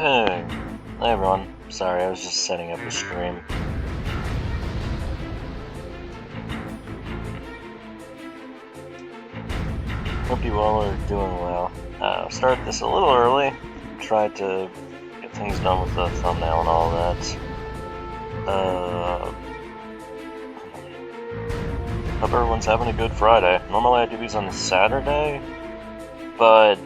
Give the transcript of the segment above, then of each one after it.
Hey, everyone. Sorry, I was just setting up the stream. Hope you all are doing well. Started this a little early. Tried to get things done with the thumbnail and all that. Hope everyone's having a good Friday. Normally I do these on a Saturday, but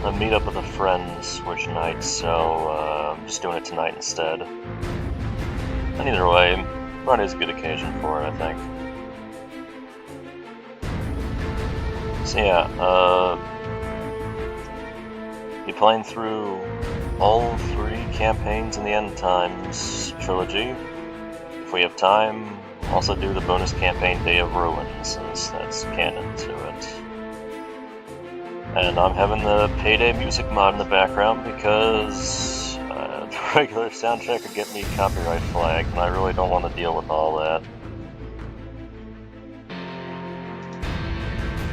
a meetup with a friend switched nights, so I'm just doing it tonight instead. And either way, Friday's a good occasion for it, I think. So yeah, be playing through all 3 campaigns in the End Times trilogy. If we have time, also do the bonus campaign Day of Ruin, since that's canon to it. And I'm having the Payday Music Mod in the background because the regular soundtrack could get me copyright flagged, and I really don't want to deal with all that.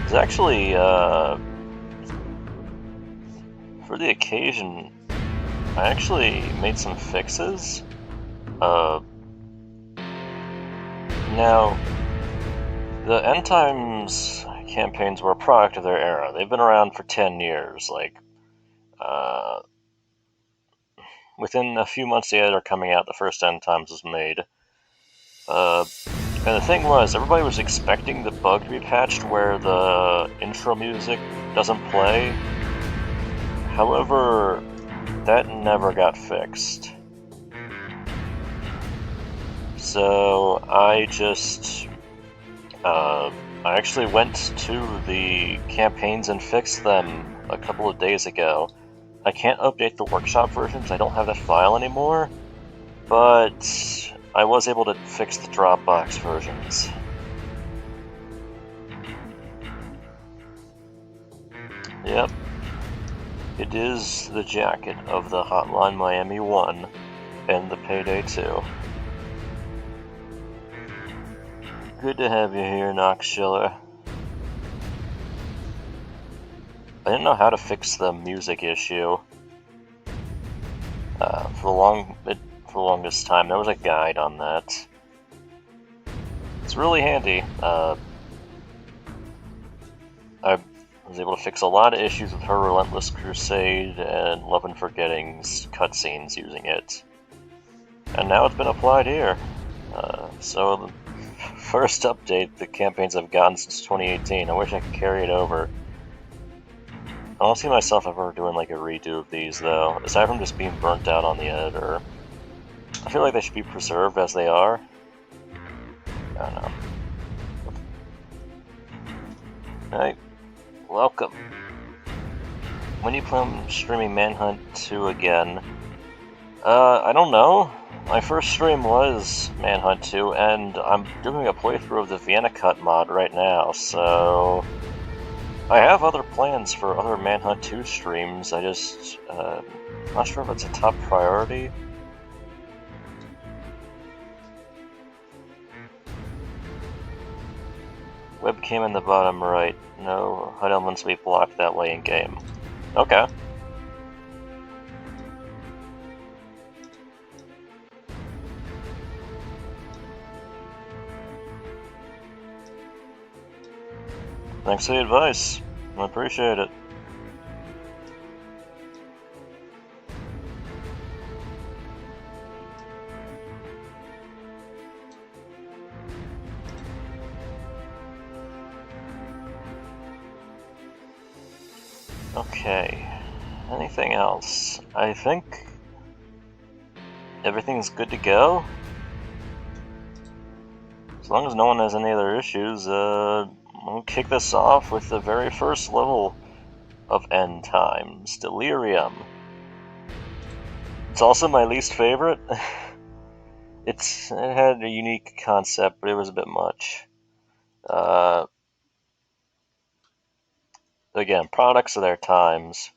It's actually, for the occasion, I actually made some fixes. Now, the End Times campaigns were a product of their era. They've been around for 10 years. Within a few months they're coming out, the first End Times was made. And the thing was, everybody was expecting the bug to be patched where the intro music doesn't play. However, that never got fixed. So I actually went to the campaigns and fixed them a couple of days ago. I can't update the workshop versions, I don't have that file anymore, but I was able to fix the Dropbox versions. Yep. It is the jacket of the Hotline Miami 1 and the Payday 2. Good to have you here, Knox Schiller. I didn't know how to fix the music issue. For the longest time, there was a guide on that. It's really handy. I was able to fix a lot of issues with Her Relentless Crusade and Love and Forgetting's cutscenes using it. And now it's been applied here. So the first update the campaigns I've gotten since 2018. I wish I could carry it over. I don't see myself ever doing like a redo of these though, aside from just being burnt out on the editor. I feel like they should be preserved as they are. I don't know. Hey, welcome. When do you plan on streaming Manhunt 2 again? I don't know. My first stream was Manhunt 2, and I'm doing a playthrough of the Vienna Cut mod right now, so I have other plans for other Manhunt 2 streams. I just, not sure if it's a top priority. Webcam in the bottom right. No HUD elements will be blocked that way in game. Okay. Thanks for the advice. I appreciate it. Okay. Anything else? I think everything's good to go. As long as no one has any other issues, we'll kick this off with the very first level of End Times, Delirium. It's also my least favorite. It had a unique concept, but it was a bit much. Again, products of their times.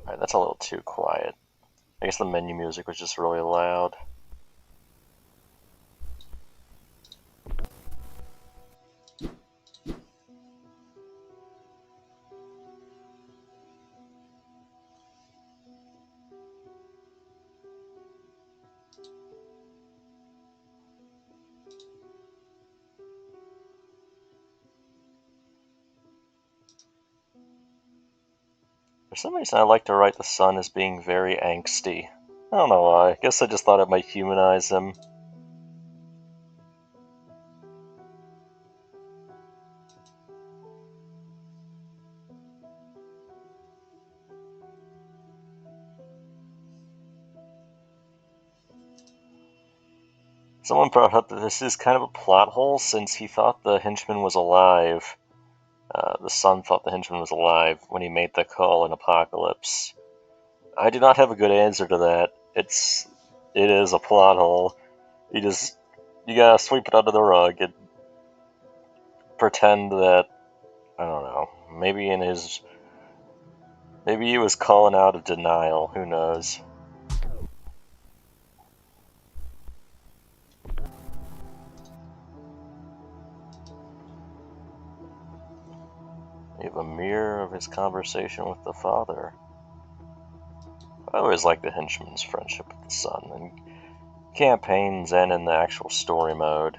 Alright, that's a little too quiet. I guess the menu music was just really loud. For some reason, I like to write the son as being very angsty. I don't know why. I guess I just thought it might humanize him. Someone brought up that this is kind of a plot hole since he thought the henchman was alive. The son thought the henchman was alive when he made the call in Apocalypse. I do not have a good answer to that. It is a plot hole. You gotta sweep it under the rug and pretend that, I don't know, maybe he was calling out of denial, who knows. You have a mirror of his conversation with the father. I always liked the henchman's friendship with the son, and campaigns and in the actual story mode.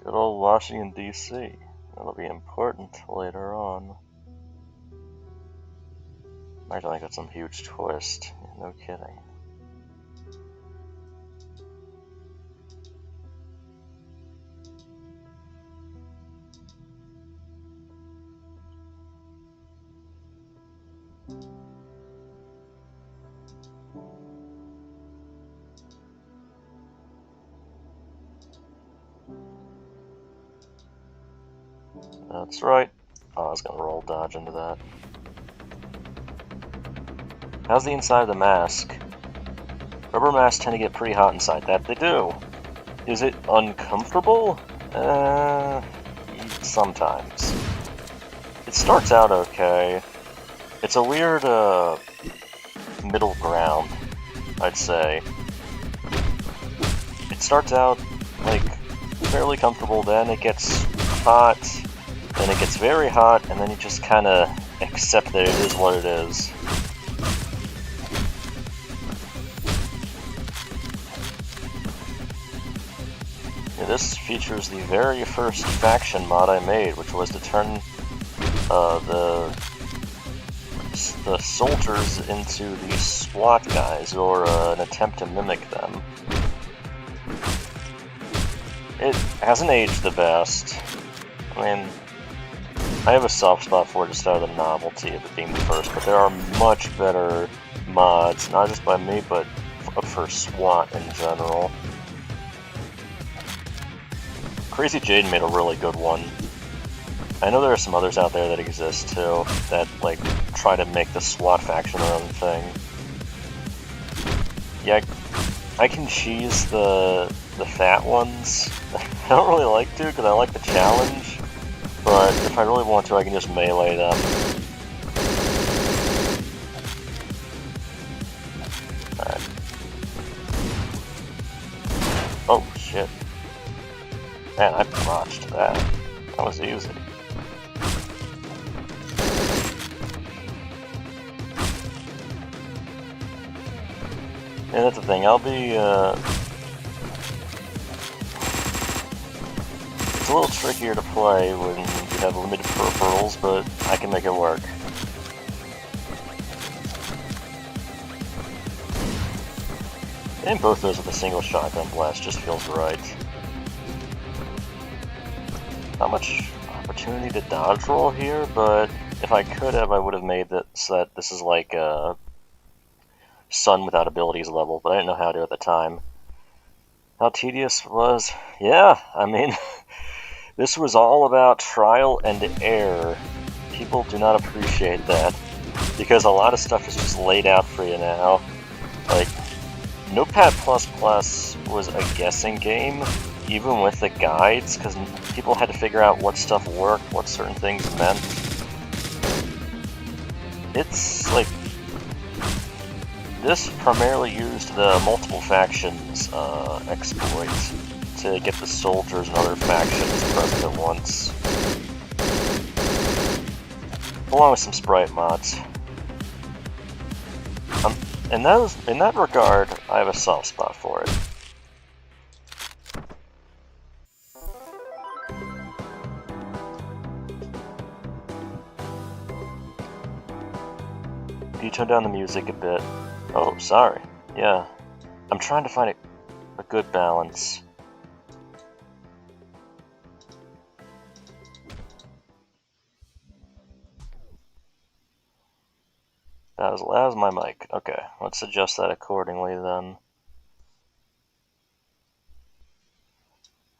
Good old Washington, D.C. That'll be important later on. Imagine I got some huge twist. No kidding. That's right. Oh, I was gonna roll dodge into that. How's the inside of the mask? Rubber masks tend to get pretty hot inside. That they do. Is it uncomfortable? Sometimes. It starts out okay. It's a weird, middle ground, I'd say. It starts out, like, fairly comfortable, then it gets hot, then it gets very hot, and then you just kinda accept that it is what it is. Yeah, this features the very first faction mod I made, which was to turn the soldiers into the SWAT guys, or an attempt to mimic them. It hasn't aged the best. I mean, I have a soft spot for it just out of the novelty of it being the first, but there are much better mods, not just by me, but for SWAT in general. Crazy Jade made a really good one. I know there are some others out there that exist too, that like try to make the SWAT faction their own thing. Yeah, I can cheese the fat ones. I don't really like to because I like the challenge, but if I really want to, I can just melee them. Alright. Oh shit. Man, I botched that. That was easy. Yeah, that's the thing. I'll be a little trickier to play when you have limited peripherals, but I can make it work. And both those with a single shotgun blast just feels right. Not much opportunity to dodge roll here, but if I could have, I would have made it so that this is like a Sun without abilities level, but I didn't know how to at the time. How tedious was? Yeah, I mean, this was all about trial and error. People do not appreciate that, because a lot of stuff is just laid out for you now. Like, Notepad++ was a guessing game, even with the guides, because people had to figure out what stuff worked, what certain things meant. It's like, this primarily used the multiple factions exploit to get the soldiers and other factions present at once, along with some sprite mods. In that regard, I have a soft spot for it. Can you turn down the music a bit? Oh, sorry. Yeah. I'm trying to find a good balance. That was loud as my mic. Okay, let's adjust that accordingly then.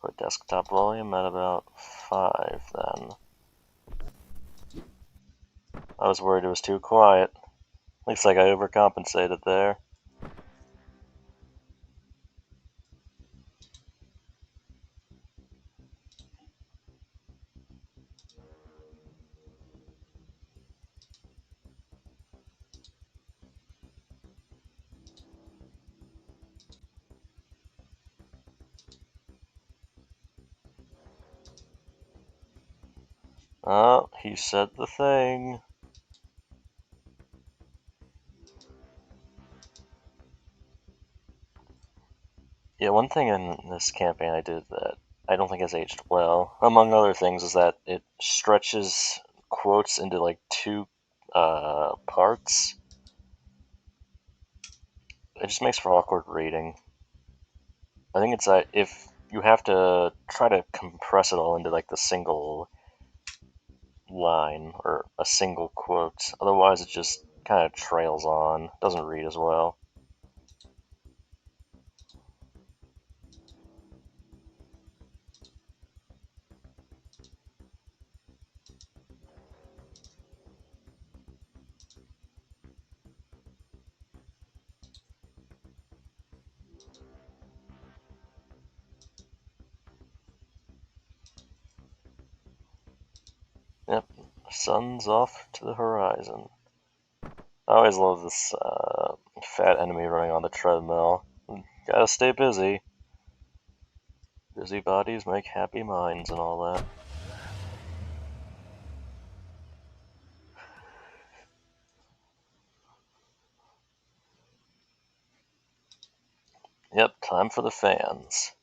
Put desktop volume at about 5 then. I was worried it was too quiet. Looks like I overcompensated there. Oh, he said the thing. Yeah, one thing in this campaign I did that I don't think has aged well, among other things, is that it stretches quotes into like 2 parts. It just makes for awkward reading. I think it's that if you have to try to compress it all into like the single line or a single quote, otherwise it just kind of trails on, doesn't read as well. Yep, sun's off to the horizon. I always love this fat enemy running on the treadmill. Gotta stay busy. Busy bodies make happy minds and all that. Yep, time for the fans.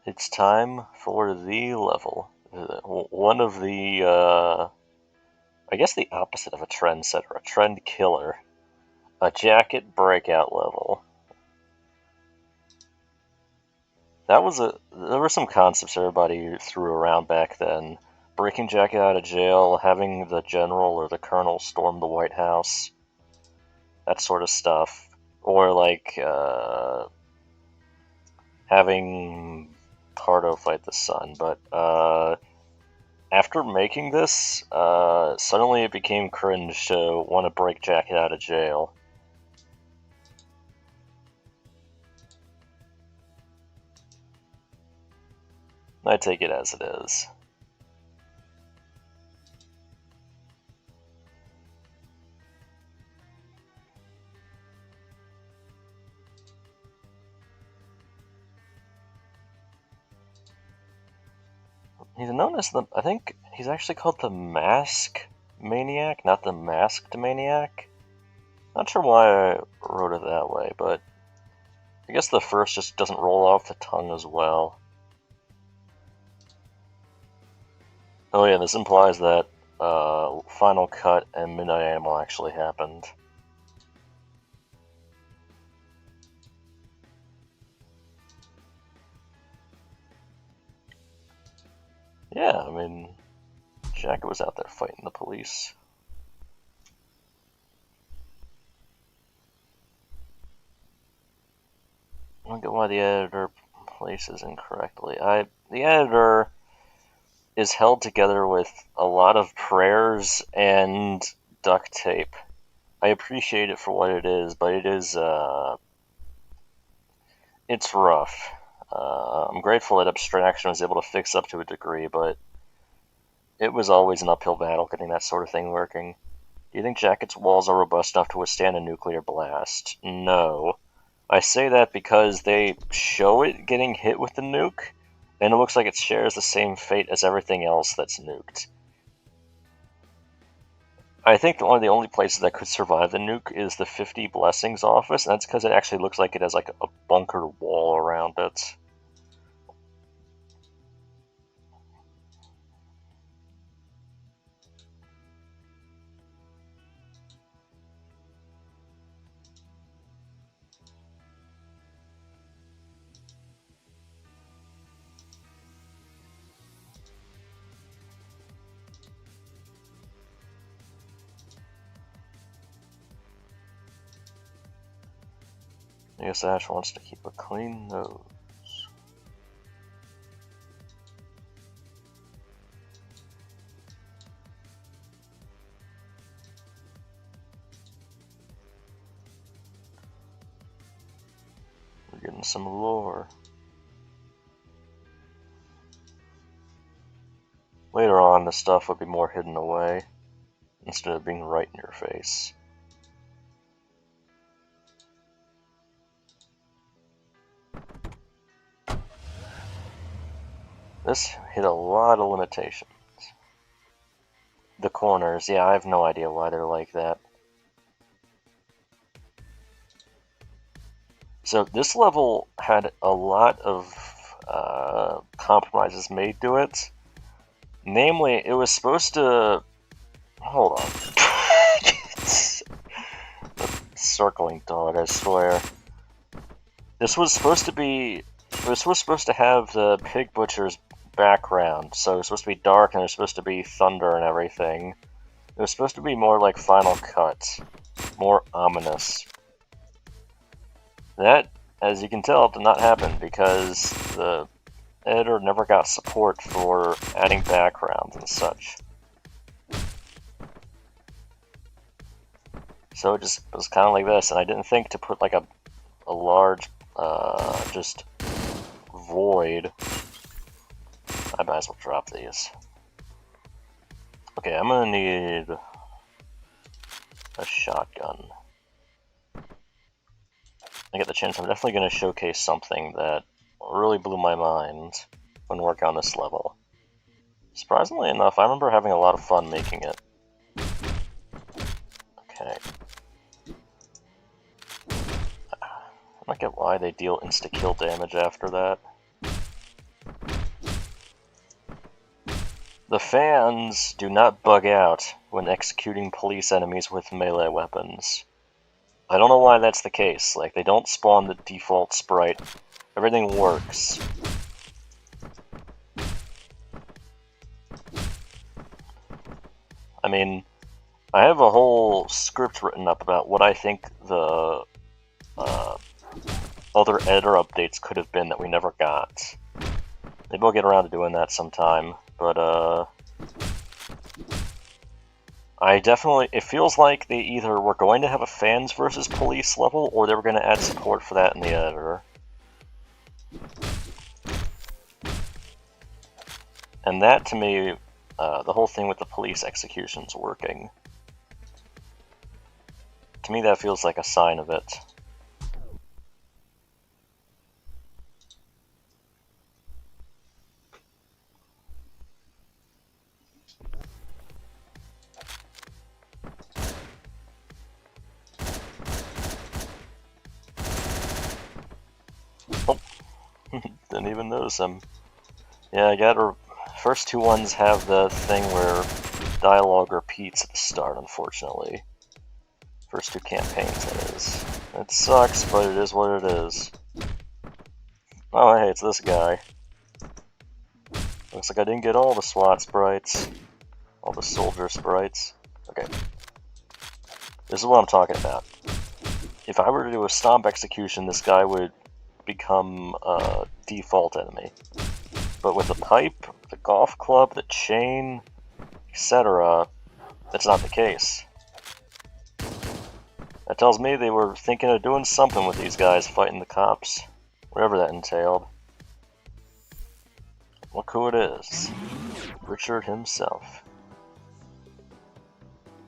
It's time for the level. One of the, I guess the opposite of a trendsetter, a trend killer. A jacket breakout level. There were some concepts everybody threw around back then. Breaking Jacket out of jail, having the general or the colonel storm the White House, that sort of stuff. Or like, having Pardo fight the Sun, but, after making this, suddenly it became cringe to want to break Jacket out of jail. I take it as it is. He's known as the... I think he's actually called the Mask Maniac, not the Masked Maniac. Not sure why I wrote it that way, but I guess the first just doesn't roll off the tongue as well. Oh yeah, this implies that Final Cut and Midnight Animal actually happened. Yeah, I mean, Jacket was out there fighting the police. I don't get why the editor places incorrectly. The editor is held together with a lot of prayers and duct tape. I appreciate it for what it is, but it is, it's rough. I'm grateful that Abstraction was able to fix up to a degree, but it was always an uphill battle getting that sort of thing working. Do you think Jacket's walls are robust enough to withstand a nuclear blast? No. I say that because they show it getting hit with the nuke, and it looks like it shares the same fate as everything else that's nuked. I think one of the only places that could survive the nuke is the 50 Blessings office, and that's because it actually looks like it has like a bunker wall around it. I guess Ash wants to keep a clean nose. We're getting some lore. Later on, the stuff would be more hidden away, instead of being right in your face. This hit a lot of limitations. The corners, yeah, I have no idea why they're like that. So this level had a lot of compromises made to it. Namely, it was supposed to... Hold on. Circling dog, I swear. This was supposed to be... This was supposed to have the pig butcher's background, so it was supposed to be dark and there's supposed to be thunder and everything. It was supposed to be more like Final Cut, more ominous. That, as you can tell, did not happen because the editor never got support for adding backgrounds and such. So it just was kind of like this, and I didn't think to put like a large, just void. I might as well drop these. Okay, I'm gonna need a shotgun. I get the chance, I'm definitely gonna showcase something that really blew my mind when working on this level. Surprisingly enough, I remember having a lot of fun making it. Okay. I don't get why they deal insta-kill damage after that. The fans do not bug out when executing police enemies with melee weapons. I don't know why that's the case. Like, they don't spawn the default sprite. Everything works. I mean, I have a whole script written up about what I think the other editor updates could have been that we never got. Maybe I'll get around to doing that sometime, but it feels like they either were going to have a fans versus police level, or they were going to add support for that in the editor. And that, to me, the whole thing with the police executions working, to me that feels like a sign of it. Didn't even notice them. Yeah, I gotta... First two ones have the thing where dialogue repeats at the start, unfortunately. First two campaigns, that is. It sucks, but it is what it is. Oh, hey, it's this guy. Looks like I didn't get all the SWAT sprites. All the soldier sprites. Okay. This is what I'm talking about. If I were to do a stomp execution, this guy would become a default enemy. But with the pipe, the golf club, the chain, etc., that's not the case. That tells me they were thinking of doing something with these guys fighting the cops, whatever that entailed. Look who it is. Richard himself.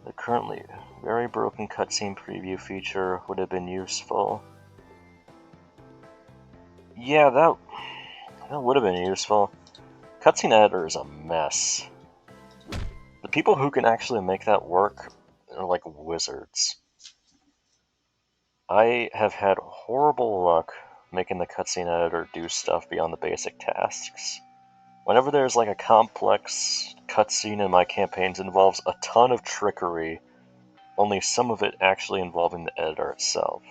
The currently very broken cutscene preview feature would have been useful. Yeah, that would have been useful. Cutscene editor is a mess. The people who can actually make that work are like wizards. I have had horrible luck making the cutscene editor do stuff beyond the basic tasks. Whenever there's like a complex cutscene in my campaigns involves a ton of trickery, only some of it actually involving the editor itself.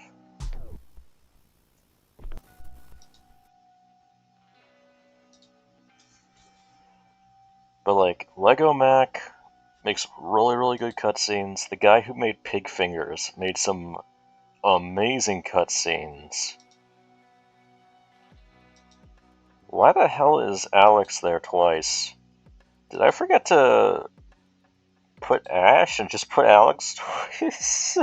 But like, Lego Mac makes really good cutscenes. The guy who made Pig Fingers made some amazing cutscenes. Why the hell is Alex there twice? Did I forget to put Ash and just put Alex twice?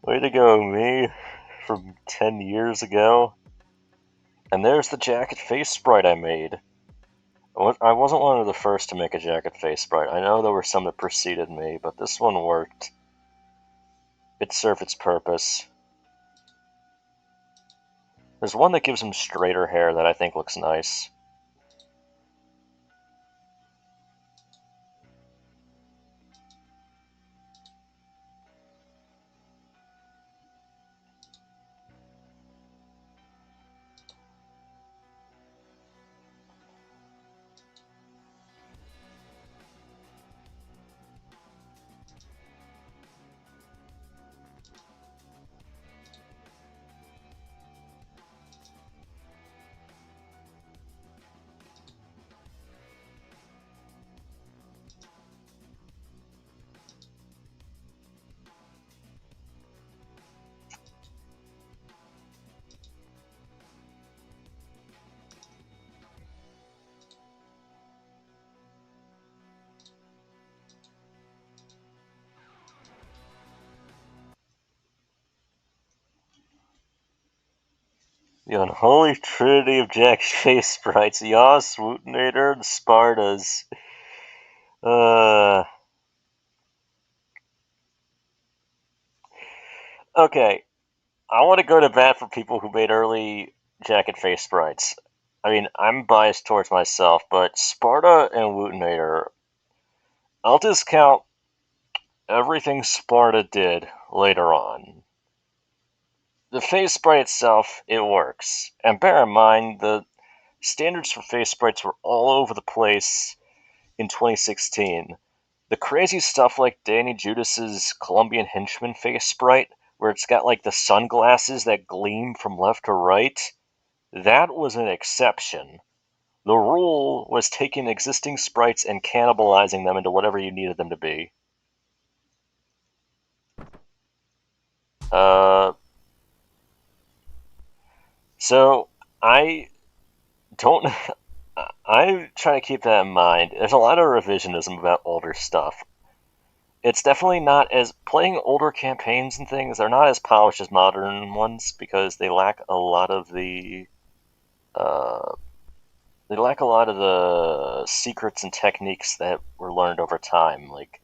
Way to go, me, from 10 years ago. And there's the jacket face sprite I made. I wasn't one of the first to make a jacket face sprite. I know there were some that preceded me, but this one worked. It served its purpose. There's one that gives him straighter hair that I think looks nice. The unholy trinity of Jack's face sprites, Yas, Swootinator, and Spartas. Okay, I want to go to bat for people who made early jacket face sprites. I mean, I'm biased towards myself, but Sparta and Wootinator, I'll discount everything Sparta did later on. The face sprite itself, it works. And bear in mind, the standards for face sprites were all over the place in 2016. The crazy stuff like Danny Judas's Colombian Henchman face sprite, where it's got like the sunglasses that gleam from left to right, that was an exception. The rule was taking existing sprites and cannibalizing them into whatever you needed them to be. So I don't. I try to keep that in mind. There's a lot of revisionism about older stuff. It's definitely not as playing older campaigns and things. They're not as polished as modern ones because they lack a lot of the. They lack a lot of the secrets and techniques that were learned over time. Like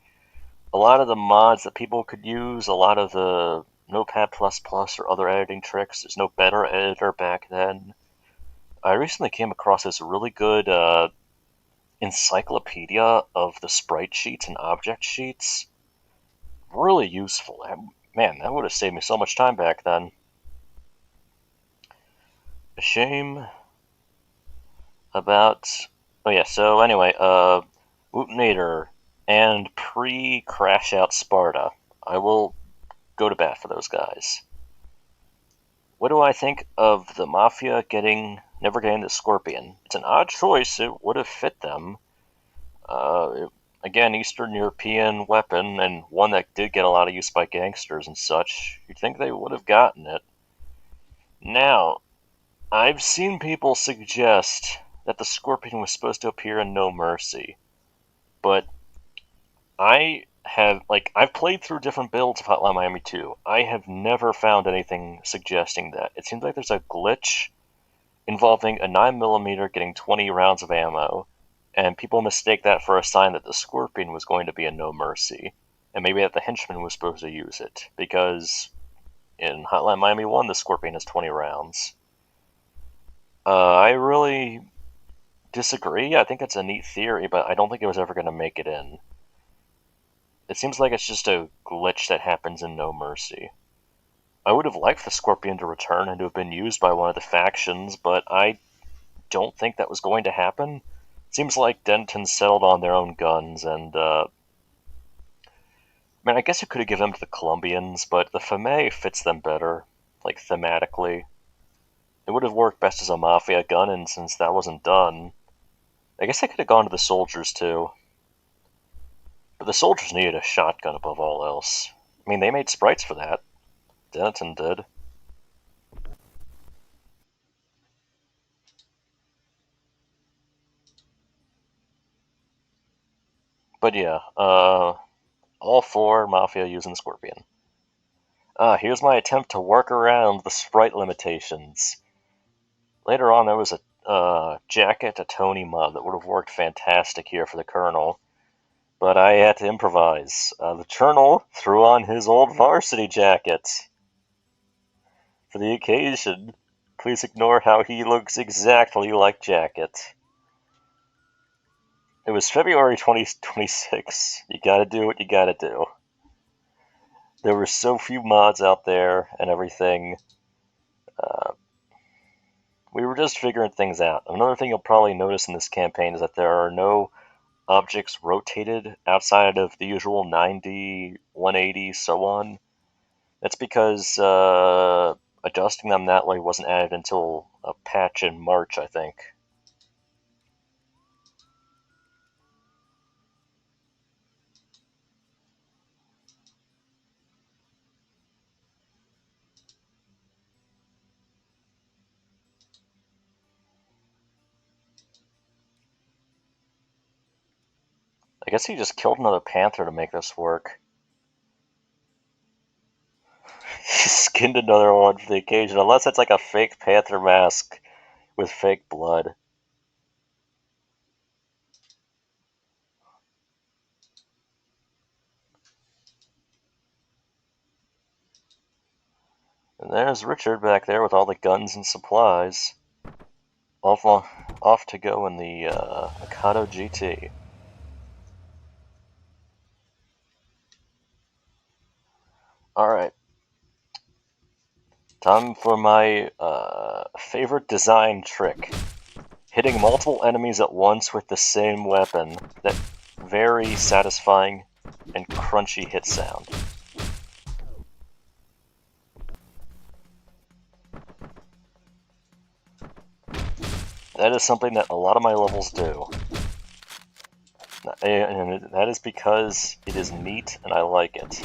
a lot of the mods that people could use, a lot of the Notepad++ or other editing tricks. There's no better editor back then. I recently came across this really good encyclopedia of the sprite sheets and object sheets. Really useful. Man, that would have saved me so much time back then. A shame about... Oh yeah, so anyway, Wootnator and pre-Crash Out Sparta. I will go to bat for those guys. What do I think of the Mafia never getting the Scorpion? It's an odd choice. It would have fit them. Again, Eastern European weapon, and one that did get a lot of use by gangsters and such. You'd think they would have gotten it. Now, I've seen people suggest that the Scorpion was supposed to appear in No Mercy, but I've played through different builds of Hotline Miami 2. I have never found anything suggesting that. It seems like there's a glitch involving a 9mm getting 20 rounds of ammo, and people mistake that for a sign that the Scorpion was going to be a No Mercy, and maybe that the henchman was supposed to use it, because in Hotline Miami 1, the Scorpion has 20 rounds. I really disagree. I think it's a neat theory, but I don't think it was ever going to make it in. It seems like it's just a glitch that happens in No Mercy. I would have liked the Scorpion to return and to have been used by one of the factions, but I don't think that was going to happen. Seems like Denton settled on their own guns, and I guess you could have given them to the Colombians, but the Fame fits them better, like thematically. It would have worked best as a Mafia gun, and since that wasn't done, I guess I could have gone to the soldiers too. But the soldiers needed a shotgun above all else. I mean, they made sprites for that. Denton did. But yeah, all for Mafia using the Scorpion. Here's my attempt to work around the sprite limitations. Later on, there was a jacket to Tony mod that would have worked fantastic here for the Colonel, but I had to improvise. The Colonel threw on his old varsity jacket for the occasion. Please ignore how he looks exactly like Jacket. It was February 2026. You gotta do what you gotta do. There were so few mods out there and everything. We were just figuring things out. Another thing you'll probably notice in this campaign is that there are no objects rotated outside of the usual 90, 180, so on. That's because adjusting them that way wasn't added until a patch in March, I think. I guess he just killed another panther to make this work. He skinned another one for the occasion, unless it's like a fake panther mask with fake blood. And there's Richard back there with all the guns and supplies. Off to go in the Mikado GT. Alright. Time for my favorite design trick. Hitting multiple enemies at once with the same weapon. That very satisfying and crunchy hit sound. That is something that a lot of my levels do. And that is because it is neat and I like it.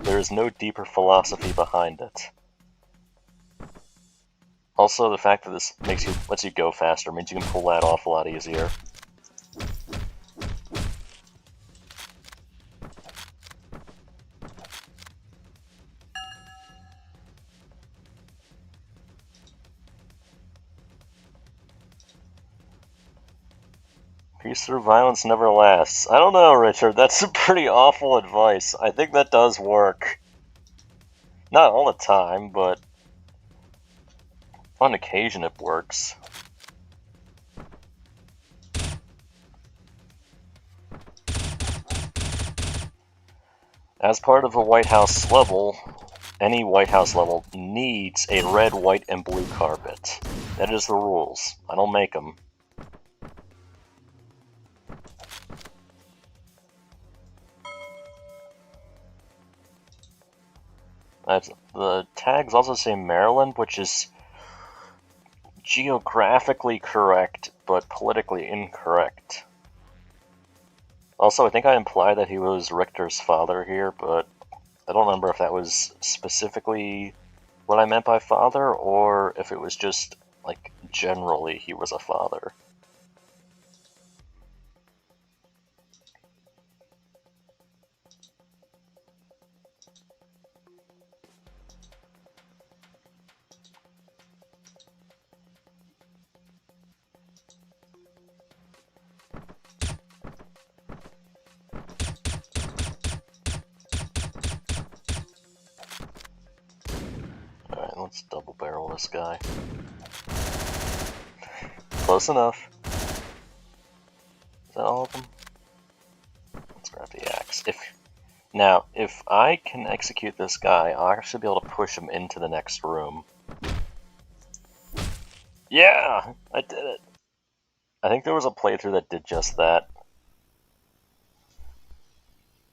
There is no deeper philosophy behind it. Also, the fact that this lets you go faster means you can pull that off a lot easier. Peace through violence never lasts. I don't know, Richard. That's some pretty awful advice. I think that does work. Not all the time, but on occasion it works. As part of a White House level, any White House level needs a red, white, and blue carpet. That is the rules. I don't make them. The tags also say Maryland, which is geographically correct, but politically incorrect. Also, I think I implied that he was Richter's father here, but I don't remember if that was specifically what I meant by father, or if it was just, like, generally he was a father. Alright, let's double barrel this guy. Close enough. Is that all of them? Let's grab the axe. Now, if I can execute this guy, I'll actually be able to push him into the next room. Yeah! I did it! I think there was a playthrough that did just that.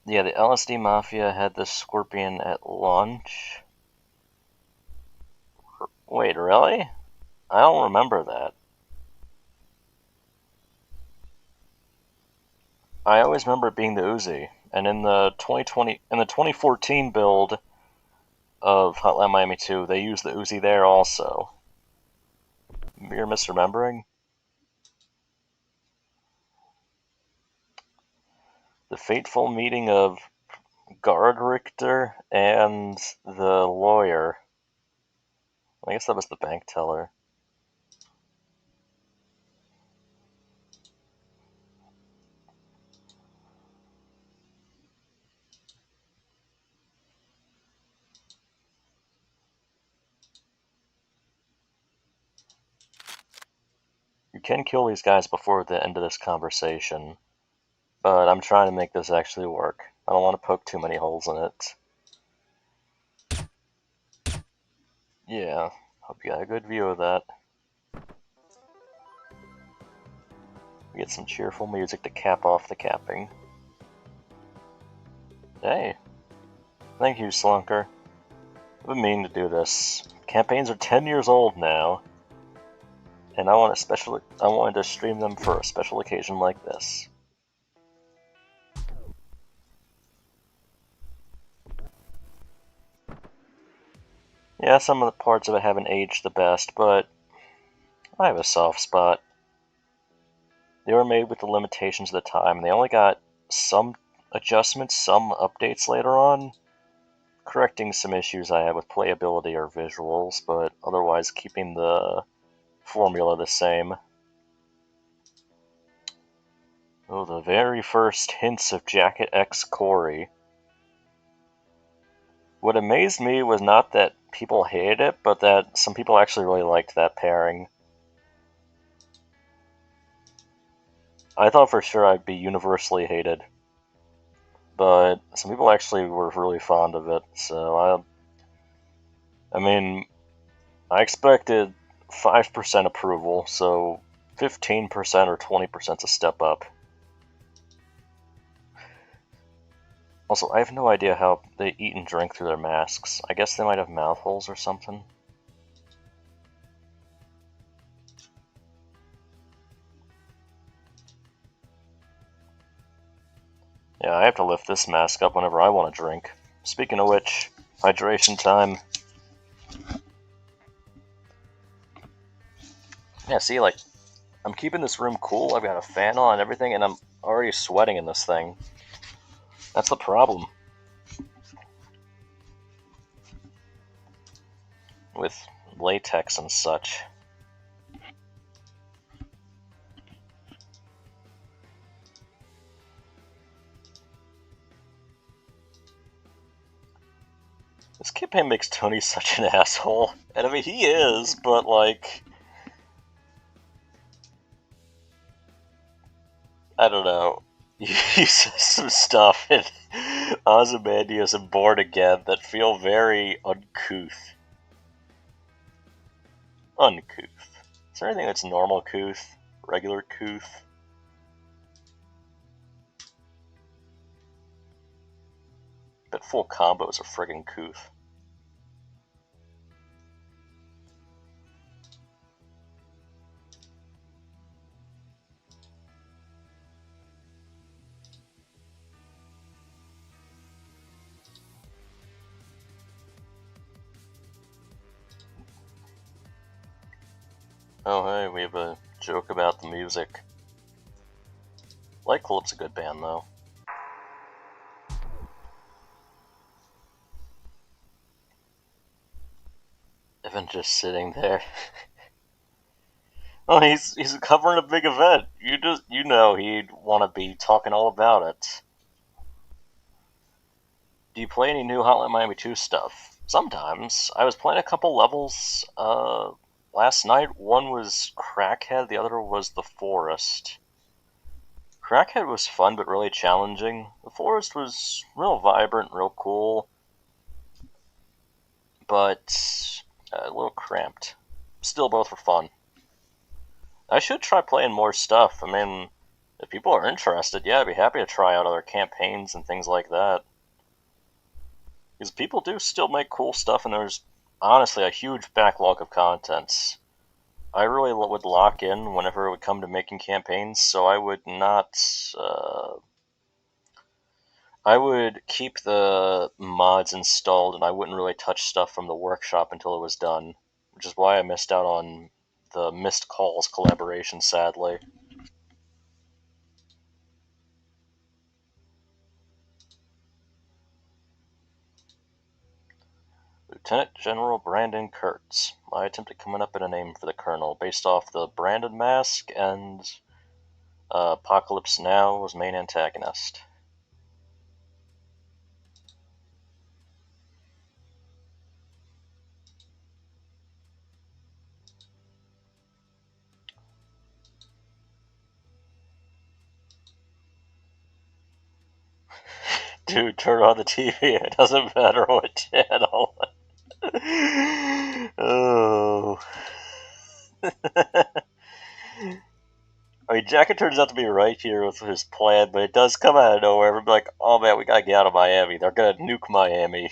Yeah, the LSD Mafia had the Scorpion at launch. Wait, really? I don't remember that. I always remember it being the Uzi, and in the 2014 build of Hotline Miami 2, they used the Uzi there also. You're misremembering? The fateful meeting of Guard Richter and the lawyer. I guess that was the bank teller. You can kill these guys before the end of this conversation, but I'm trying to make this actually work. I don't want to poke too many holes in it. Yeah, hope you got a good view of that. We get some cheerful music to cap off the capping. Hey. Thank you, Slunker. I've been meaning to do this. Campaigns are 10 years old now, and I wanted to stream them for a special occasion like this. Yeah, some of the parts of it haven't aged the best, but I have a soft spot. They were made with the limitations of the time, and they only got some adjustments, some updates later on, correcting some issues I had with playability or visuals, but otherwise keeping the formula the same. Oh, the very first hints of Jacket X Corey. What amazed me was not that people hated it, but that some people actually really liked that pairing. I thought for sure I'd be universally hated, but some people actually were really fond of it, so I mean, I expected 5% approval, so 15% or 20% is a step up. Also, I have no idea how they eat and drink through their masks. I guess they might have mouth holes or something. Yeah, I have to lift this mask up whenever I want to drink. Speaking of which, hydration time. Yeah, see, like, I'm keeping this room cool, I've got a fan on and everything, and I'm already sweating in this thing. That's the problem. With latex and such. This campaign makes Tony such an asshole. And I mean, he is, but like... I don't know. You said some stuff in Ozymandias and Born Again that feel very uncouth. Uncouth. Is there anything that's normal couth? Regular couth? But full combos are friggin' couth. Oh hey, we have a joke about the music. Light Club's a good band though. Evan just sitting there. Oh, he's covering a big event. You know he'd want to be talking all about it. Do you play any new Hotline Miami 2 stuff? Sometimes. I was playing a couple levels last night. One was Crackhead, the other was The Forest. Crackhead was fun but really challenging. The Forest was real vibrant, real cool, but a little cramped. Still, both were fun. I should try playing more stuff. I mean, if people are interested, yeah, I'd be happy to try out other campaigns and things like that. Because people do still make cool stuff, and there's honestly a huge backlog of contents. I really would lock in whenever it would come to making campaigns, so I would not. I would keep the mods installed, and I wouldn't really touch stuff from the workshop until it was done, which is why I missed out on the Missed Calls collaboration, sadly. Lieutenant General Brandon Kurtz. My attempt at coming up with a name for the colonel, based off the Brandon mask and Apocalypse Now was main antagonist. Dude, turn on the TV. It doesn't matter what channel. Oh. I mean, Jacket turns out to be right here with his plan, but it does come out of nowhere. We're like, oh man, we gotta get out of Miami. They're gonna nuke Miami.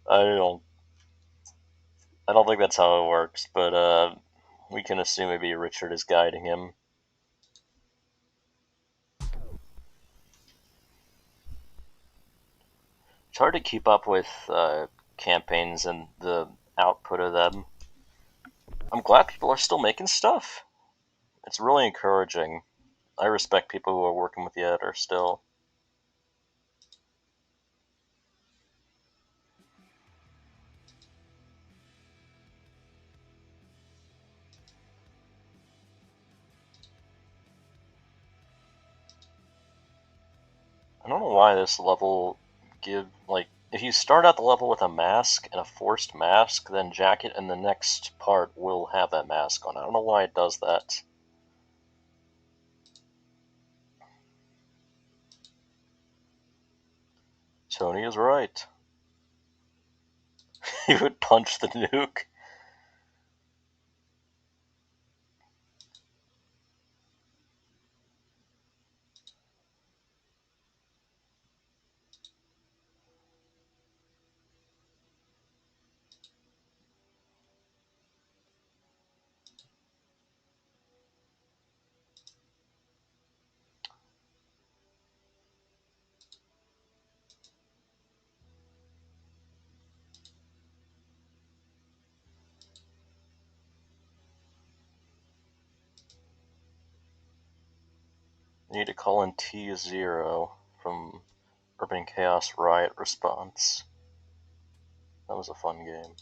I don't, I don't think that's how it works, but we can assume maybe Richard is guiding him. It's hard to keep up with campaigns and the output of them. I'm glad people are still making stuff. It's really encouraging. I respect people who are working with the editor still. I don't know why this level if you start out the level with a mask and a forced mask, then Jacket and the next part will have that mask on. I don't know why it does that. Tony is right. He would punch the nuke. You need to call in T0 from Urban Chaos Riot Response. That was a fun game.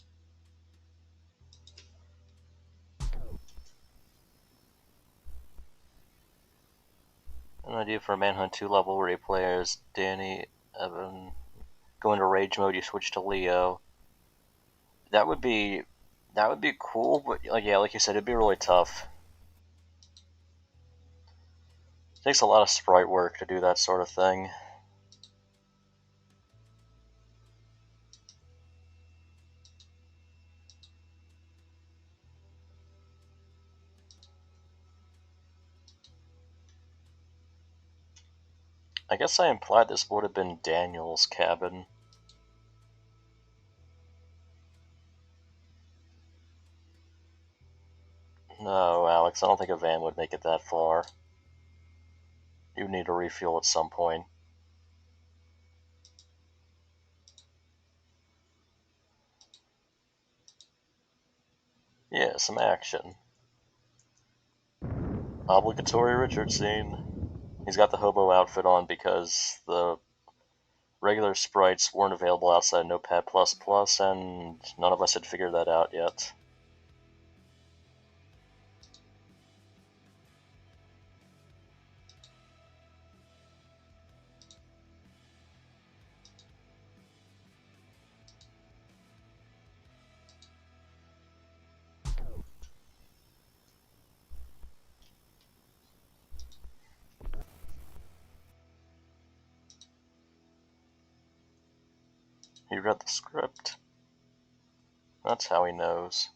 An idea for a Manhunt 2 level where you play as Danny, Evan, go into rage mode, you switch to Leo. That would be cool, but yeah, like you said, it'd be really tough. It takes a lot of sprite work to do that sort of thing. I guess I implied this would have been Daniel's cabin. No, Alex, I don't think a van would make it that far. You need to refuel at some point. Yeah, some action. Obligatory Richard scene. He's got the hobo outfit on because the regular sprites weren't available outside Notepad++, and none of us had figured that out yet. He read the script. That's how he knows.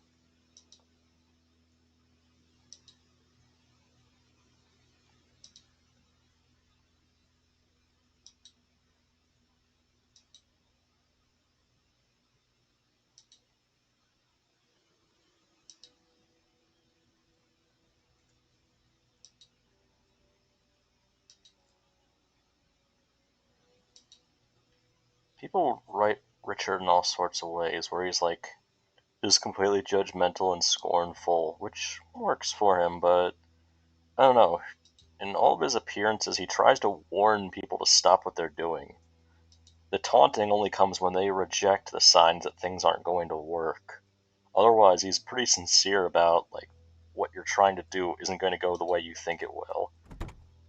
People write Richard in all sorts of ways, where he's like, is completely judgmental and scornful, which works for him, but I don't know. In all of his appearances, he tries to warn people to stop what they're doing. The taunting only comes when they reject the signs that things aren't going to work. Otherwise, he's pretty sincere about, like, what you're trying to do isn't going to go the way you think it will.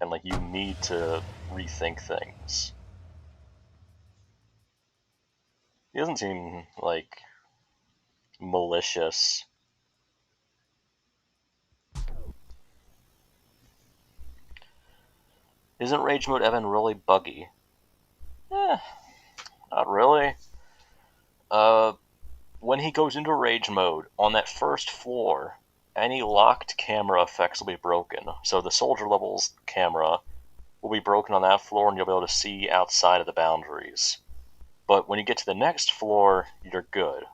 And, like, you need to rethink things. He doesn't seem, like, malicious. Isn't Rage Mode Evan really buggy? Not really. When he goes into Rage Mode, on that first floor, any locked camera effects will be broken. So the soldier level's camera will be broken on that floor and you'll be able to see outside of the boundaries. But when you get to the next floor, you're good.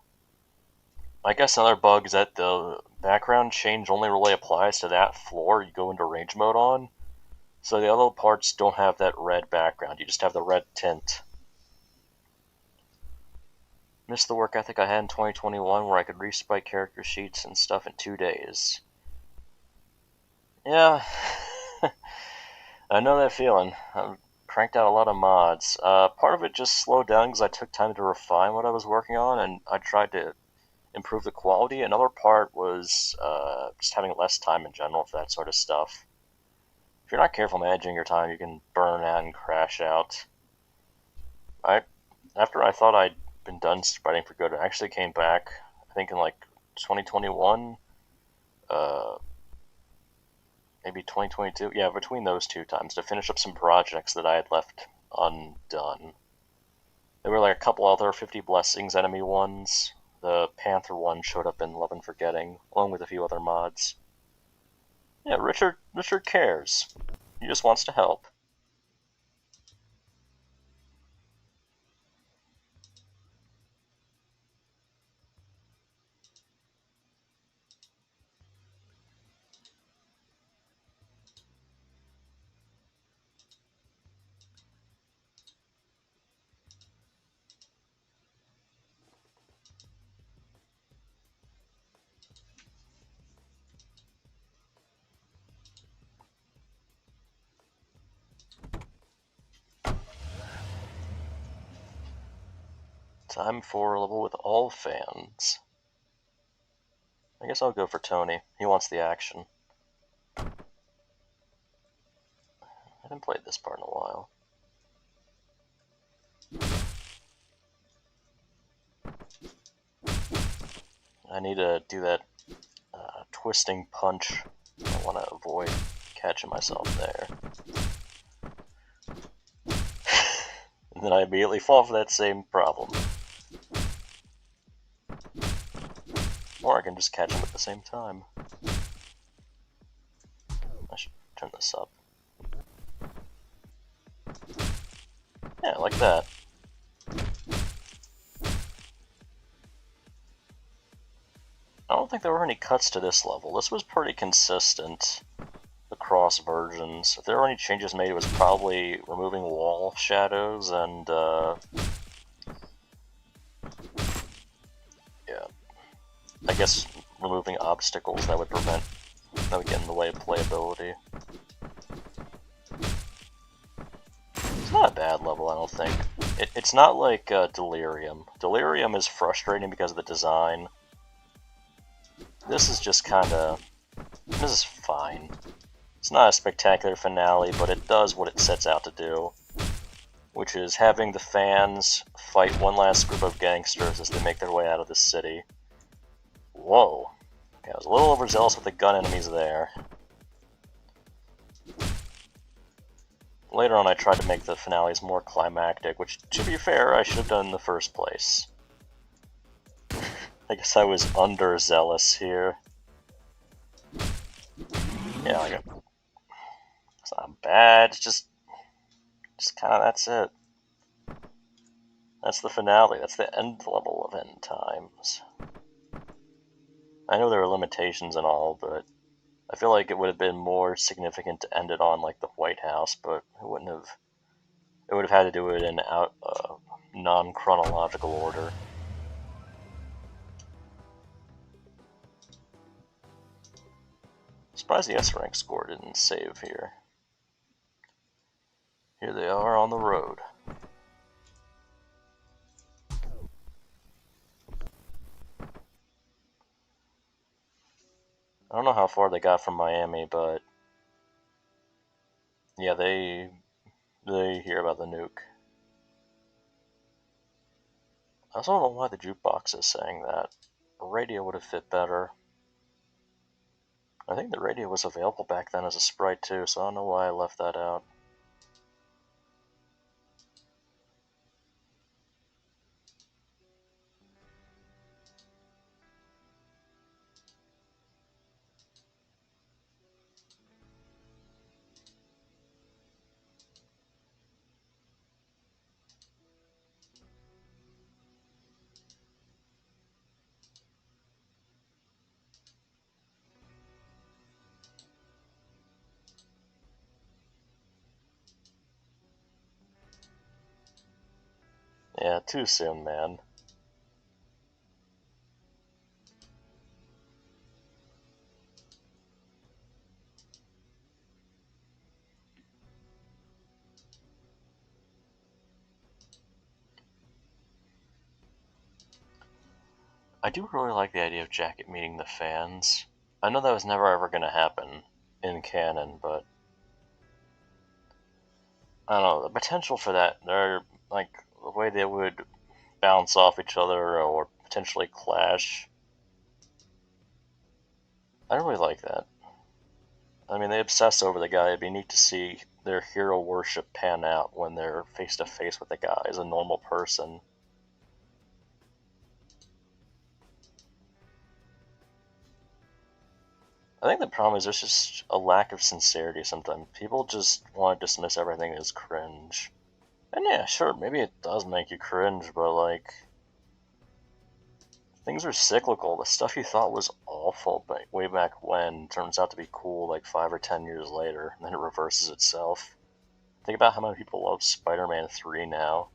I guess another bug is that the background change only really applies to that floor you go into Rage Mode on. So the other parts don't have that red background, you just have the red tint. Missed the work ethic I had in 2021 where I could resprite character sheets and stuff in 2 days. Yeah, I know that feeling. I've cranked out a lot of mods. Part of it just slowed down because I took time to refine what I was working on and I tried to improve the quality. Another part was just having less time in general for that sort of stuff. If you're not careful managing your time, you can burn out and crash out. After I thought I'd been done spreading for good, I actually came back, I think in like 2021, maybe 2022, yeah, between those two times, to finish up some projects that I had left undone. There were like a couple other 50 Blessings enemy ones. The Panther one showed up in Love and Forgetting, along with a few other mods. Yeah, Richard cares. He just wants to help. Time for a level with all fans. I guess I'll go for Tony. He wants the action. I haven't played this part in a while. I need to do that twisting punch I want to avoid catching myself there. And then I immediately fall for that same problem. Or I can just catch them at the same time. I should turn this up. Yeah, like that. I don't think there were any cuts to this level. This was pretty consistent across versions. If there were any changes made, it was probably removing wall shadows and, yeah, I guess removing obstacles that would get in the way of playability. It's not a bad level, I don't think. It's not like Delirium. Delirium is frustrating because of the design. This is just kinda... this is fine. It's not a spectacular finale, but it does what it sets out to do, which is having the fans fight one last group of gangsters as they make their way out of the city. Whoa. Okay, I was a little overzealous with the gun enemies there. Later on I tried to make the finales more climactic, which, to be fair, I should have done in the first place. I guess I was underzealous here. Yeah, like it's not bad, it's just kinda, that's it. That's the finale, that's the end level of End Times. I know there are limitations and all, but I feel like it would have been more significant to end it on like the White House, but it wouldn't have. It would have had to do it in non-chronological order. Surprised the S rank score didn't save here. Here they are on the road. I don't know how far they got from Miami, but yeah, they hear about the nuke. I also don't know why the jukebox is saying that. The radio would have fit better. I think the radio was available back then as a sprite too, so I don't know why I left that out. Yeah, too soon, man. I do really like the idea of Jacket meeting the fans. I know that was never ever going to happen in canon, but I don't know, the potential for that, they're like the way they would bounce off each other or potentially clash. I really like that. I mean, they obsess over the guy. It'd be neat to see their hero worship pan out when they're face to face with the guy as a normal person. I think the problem is there's just a lack of sincerity sometimes. People just want to dismiss everything as cringe. And yeah, sure, maybe it does make you cringe, but like, things are cyclical. The stuff you thought was awful way back when turns out to be cool like 5 or 10 years later, and then it reverses itself. Think about how many people love Spider-Man 3 now.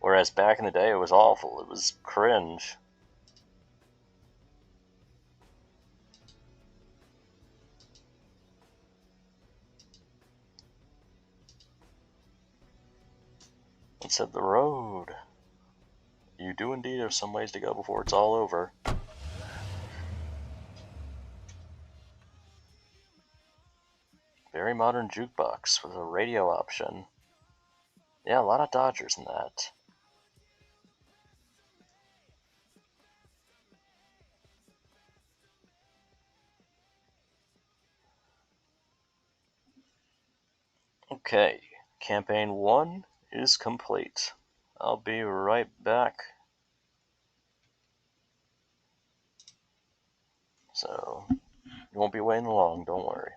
Whereas back in the day it was awful. It was cringe. Let's hit the road. You do indeed have some ways to go before it's all over. Very modern jukebox with a radio option. Yeah, a lot of Dodgers in that. Okay, campaign 1 is complete. I'll be right back. So, you won't be waiting long, don't worry.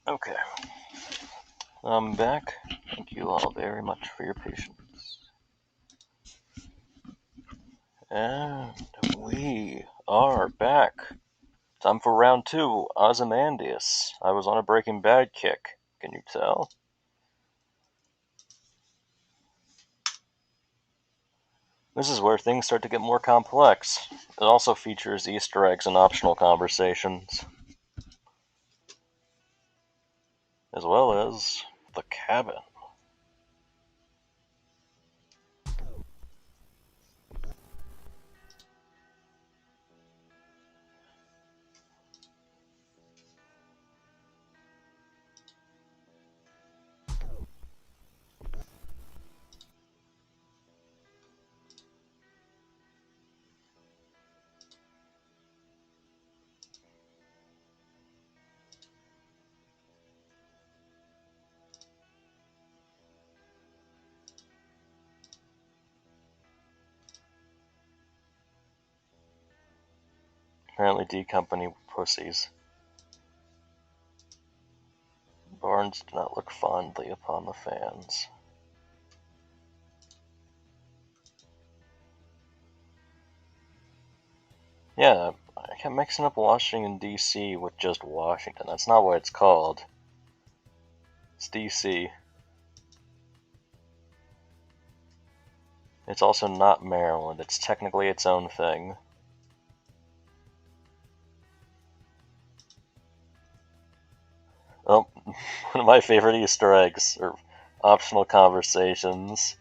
Okay, I'm back. Thank you all very much for your patience. And we are back. Time for round 2, Ozymandias. I was on a Breaking Bad kick. Can you tell? This is where things start to get more complex. It also features Easter eggs and optional conversations, as well as the cabin. Apparently D Company pussies. Barnes did not look fondly upon the fans. Yeah, I kept mixing up Washington, D.C. with just Washington. That's not what it's called. It's D.C. It's also not Maryland. It's technically its own thing. Oh, one of my favorite Easter eggs, or optional conversations.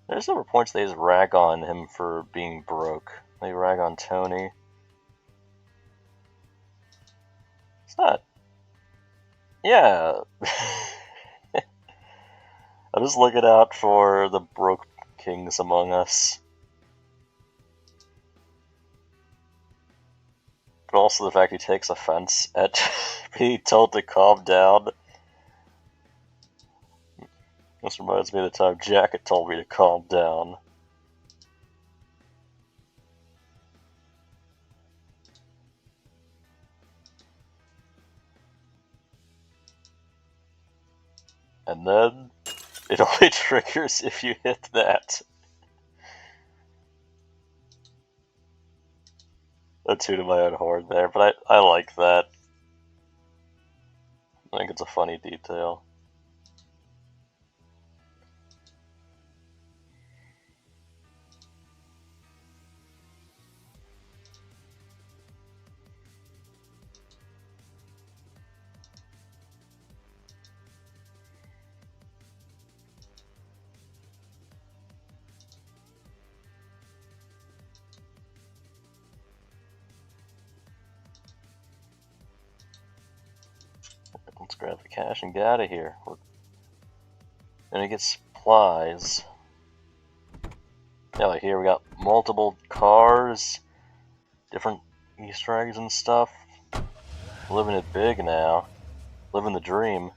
There's never points they just rag on him for being broke. They rag on Tony. It's not. Yeah. I'm just looking out for the broke kings among us. But also the fact he takes offense at being told to calm down. This reminds me of the time Jacket told me to calm down. And then it only triggers if you hit that. A toot of my own horn there, but I like that. I think it's a funny detail. Let's grab the cash and get out of here. Then he gets supplies. Yeah, like here we got multiple cars, different Easter eggs and stuff. Living it big now. Living the dream.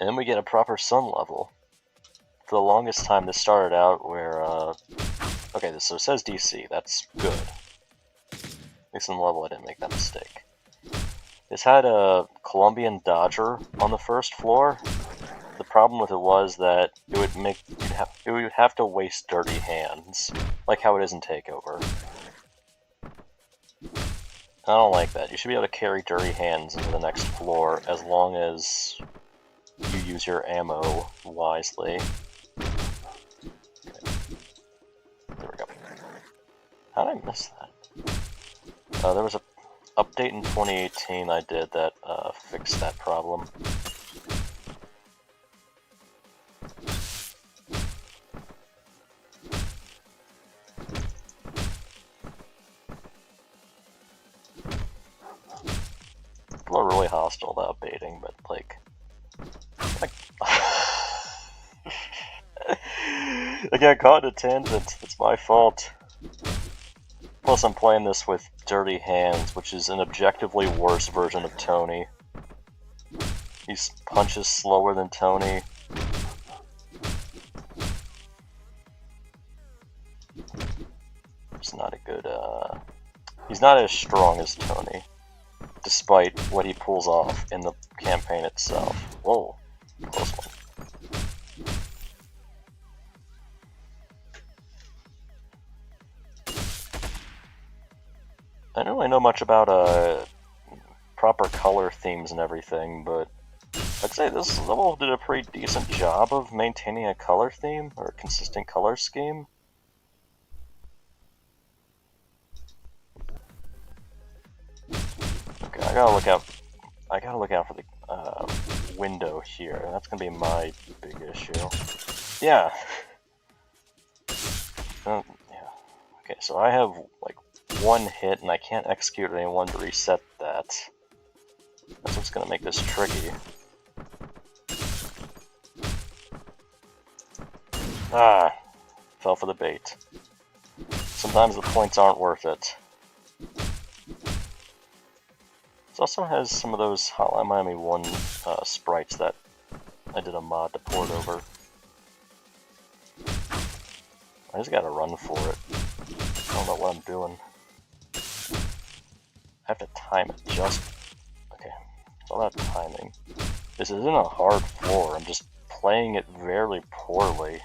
And then we get a proper sun level. For the longest time this started out where, okay, so it says DC, that's good. At least in the level I didn't make that mistake. This had a Colombian Dodger on the first floor. The problem with it was that it would have to waste dirty hands, like how it is in Takeover. I don't like that. You should be able to carry dirty hands into the next floor as long as you use your ammo wisely. Okay. There we go. How did I miss that? There was a update in 2018 I did that fixed that problem. People are really hostile about baiting, but like I got caught in a tangent. It's my fault. Plus, I'm playing this with dirty hands, which is an objectively worse version of Tony. He punches slower than Tony. It's not a good, he's not as strong as Tony, despite what he pulls off in the campaign itself. Whoa, close one. I don't really know much about proper color themes and everything, but I'd say this level did a pretty decent job of maintaining a color theme, or a consistent color scheme. Okay, I gotta look out for the window here. That's gonna be my big issue. Yeah. Yeah. Okay, so I have like one hit, and I can't execute anyone to reset that. That's what's gonna make this tricky. Ah, fell for the bait. Sometimes the points aren't worth it. This also has some of those Hotline Miami 1 sprites that I did a mod to port over. I just gotta run for it. I don't know what I'm doing. I have to time it just... Okay, it's all about timing. This isn't a hard floor, I'm just playing it very poorly.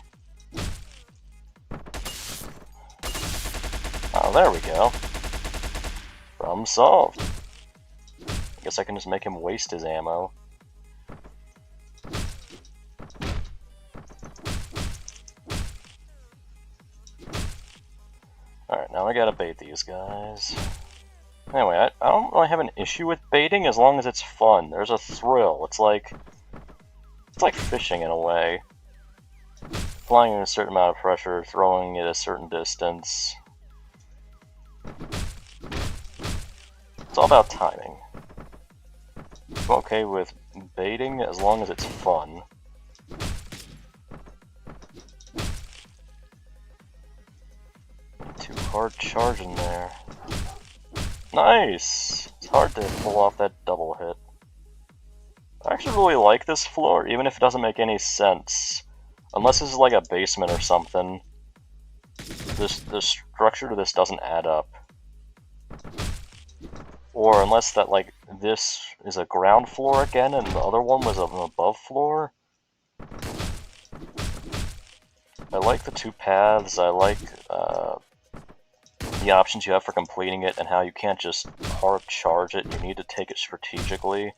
Oh, there we go. Problem solved. I guess I can just make him waste his ammo. Alright, now I gotta bait these guys. Anyway, I don't really have an issue with baiting as long as it's fun. There's a thrill. It's like fishing in a way. Applying a certain amount of pressure, throwing it a certain distance. It's all about timing. I'm okay with baiting as long as it's fun. Too hard charging there. Nice! It's hard to pull off that double hit. I actually really like this floor, even if it doesn't make any sense. Unless this is like a basement or something. The structure to this doesn't add up. Or unless that, like, this is a ground floor again and the other one was an above floor. I like the two paths, I like the options you have for completing it and how you can't just hard charge it, you need to take it strategically.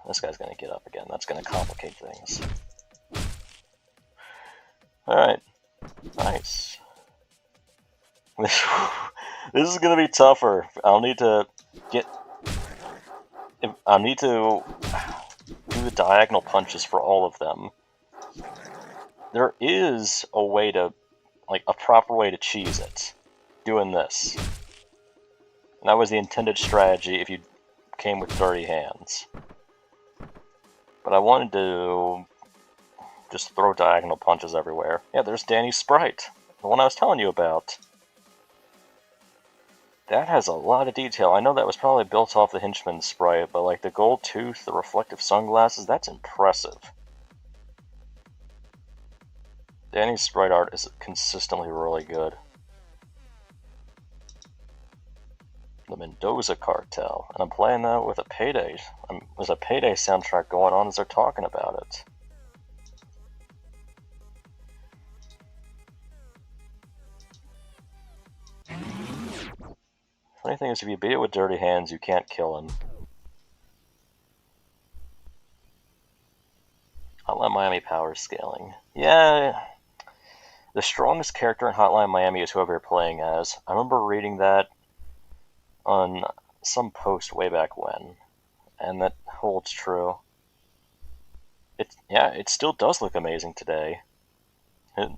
This guy's gonna get up again, that's gonna complicate things. Alright, nice. This is gonna be tougher. I'll need to do the diagonal punches for all of them. There is a way to, like, a proper way to cheese it. Doing this. And that was the intended strategy if you came with dirty hands. But I wanted to just throw diagonal punches everywhere. Yeah, there's Danny's sprite. The one I was telling you about. That has a lot of detail. I know that was probably built off the Henchman sprite, but like the gold tooth, the reflective sunglasses, that's impressive. Danny's sprite art is consistently really good. The Mendoza Cartel, and I'm playing that with a Payday. There's a Payday soundtrack going on as they're talking about it. Funny thing is, if you beat it with dirty hands, you can't kill him. Hotline Miami power scaling. Yeah, the strongest character in Hotline Miami is whoever you're playing as. I remember reading that on some post way back when, and that holds true. It still does look amazing today.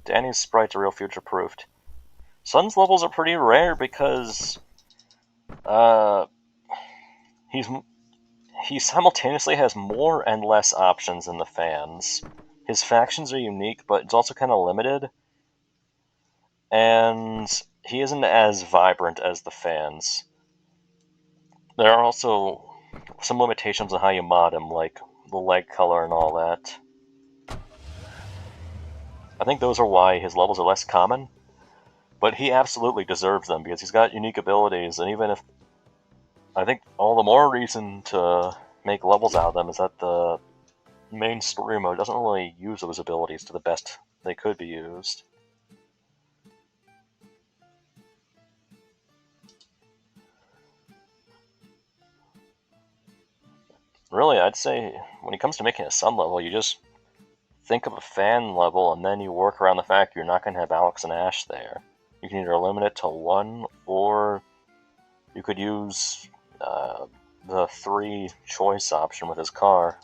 Danny's sprites are real future-proofed. Sun's levels are pretty rare because he simultaneously has more and less options than the fans. His factions are unique, but it's also kind of limited. And he isn't as vibrant as the fans. There are also some limitations on how you mod him, like the leg color and all that. I think those are why his levels are less common, but he absolutely deserves them because he's got unique abilities, and even if I think all the more reason to make levels out of them is that the main story mode doesn't really use those abilities to the best they could be used. Really, I'd say when it comes to making a Sun level, you just think of a fan level and then you work around the fact you're not going to have Alex and Ash there. You can either limit it to 1, or you could use the 3 choice option with his car.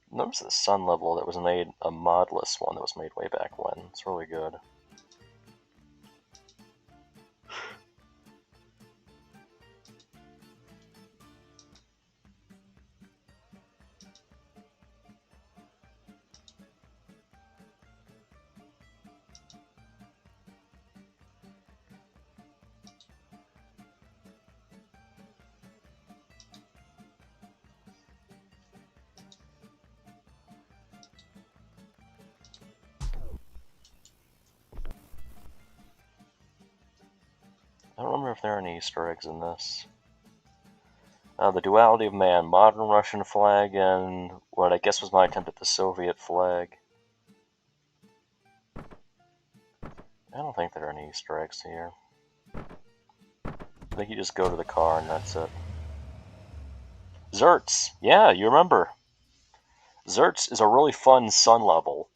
Notice the Sun level that was made, a modless one that was made way back when. It's really good. I don't remember if there are any Easter eggs in this. The duality of man, modern Russian flag, and what I guess was my attempt at the Soviet flag. I don't think there are any Easter eggs here. I think you just go to the car and that's it. Zerts! Yeah, you remember. Zerts is a really fun Sun level.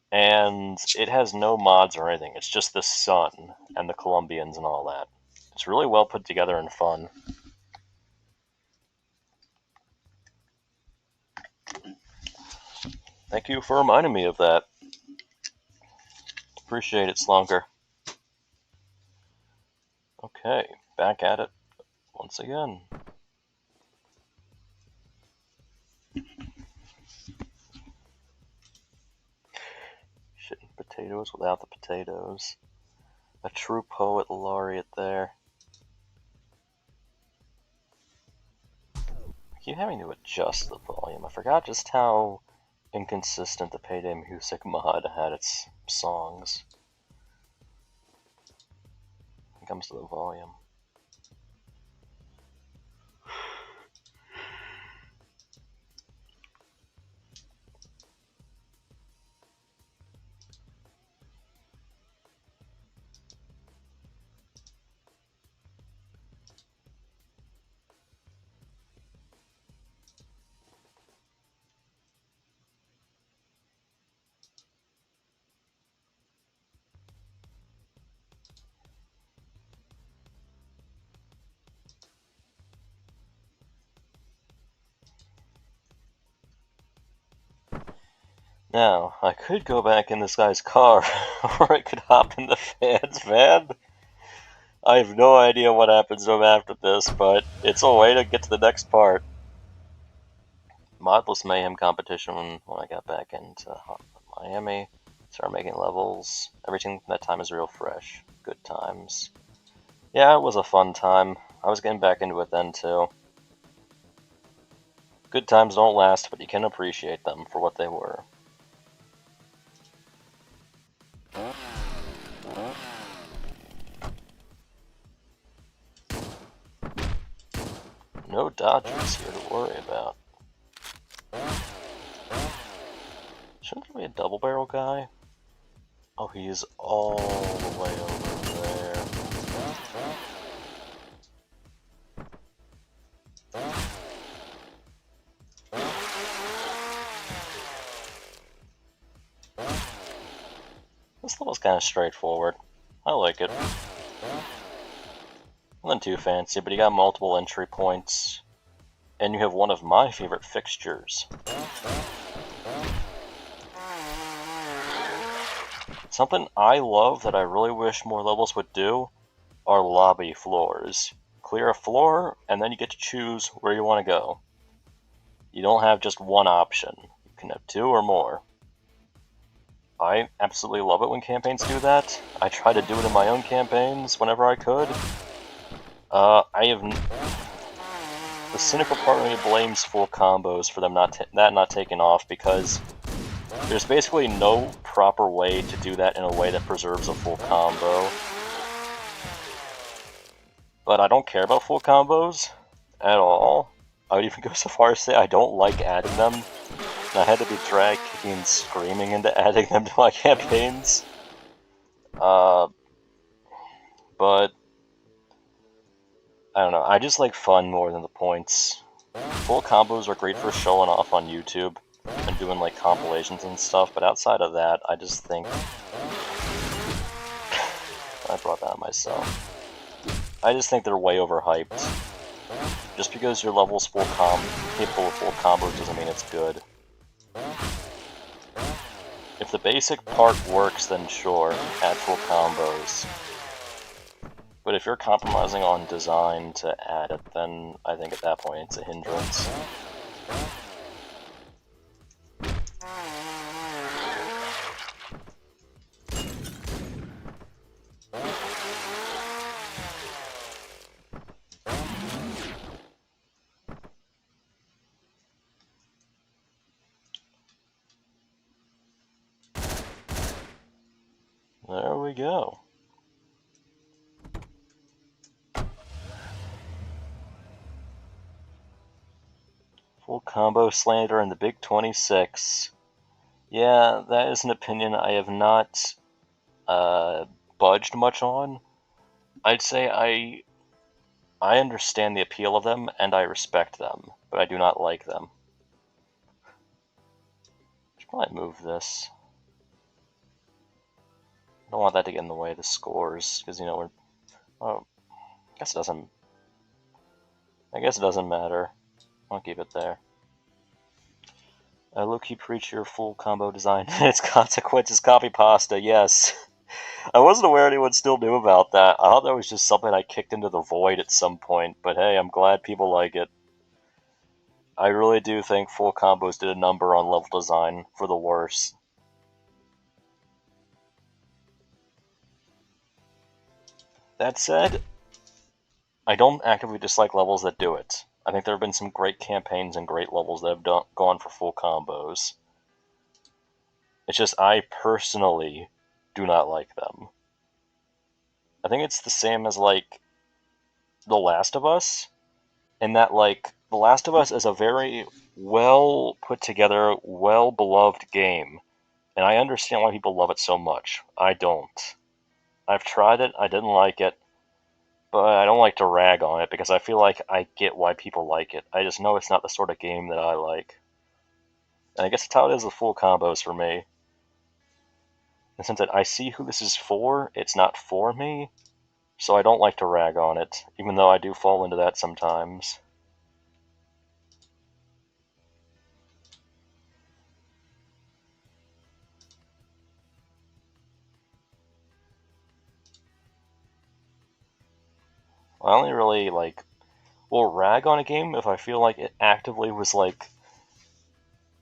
And it has no mods or anything. It's just the sun and the Colombians and all that. It's really well put together and fun. Thank you for reminding me of that. Appreciate it, Slunker. Okay, back at it once again. potatoes without the potatoes. A true poet laureate there. I keep having to adjust the volume. I forgot just how inconsistent the Payday Music Mod had its songs when it comes to the volume. Now, I could go back in this guy's car, or I could hop in the fan's van. I have no idea what happens to him after this, but it's a way to get to the next part. Modless Mayhem competition when I got back into Hotline Miami. Started making levels. Everything from that time is real fresh. Good times. Yeah, it was a fun time. I was getting back into it then, too. Good times don't last, but you can appreciate them for what they were. No dodgers here to worry about. Shouldn't there be a double barrel guy? Oh, he is all the way over there. This level's kind of straightforward. I like it. Nothing too fancy, but you got multiple entry points. And you have one of my favorite fixtures. Something I love that I really wish more levels would do are lobby floors. Clear a floor, and then you get to choose where you want to go. You don't have just one option. You can have two or more. I absolutely love it when campaigns do that. I try to do it in my own campaigns whenever I could. The cynical part of me blames full combos for them not taking off, because there's basically no proper way to do that in a way that preserves a full combo. But I don't care about full combos at all. I would even go so far as to say I don't like adding them. And I had to be dragged kicking and screaming into adding them to my campaigns. But I don't know, I just like fun more than the points. Full combos are great for showing off on YouTube and doing like compilations and stuff, but outside of that, I just think I brought that on myself. I just think they're way overhyped. Just because your level's capable of full combos doesn't mean it's good. If the basic part works, then sure, add full combos. But if you're compromising on design to add it, then I think at that point it's a hindrance. There we go. Full combo slander in the Big 26. Yeah, that is an opinion I have not budged much on. I'd say I understand the appeal of them, and I respect them, but I do not like them. I should probably move this. I don't want that to get in the way of the scores, because, you know, we're... Oh, I guess it doesn't matter. I'll keep it there. Low-key preach your full combo design and its consequences copy pasta, yes. I wasn't aware anyone still knew about that. I thought that was just something I kicked into the void at some point, but hey, I'm glad people like it. I really do think full combos did a number on level design for the worse. That said, I don't actively dislike levels that do it. I think there have been some great campaigns and great levels that have gone for full combos. It's just I personally do not like them. I think it's the same as, like, The Last of Us, in that, like, The Last of Us is a very well put together, well beloved game, and I understand why people love it so much. I don't. I've tried it, I didn't like it, but I don't like to rag on it because I feel like I get why people like it. I just know it's not the sort of game that I like. And I guess that's how it is with full combos for me. In the sense that I see who this is for, it's not for me, so I don't like to rag on it, even though I do fall into that sometimes. I only really, like, will rag on a game if I feel like it actively was, like,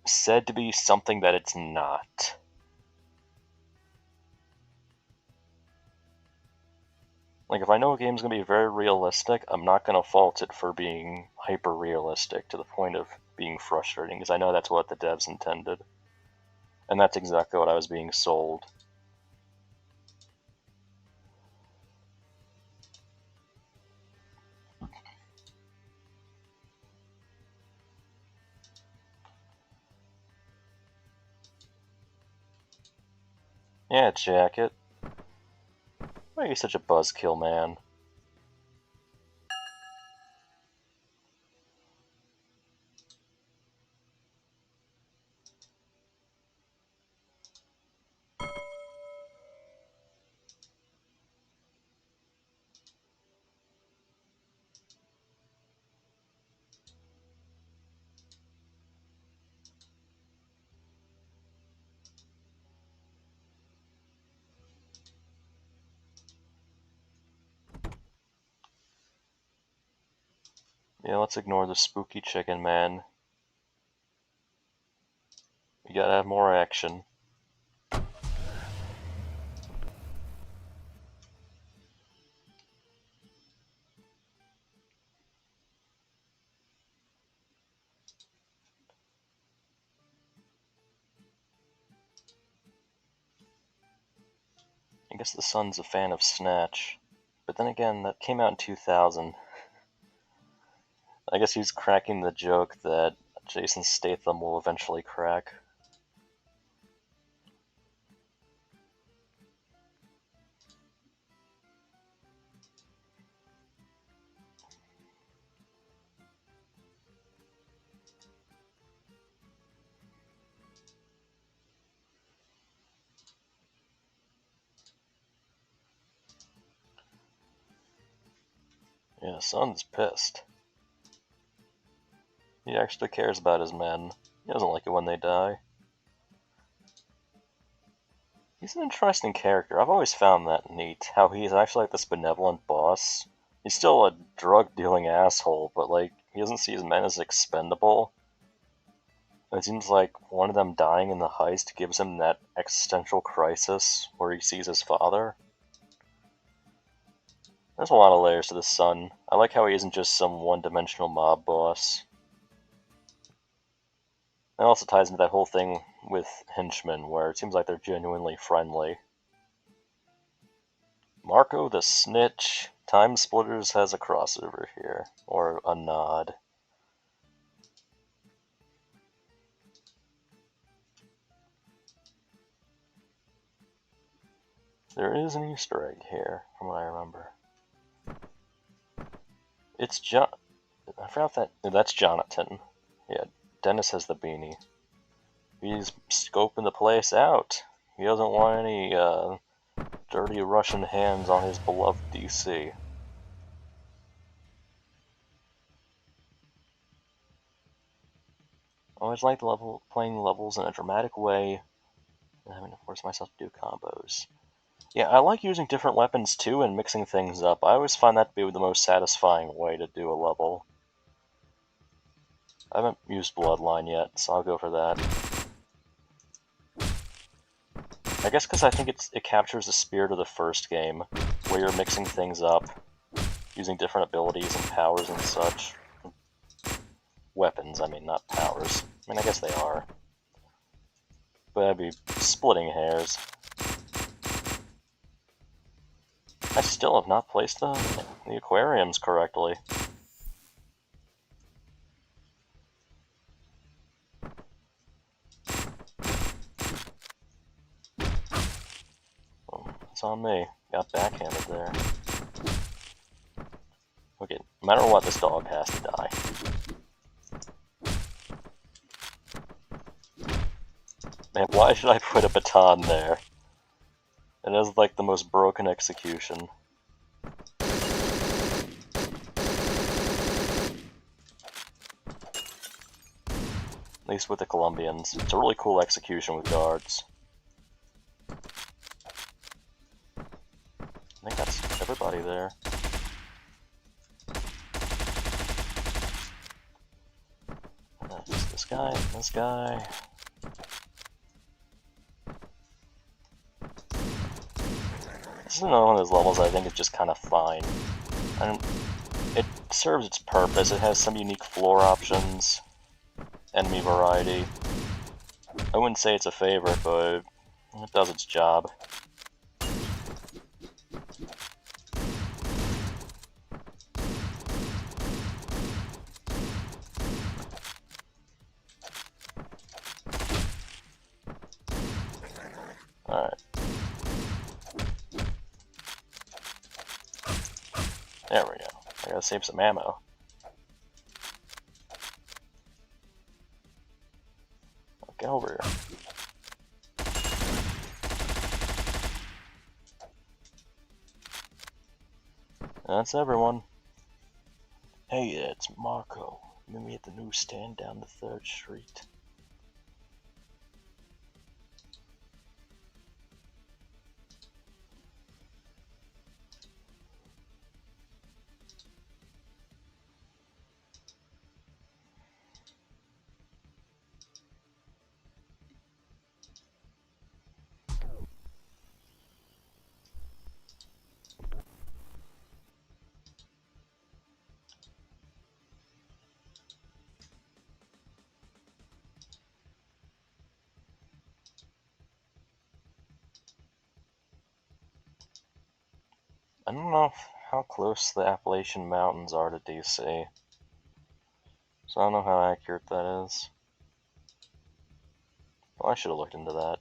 said to be something that it's not. Like, if I know a game's gonna be very realistic, I'm not gonna fault it for being hyper-realistic to the point of being frustrating, because I know that's what the devs intended. And that's exactly what I was being sold. Yeah, Jacket. Why are you such a buzzkill, man? Yeah, let's ignore the spooky chicken, man. We gotta have more action. I guess the son's a fan of Snatch. But then again, that came out in 2000. I guess he's cracking the joke that Jason Statham will eventually crack. Yeah, son's pissed. He actually cares about his men. He doesn't like it when they die. He's an interesting character. I've always found that neat, how he's actually like this benevolent boss. He's still a drug-dealing asshole, but, like, he doesn't see his men as expendable. And it seems like one of them dying in the heist gives him that existential crisis where he sees his father. There's a lot of layers to this son. I like how he isn't just some one-dimensional mob boss. It also ties into that whole thing with henchmen, where it seems like they're genuinely friendly. Marco the Snitch. Time Splitters has a crossover here, or a nod. There is an Easter egg here, from what I remember. It's I forgot that. That's Jonathan. Yeah, Dennis has the beanie. He's scoping the place out. He doesn't want any dirty Russian hands on his beloved DC. I always like playing levels in a dramatic way and having to force myself to do combos. Yeah, I like using different weapons too and mixing things up. I always find that to be the most satisfying way to do a level. I haven't used Bloodline yet, so I'll go for that. I guess because I think it captures the spirit of the first game, where you're mixing things up, using different abilities and powers and such. Weapons, I mean, not powers. I mean, I guess they are. But I'd be splitting hairs. I still have not placed the aquariums correctly. Oh, it's on me. Got backhanded there. Okay, no matter what, this dog has to die. Man, why should I put a baton there? It has like the most broken execution. At least with the Colombians. It's a really cool execution with guards. I think that's everybody there. This guy, this guy. This is another one of those levels I think is just kind of fine. And it serves its purpose. It has some unique floor options, enemy variety. I wouldn't say it's a favorite, but it does its job. Alright. There we go. I gotta save some ammo. Get over here. That's everyone. Hey, it's Marco. Meet me at the newsstand down the 3rd Street. I don't know how close the Appalachian Mountains are to DC, so I don't know how accurate that is. Well, I should have looked into that.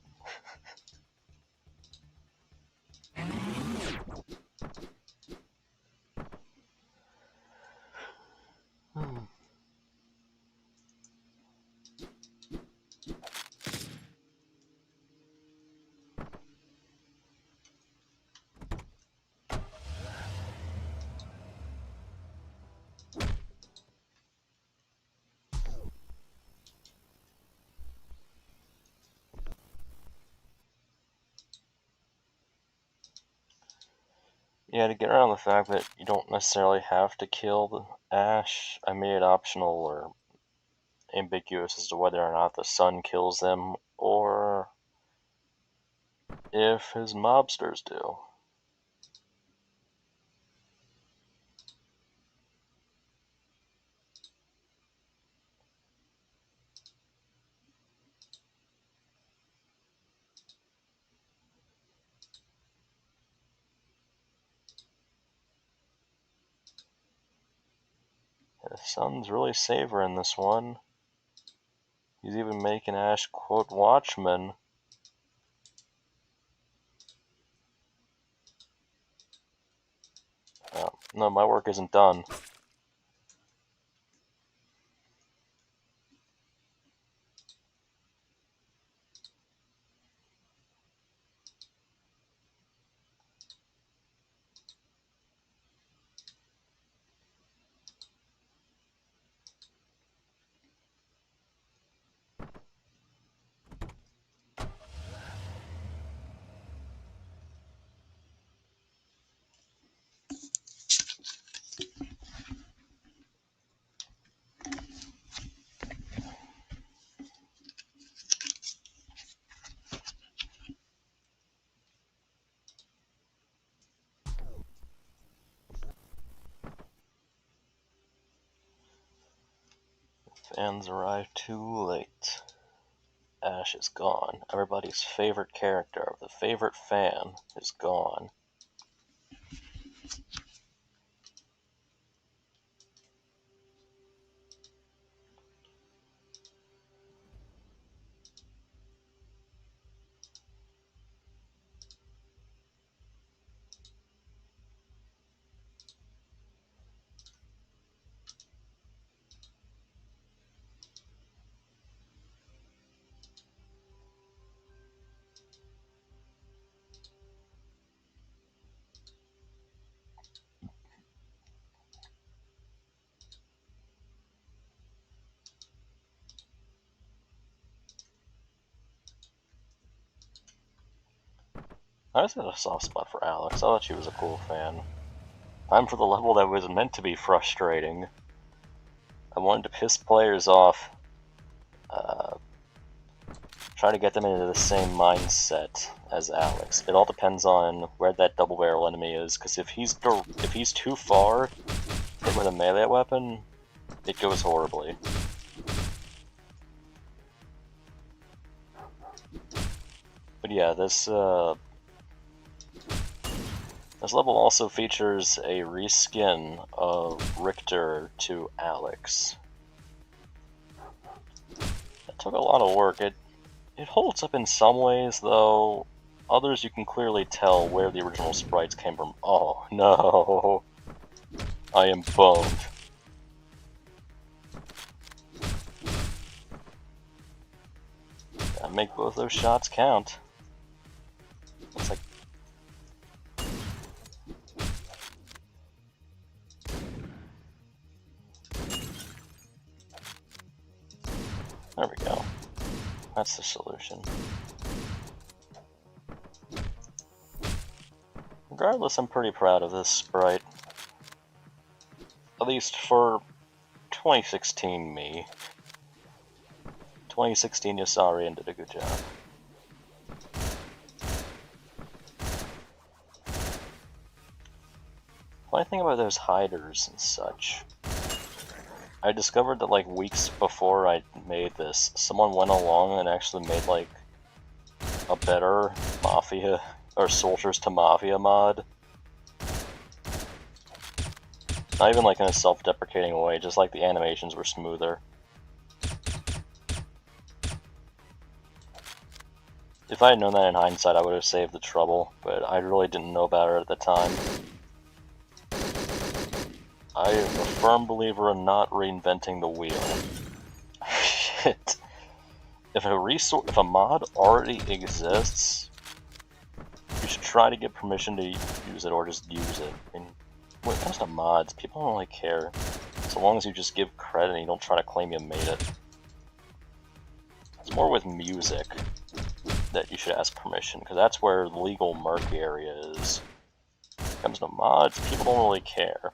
Yeah, to get around the fact that you don't necessarily have to kill the Ash, I made it optional or ambiguous as to whether or not the sun kills them, or if his mobsters do. The sun's really savoring this one. He's even making Ash quote Watchmen. Oh, no, my work isn't done. fans arrived too late. Ash is gone. Everybody's favorite character, the favorite fan, is gone. I just had a soft spot for Alex. I thought she was a cool fan. Time for the level that was meant to be frustrating. I wanted to piss players off. Try to get them into the same mindset as Alex. It all depends on where that double barrel enemy is, because if he's too far hit with a melee weapon, it goes horribly. But yeah, this level also features a reskin of Richter to Alex. It took a lot of work. It holds up in some ways, though. Others you can clearly tell where the original sprites came from. Oh no, I am boned. Gotta make both those shots count. It's like there we go. That's the solution. Regardless, I'm pretty proud of this sprite. At least for 2016 me. 2016 Yasarian did a good job. Funny thing about those hiders and such, I discovered that like weeks before I made this, someone went along and actually made like a better Mafia or Soldiers to Mafia mod. Not even like in a self-deprecating way, just like the animations were smoother. If I had known that in hindsight, I would have saved the trouble, but I really didn't know about it at the time. I am a firm believer in not reinventing the wheel. Shit. If a mod already exists, you should try to get permission to use it or just use it. I mean, when it comes to mods, people don't really care. So long as you just give credit and you don't try to claim you made it. It's more with music that you should ask permission, because that's where the legal murk area is. When it comes to mods, people don't really care.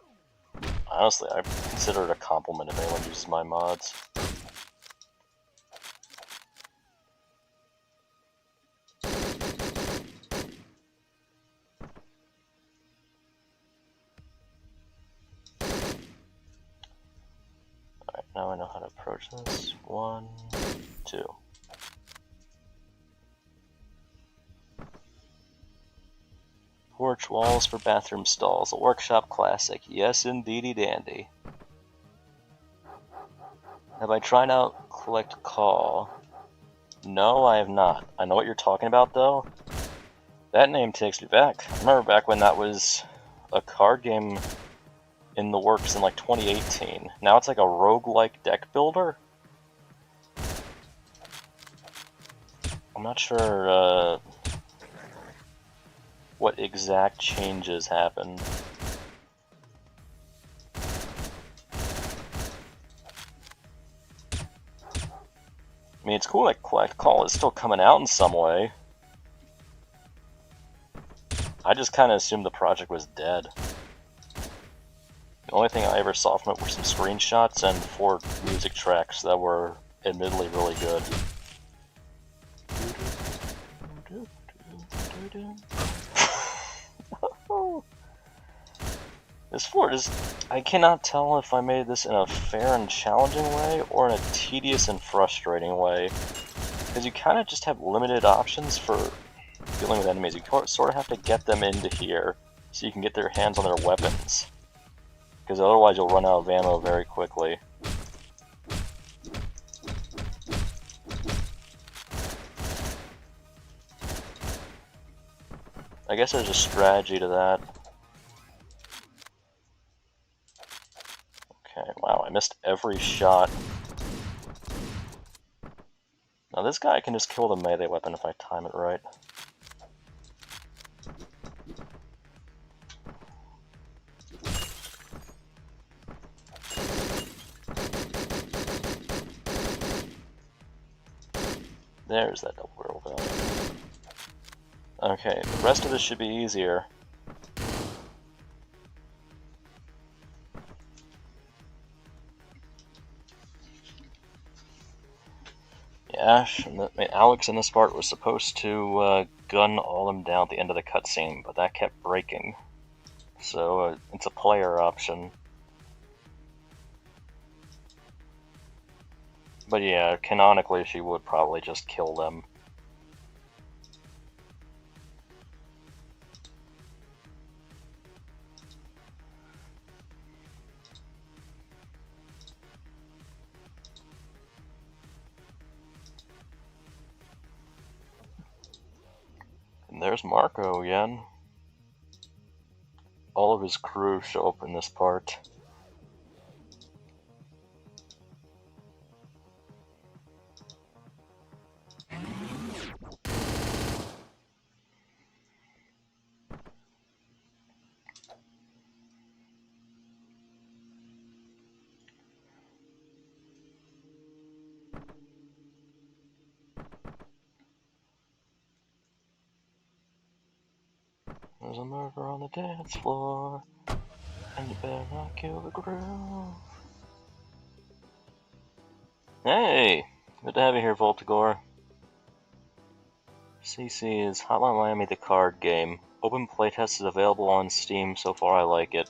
Honestly, I consider it a compliment if anyone uses my mods. Alright, now I know how to approach this. 1, 2. Porch walls for bathroom stalls, a workshop classic. Yes, indeedy dandy. Have I tried out Collect Call? No, I have not. I know what you're talking about, though. That name takes me back. I remember back when that was a card game in the works in like 2018. Now it's like a roguelike deck builder? I'm not sure, what exact changes happened. I mean, it's cool that Collect Call is still coming out in some way. I just kind of assumed the project was dead. The only thing I ever saw from it were some screenshots and 4 music tracks that were admittedly really good. This fort is... I cannot tell if I made this in a fair and challenging way or in a tedious and frustrating way. Because you kind of just have limited options for dealing with enemies. You sort of have to get them into here so you can get their hands on their weapons. Because otherwise you'll run out of ammo very quickly. I guess there's a strategy to that. Okay, wow, I missed every shot. Now this guy can just kill the melee weapon if I time it right. There's that double barrel gun. Okay, the rest of this should be easier. Ash and Alex in this part was supposed to gun all them down at the end of the cutscene, but that kept breaking. So it's a player option. But yeah, canonically she would probably just kill them. And there's Marco again. All of his crew show up in this part. There's a murder on the dance floor, and you better not kill the groove. Hey! Good to have you here, Voltigor. CC is Hotline Miami the card game. Open playtest is available on Steam, so far I like it.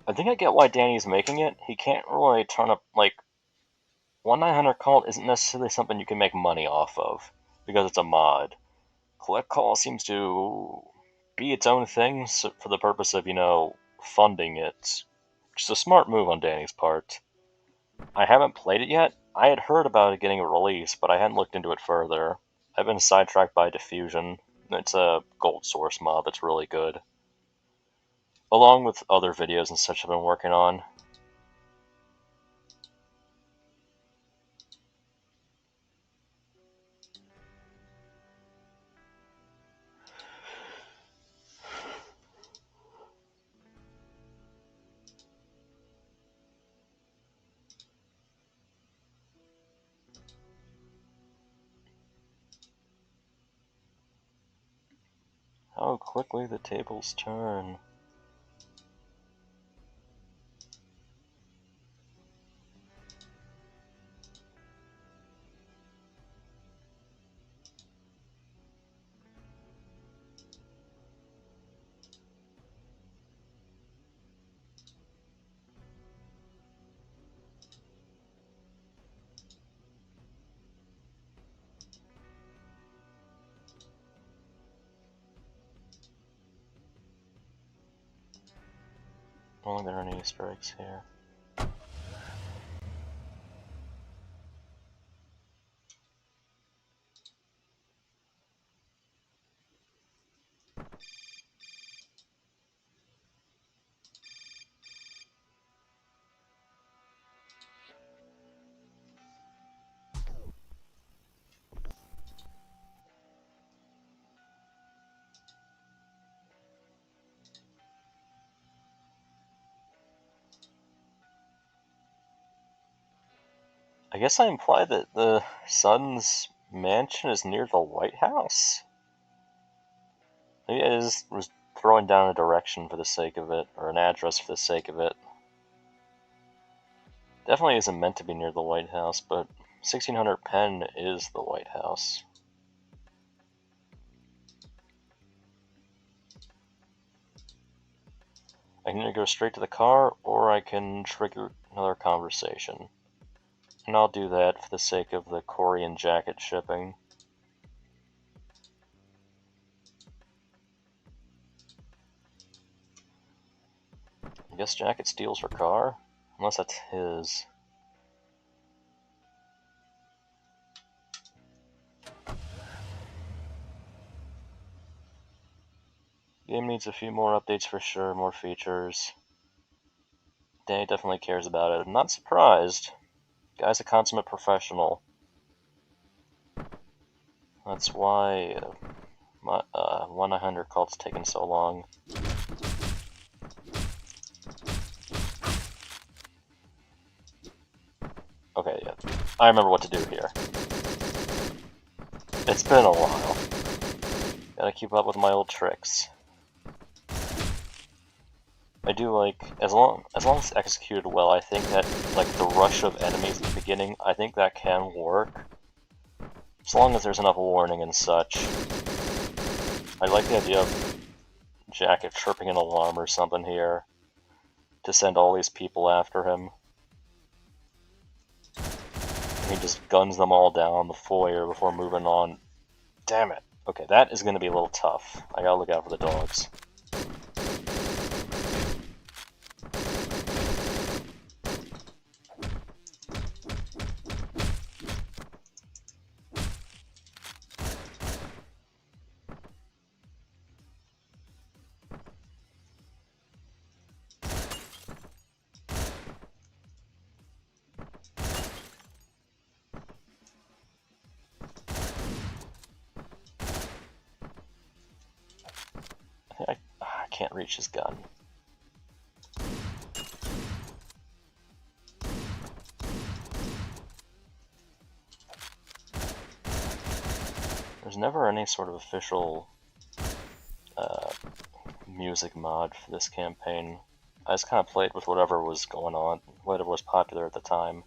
I think I get why Danny's making it. He can't really turn up, like, 1-900 Call isn't necessarily something you can make money off of, because it's a mod. Collect Call seems to be its own thing for the purpose of, funding it. Which is a smart move on Danny's part. I haven't played it yet. I had heard about it getting a release, but I hadn't looked into it further. I've been sidetracked by Diffusion. It's a gold source mod that's really good. Along with other videos and such I've been working on. How quickly the tables turn. Only there are any Easter eggs here. I guess I implied that the son's mansion is near the White House? Maybe I just was throwing down a direction for the sake of it, or an address for the sake of it. Definitely isn't meant to be near the White House, but 1600 Penn is the White House. I can either go straight to the car, or I can trigger another conversation. And I'll do that for the sake of the Korean jacket shipping. I guess Jacket steals her car? Unless that's his. Game needs a few more updates for sure, more features. Danny definitely cares about it. I'm not surprised. Guy's a consummate professional. That's why my 1-900 cult's taking so long. Okay, yeah. I remember what to do here. It's been a while. Gotta keep up with my old tricks. I do like, as long as it's executed well, I think that, like, the rush of enemies at the beginning, I think that can work. As long as there's enough warning and such. I like the idea of Jacket chirping an alarm or something here to send all these people after him. And he just guns them all down the foyer before moving on. Damn it. Okay, that is going to be a little tough. I gotta look out for the dogs. I can't reach his gun. There's never any sort of official music mod for this campaign. I just kind of played with whatever was going on, whatever was popular at the time.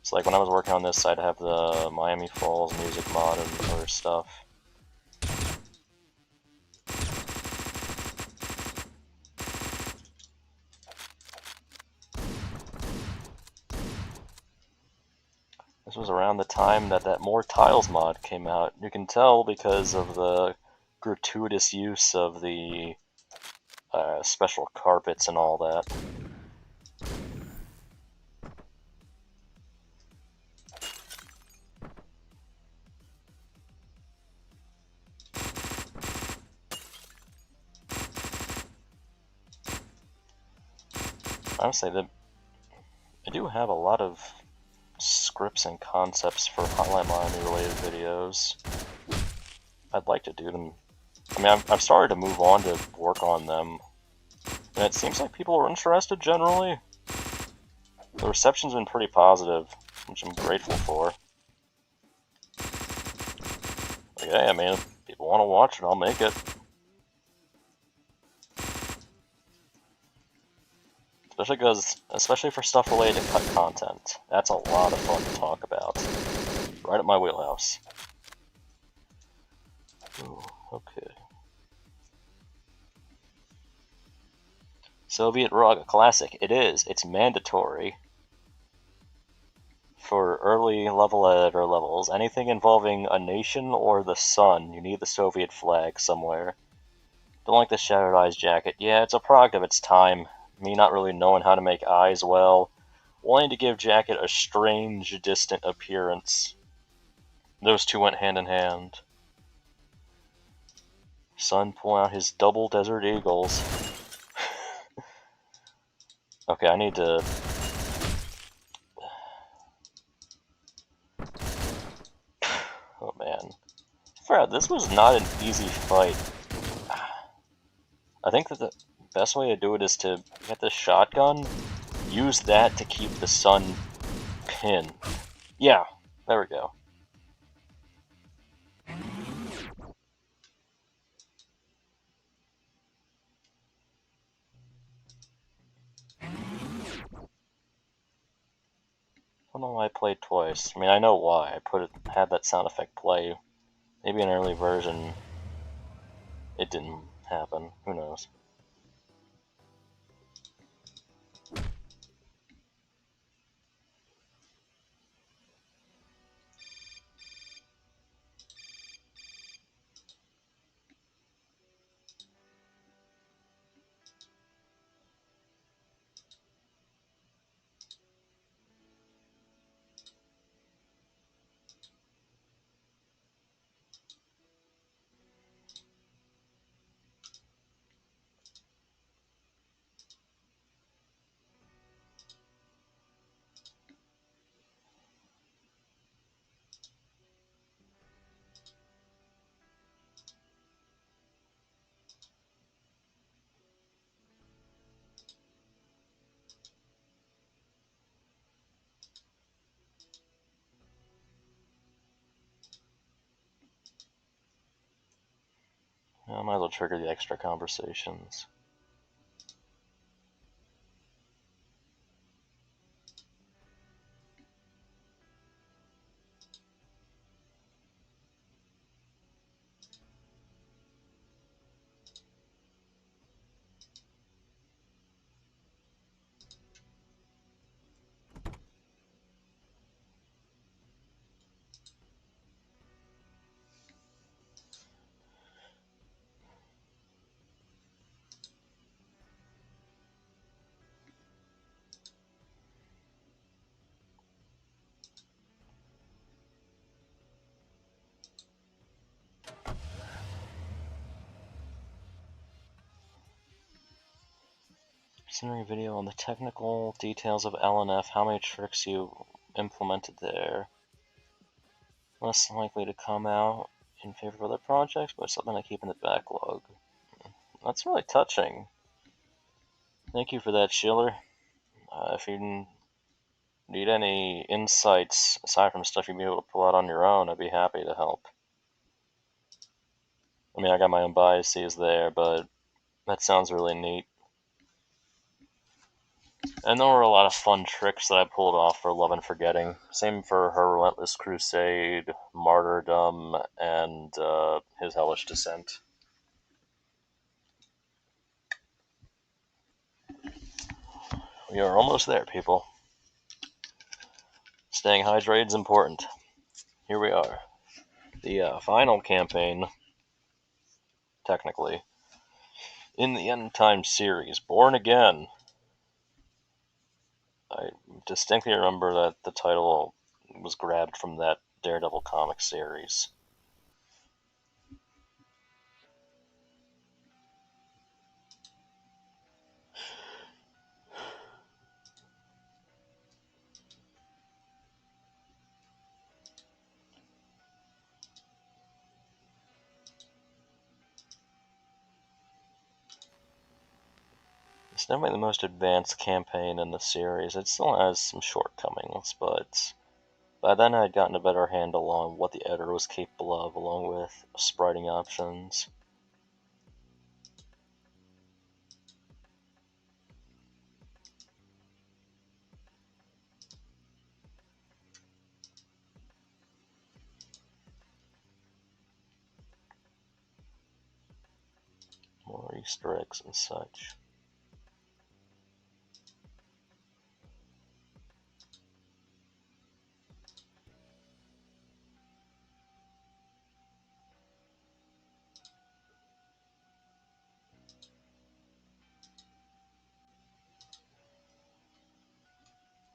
So like when I was working on this, I'd have the Miami Falls music mod and other stuff. This was around the time that More Tiles mod came out. You can tell because of the gratuitous use of the special carpets and all that. Honestly, I do have a lot of scripts and concepts for Hotline Miami related videos. I'd like to do them. I mean, I've started to move on to work on them, and it seems like people are interested generally. The reception's been pretty positive, which I'm grateful for. Like, hey, I mean, if people want to watch it, I'll make it. Especially for stuff related to cut content. That's a lot of fun to talk about. Right up my wheelhouse. Ooh, okay. Soviet Rug, a classic. It is. It's mandatory. For early level editor levels, anything involving a nation or the sun, you need the Soviet flag somewhere. Don't like the Shattered Eyes jacket. Yeah, it's a product of its time. Me not really knowing how to make eyes well. Wanting to give Jacket a strange, distant appearance. Those two went hand in hand. Sun pulling out his double Desert Eagles. Okay, I need to... Oh man. Fred, this was not an easy fight. I think that the best way to do it is to get the shotgun, use that to keep the sun pinned. Yeah, there we go. I don't know why I played twice. I mean, I know why. I had that sound effect play. Maybe an early version, it didn't happen. Who knows? I might as well trigger the extra conversations. Considering a video on the technical details of LNF, how many tricks you implemented there. Less likely to come out in favor of other projects, but something I keep in the backlog. That's really touching. Thank you for that, Schiller. If you need any insights aside from stuff you'd be able to pull out on your own, I'd be happy to help. I mean, I got my own biases there, but that sounds really neat. And there were a lot of fun tricks that I pulled off for Love and Forgetting. Same for Her Relentless Crusade, Martyrdom, and his Hellish Descent. We are almost there, people. Staying hydrated is important. Here we are. The final campaign, technically, in the End Time series, Born Again. I distinctly remember that the title was grabbed from that Daredevil comic series. It's definitely the most advanced campaign in the series. It still has some shortcomings, but by then I had gotten a better handle on what the editor was capable of, along with spriting options. More Easter eggs and such.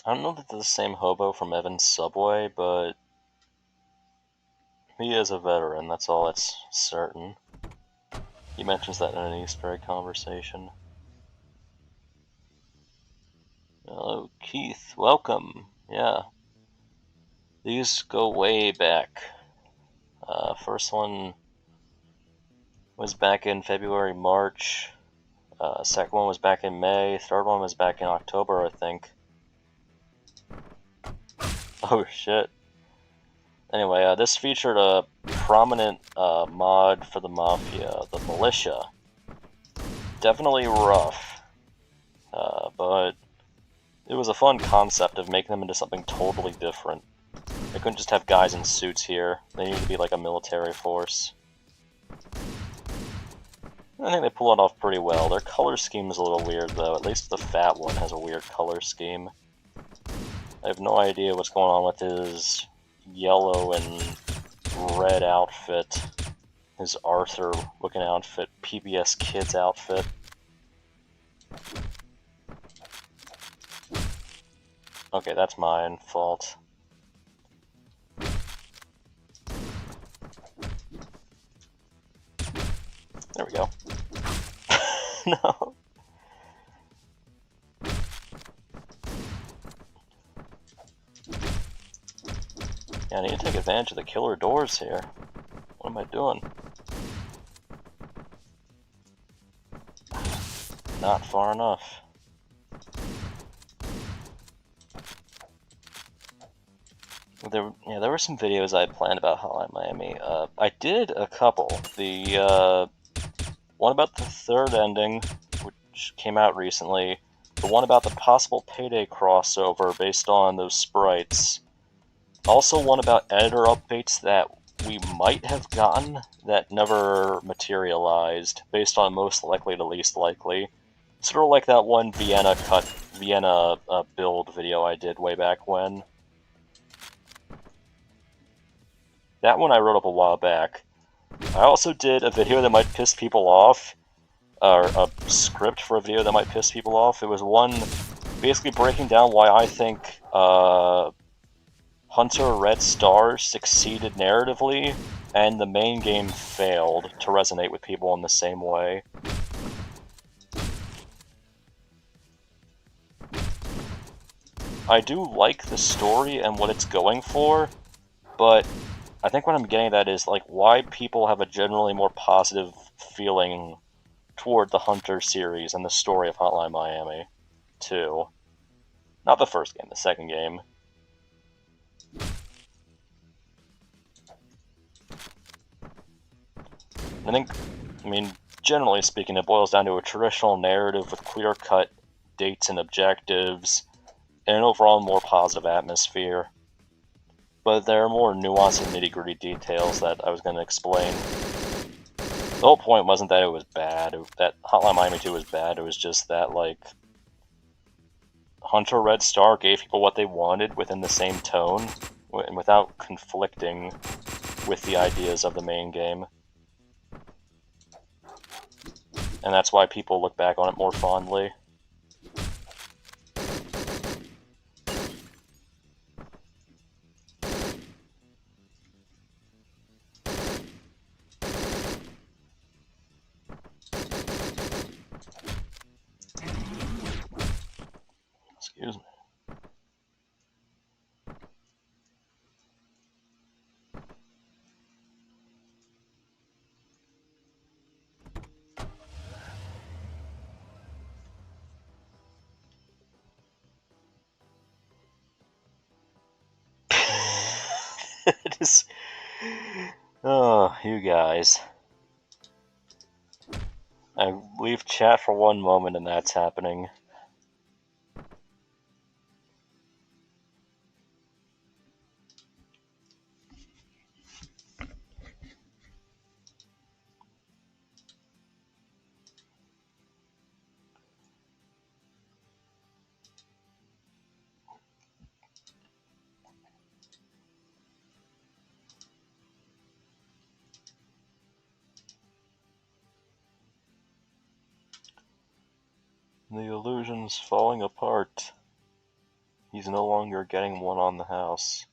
I don't know that they're the same hobo from Evan's Subway, but he is a veteran, that's all that's certain. He mentions that in an Easter egg conversation. Hello, Keith. Welcome. Yeah. These go way back. First one was back in February, March. Second one was back in May. Third one was back in October, I think. Oh, shit. Anyway, this featured a prominent mod for the Mafia, the Militia. Definitely rough, but it was a fun concept of making them into something totally different. They couldn't just have guys in suits here. They needed to be like a military force. I think they pull it off pretty well. Their color scheme is a little weird, though. At least the fat one has a weird color scheme. I have no idea what's going on with his yellow and red outfit. His Arthur-looking outfit. PBS Kids outfit. Okay, that's my fault. There we go. No. Yeah, I need to take advantage of the killer doors here. What am I doing? Not far enough. There were some videos I had planned about Hotline Miami. I did a couple. The one about the third ending, which came out recently, the one about the possible Payday crossover based on those sprites, also one about editor updates that we might have gotten that never materialized, based on most likely to least likely. Sort of like that one Vienna build video I did way back when. That one I wrote up a while back. I also did a video that might piss people off, or a script for a video that might piss people off. It was one basically breaking down why I think Hunter Red Star succeeded narratively, and the main game failed to resonate with people in the same way. I do like the story and what it's going for, but I think what I'm getting at is like why people have a generally more positive feeling toward the Hunter series and the story of Hotline Miami 2. Not the first game, the second game. I mean, generally speaking, it boils down to a traditional narrative with clear-cut dates and objectives, and an overall more positive atmosphere. But there are more nuanced and nitty-gritty details that I was going to explain. The whole point wasn't that it was bad, that Hotline Miami 2 was bad, it was just that, like, Hunter Red Star gave people what they wanted within the same tone, and without conflicting with the ideas of the main game. And that's why people look back on it more fondly. Excuse me. It is... Oh, you guys. I leave chat for one moment and that's happening. The illusion's falling apart. He's no longer getting one on the house.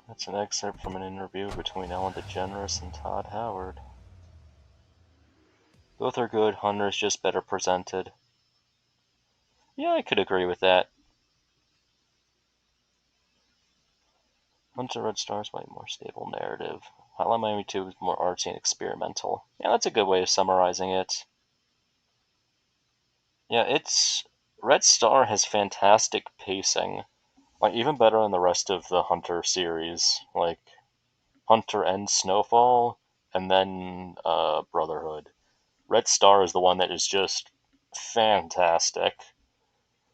That's an excerpt from an interview between Ellen DeGeneres and Todd Howard. Both are good, Hunter's just better presented. Yeah, I could agree with that. Hunter Red Star's might more stable narrative. Hotline Miami 2 is more artsy and experimental. Yeah, that's a good way of summarizing it. Yeah, Red Star has fantastic pacing. Like, even better than the rest of the Hunter series. Like, Hunter and Snowfall, and then Brotherhood. Red Star is the one that is just fantastic.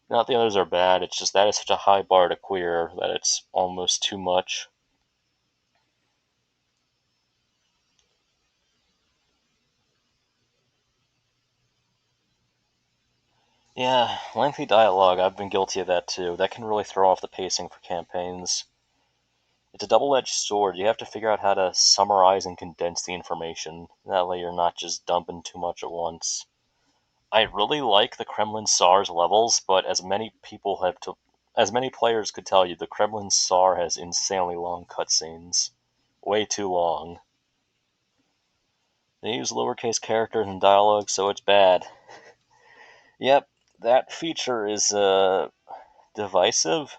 Not the others are bad, it's just that is such a high bar to clear that it's almost too much. Yeah, lengthy dialogue, I've been guilty of that too. That can really throw off the pacing for campaigns. It's a double-edged sword. You have to figure out how to summarize and condense the information. That way you're not just dumping too much at once. I really like the Kremlin SARS levels, but as many people have as many players could tell you, the Kremlin Tsar has insanely long cutscenes. Way too long. They use lowercase characters and dialogue, so it's bad. Yep, that feature is, divisive.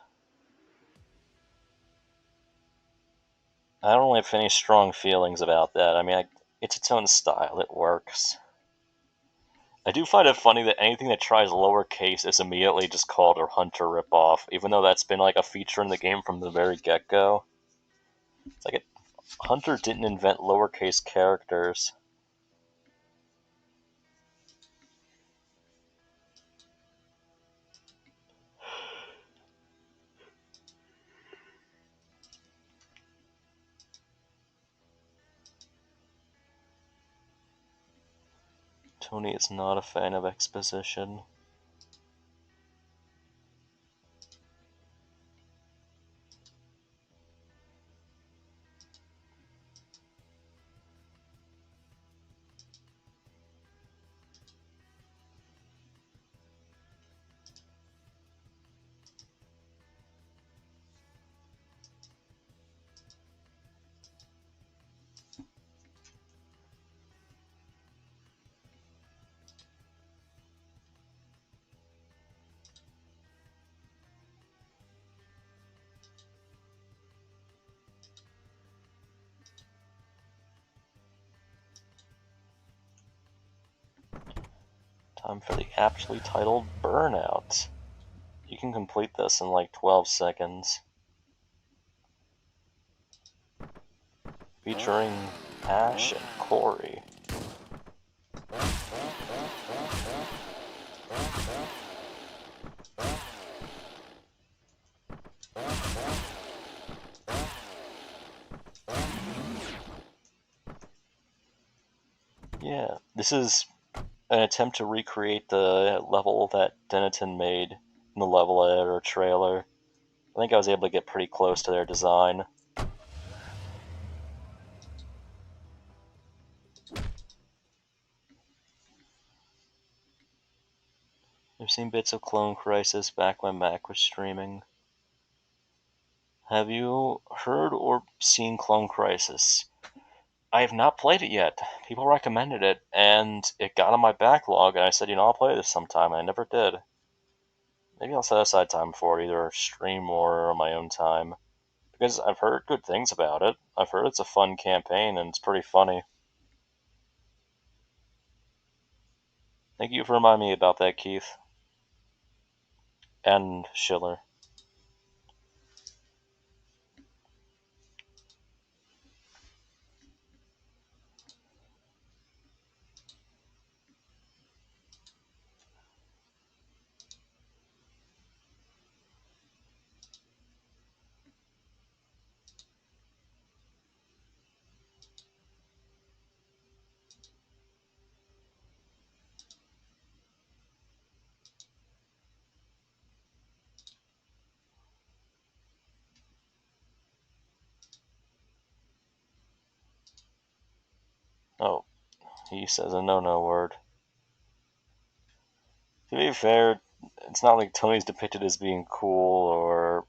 I don't really have any strong feelings about that. I mean, it's its own style. It works. I do find it funny that anything that tries lowercase is immediately just called a Hunter ripoff, even though that's been like a feature in the game from the very get-go. It's like Hunter didn't invent lowercase characters. Tony is not a fan of exposition. Time for the aptly titled Burnout. You can complete this in like 12 seconds. Featuring Ash and Corey. Yeah, this is an attempt to recreate the level that Denneton made in the level editor trailer. I think I was able to get pretty close to their design. I've seen bits of Clone Crisis back when Mac was streaming. Have you heard or seen Clone Crisis? I have not played it yet. People recommended it, and it got on my backlog, and I said, I'll play this sometime, and I never did. Maybe I'll set aside time for it, either stream or on my own time. Because I've heard good things about it. I've heard it's a fun campaign, and it's pretty funny. Thank you for reminding me about that, Keith. And Schiller. Oh, he says a no-no word. To be fair, it's not like Tony's depicted as being cool or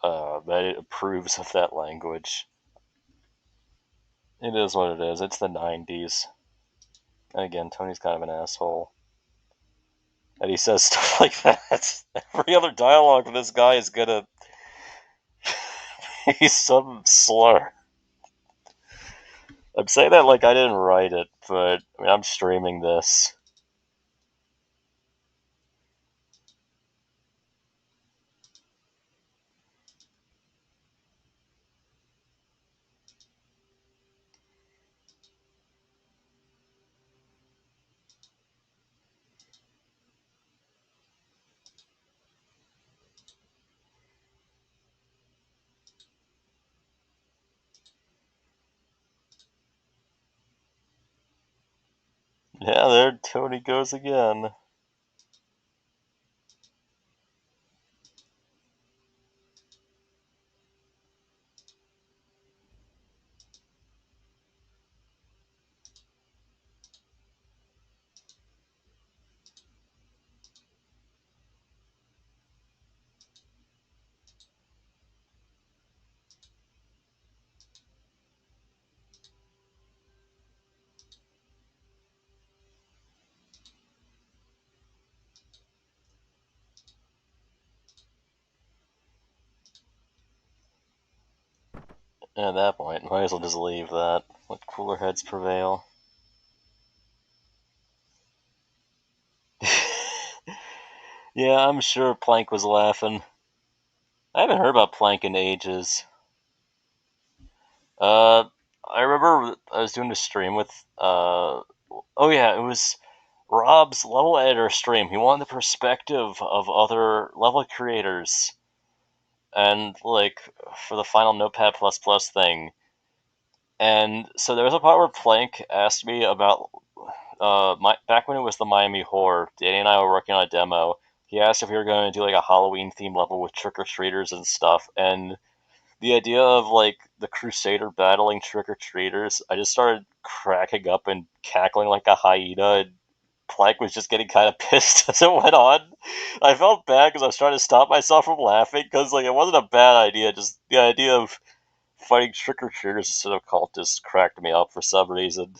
that it approves of that language. It is what it is. It's the 90s. And again, Tony's kind of an asshole. And he says stuff like that. Every other dialogue for this guy is gonna be some slur. I'm saying that like I didn't write it, but I mean, I'm streaming this. Yeah, there Tony goes again. At that point, might as well just leave that. Let cooler heads prevail. Yeah, I'm sure Plank was laughing. I haven't heard about Plank in ages. I remember I was doing a stream with, oh yeah, it was Rob's level editor stream. He wanted the perspective of other level creators. And, like, for the final Notepad++ thing. And so there was a part where Plank asked me about, back when it was the Miami Horror, Danny and I were working on a demo. He asked if we were going to do, like, a Halloween-themed level with trick-or-treaters and stuff, and the idea of, like, the Crusader battling trick-or-treaters, I just started cracking up and cackling like a hyena, and Plank was just getting kind of pissed as it went on. I felt bad because I was trying to stop myself from laughing, because, like, it wasn't a bad idea, just the idea of fighting trick-or-treaters instead of cultists cracked me up for some reason.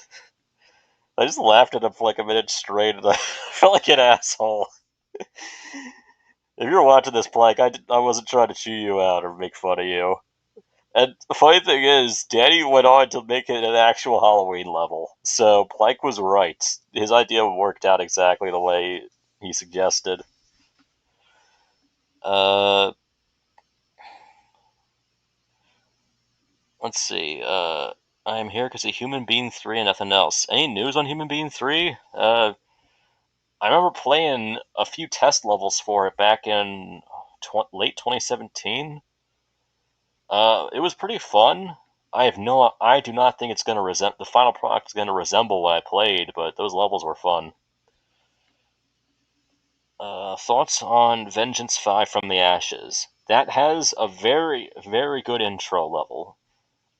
I just laughed at him for like a minute straight, and I felt like an asshole. If you're watching this, Plank, I wasn't trying to chew you out or make fun of you. And the funny thing is, Danny went on to make it an actual Halloween level. So Plank was right. His idea worked out exactly the way he suggested. Let's see. I am here because of Human Being 3 and nothing else. Any news on Human Being 3? I remember playing a few test levels for it back in late 2017. It was pretty fun. I do not think it's going to the final product is going to resemble what I played, but those levels were fun. Thoughts on Vengeance 5 from the Ashes? That has a very, very good intro level.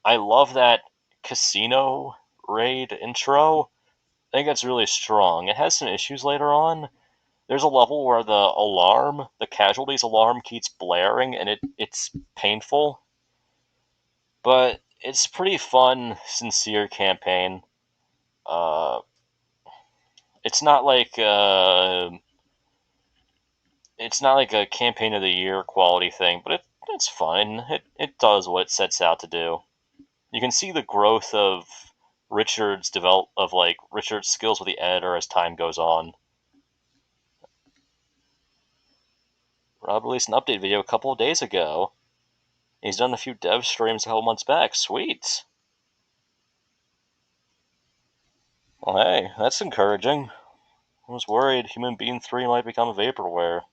I love that casino raid intro. I think that's really strong. It has some issues later on. There's a level where the casualties alarm keeps blaring, and it's painful. But it's pretty fun, sincere campaign. It's not like a campaign of the year quality thing, but it's fine. It does what it sets out to do. You can see the growth of Richard's skills with the editor as time goes on. Rob released an update video a couple of days ago. He's done a few dev streams a couple months back. Sweet. Well, hey, that's encouraging. I was worried Human Being 3 might become vaporware.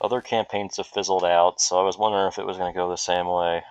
Other campaigns have fizzled out, so I was wondering if it was going to go the same way.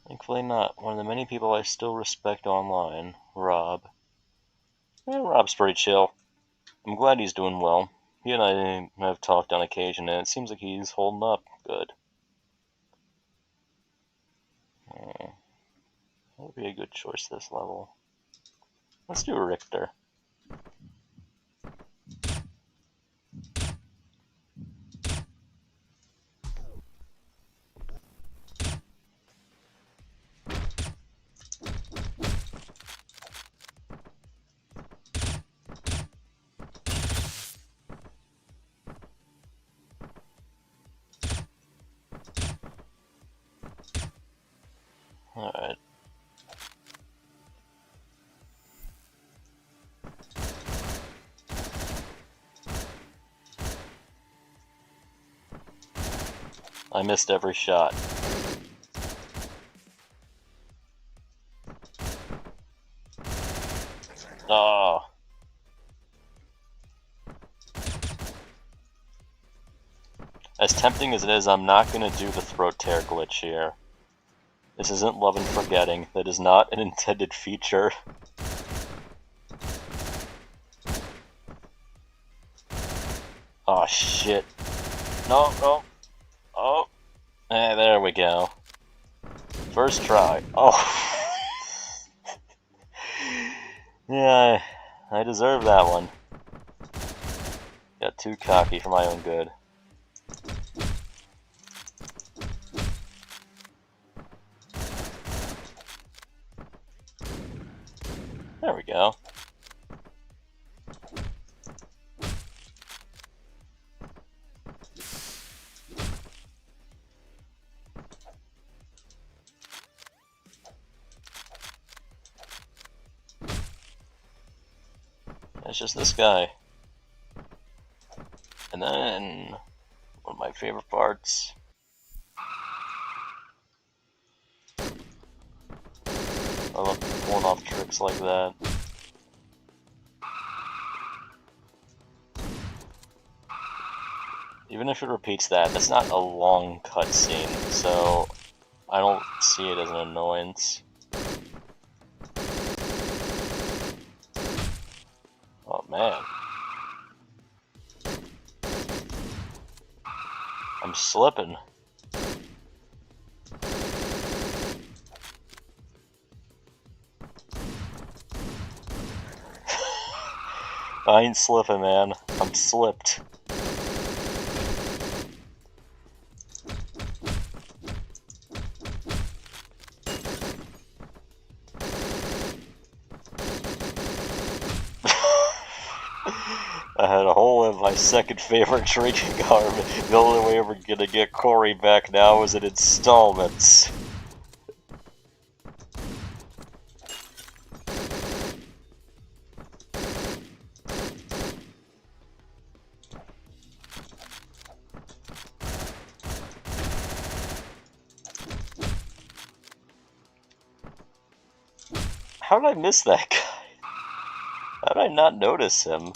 Thankfully not. One of the many people I still respect online, Rob. Rob's pretty chill. I'm glad he's doing well. He and I have talked on occasion, and it seems like he's holding up good. That would be a good choice this level. Let's do Richter. Alright. I missed every shot. Oh. As tempting as it is, I'm not going to do the throat tear glitch here. This isn't Love and Forgetting. That is not an intended feature. Oh shit. No, no. Oh. There we go. First try. Oh. Yeah, I deserve that one. Got too cocky for my own good. There we go. It's just this guy. And then, one of my favorite parts. I love pulling off tricks like that. Even if it repeats that, that's not a long cutscene, so I don't see it as an annoyance. Oh man. I'm slipping. I ain't slipping, man. I'm slipped. I had a hole in my second favorite trading arm. The only way we're gonna get Corey back now is in installments. How did I miss that guy? How did I not notice him?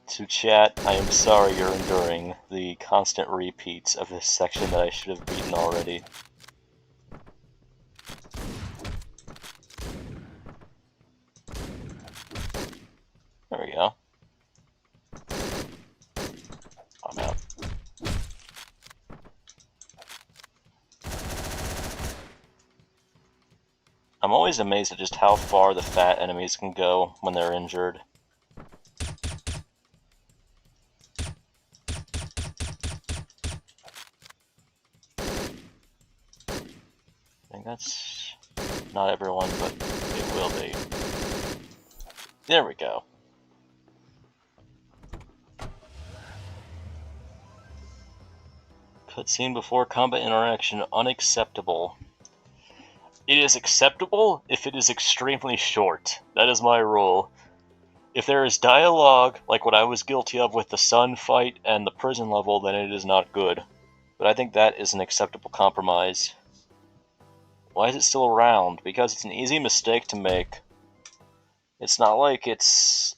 To chat, I am sorry you're enduring the constant repeats of this section that I should have beaten already. There we go. I'm out. I'm always amazed at just how far the fat enemies can go when they're injured. I think that's not everyone, but it will be. There we go. Cutscene before combat interaction unacceptable. It is acceptable if it is extremely short. That is my rule. If there is dialogue, like what I was guilty of with the sun fight and the prison level, then it is not good. But I think that is an acceptable compromise. Why is it still around? Because it's an easy mistake to make. It's not like it's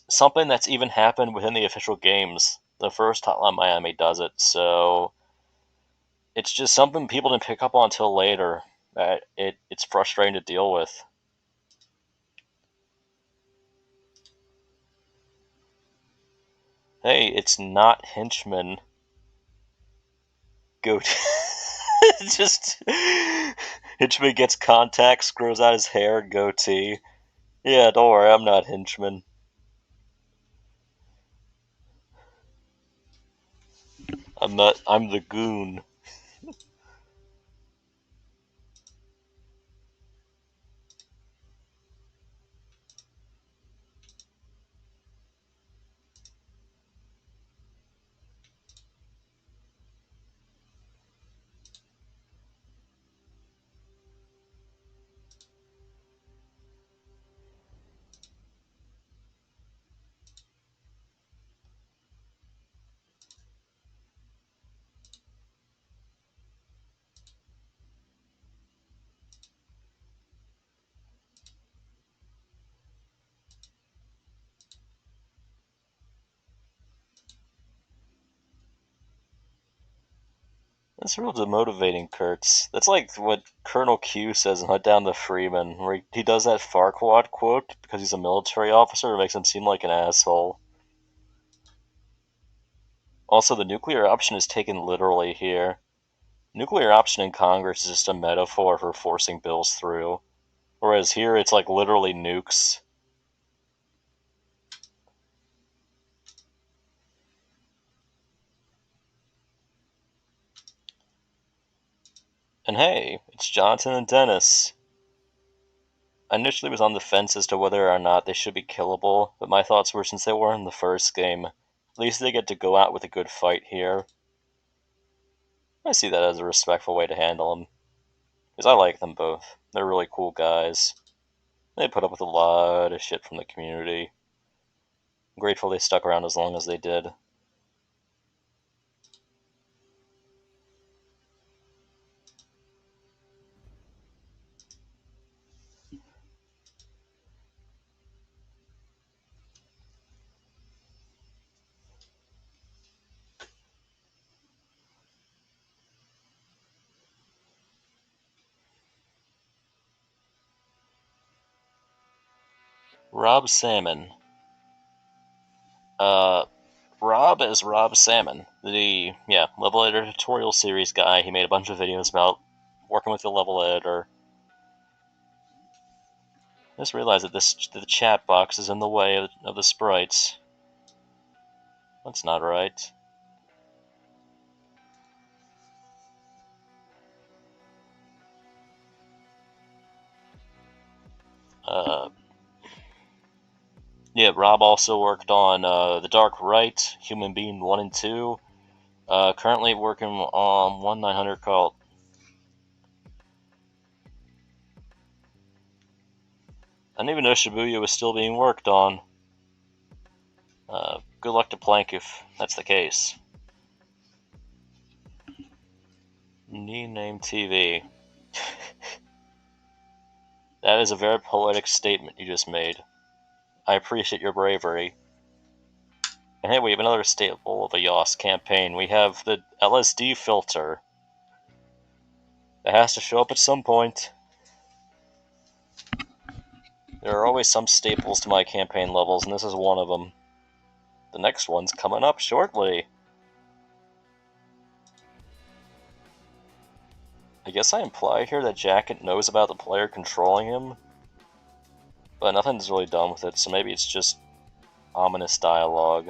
something that's even happened within the official games. The first Hotline Miami does it, so it's just something people didn't pick up on until later. That it's frustrating to deal with. Hey, it's not henchmen. Go. Just henchman gets contacts, grows out his hair, goatee. Yeah, don't worry, I'm not henchman. I'm not. I'm the goon. That's real demotivating, Kurtz. That's like what Colonel Q says in Hunt Down the Freeman, where he does that Farquaad quote because he's a military officer. It makes him seem like an asshole. Also, the nuclear option is taken literally here. Nuclear option in Congress is just a metaphor for forcing bills through. Whereas here, it's like literally nukes. And hey, it's Jonathan and Dennis. I initially was on the fence as to whether or not they should be killable, but my thoughts were since they were in the first game, at least they get to go out with a good fight here. I see that as a respectful way to handle them, because I like them both. They're really cool guys. They put up with a lot of shit from the community. I'm grateful they stuck around as long as they did. Rob Salmon. Rob is Rob Salmon, the, level editor tutorial series guy. He made a bunch of videos about working with the level editor. I just realized that the chat box is in the way of the sprites. That's not right. Rob also worked on The Dark Right, Human Being 1 and 2. Currently working on 1900 called... I didn't even know Shibuya was still being worked on. Good luck to Plank if that's the case. Name TV. That is a very poetic statement you just made. I appreciate your bravery. And hey, we have another staple of a YOS campaign. We have the LSD filter. It has to show up at some point. There are always some staples to my campaign levels, and this is one of them. The next one's coming up shortly. I guess I imply here that Jacket knows about the player controlling him, but nothing's really done with it, so maybe it's just ominous dialogue.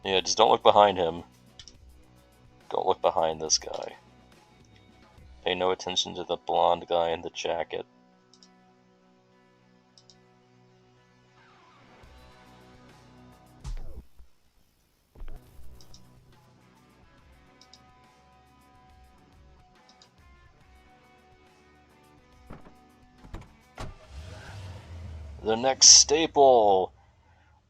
Yeah, just don't look behind him. Don't look behind this guy. Pay no attention to the blonde guy in the jacket. The next staple!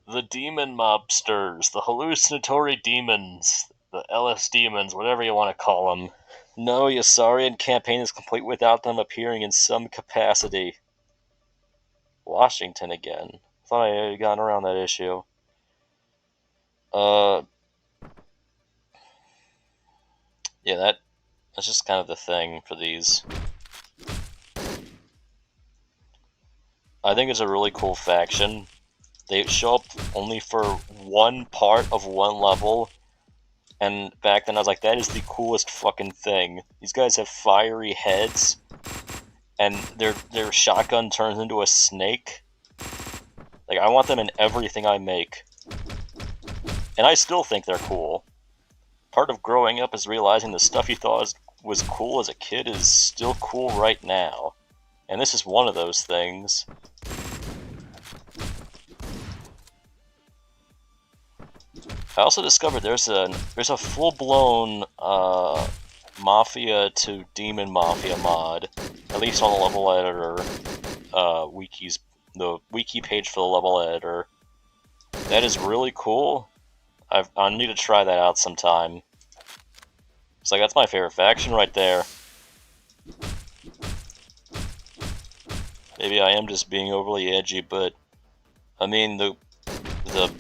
The demon mobsters, the hallucinatory demons, the LS demons, whatever you want to call them. No, Yasarian campaign is complete without them appearing in some capacity. Washington again. Thought I had gotten around that issue. Yeah, that's just kind of the thing for these. I think it's a really cool faction. They show up only for one part of one level, and back then I was like, that is the coolest fucking thing. These guys have fiery heads, and their shotgun turns into a snake. Like, I want them in everything I make. And I still think they're cool. Part of growing up is realizing the stuff you thought was cool as a kid is still cool right now. And this is one of those things. I also discovered there's a full-blown Mafia to Demon Mafia mod, at least on the level editor wikis, the wiki page for the level editor. That is really cool. I need to try that out sometime. It's like, that's my favorite faction right there. Maybe I am just being overly edgy, but I mean, the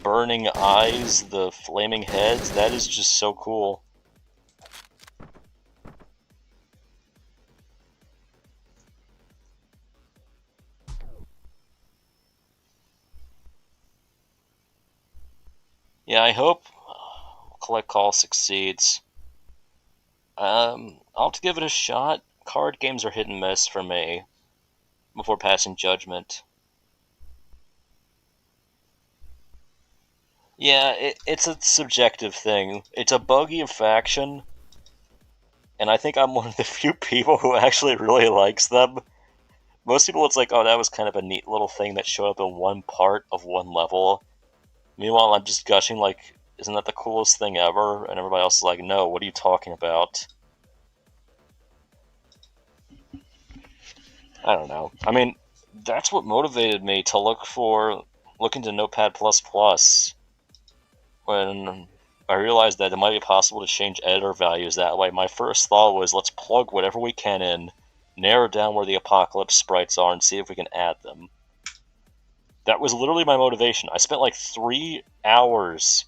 burning eyes, the flaming heads, that is just so cool. Yeah, I hope Collect Call succeeds. I'll have to give it a shot. Card games are hit and miss for me before passing judgment. Yeah, it's a subjective thing. It's a buggy faction, and I think I'm one of the few people who actually really likes them. Most people, it's like, oh, that was kind of a neat little thing that showed up in one part of one level. Meanwhile, I'm just gushing like, isn't that the coolest thing ever? And everybody else is like, no, what are you talking about? I don't know. I mean, that's what motivated me to look into Notepad++. When I realized that it might be possible to change editor values that way, my first thought was, let's plug whatever we can in, narrow down where the apocalypse sprites are, and see if we can add them. That was literally my motivation. I spent like 3 hours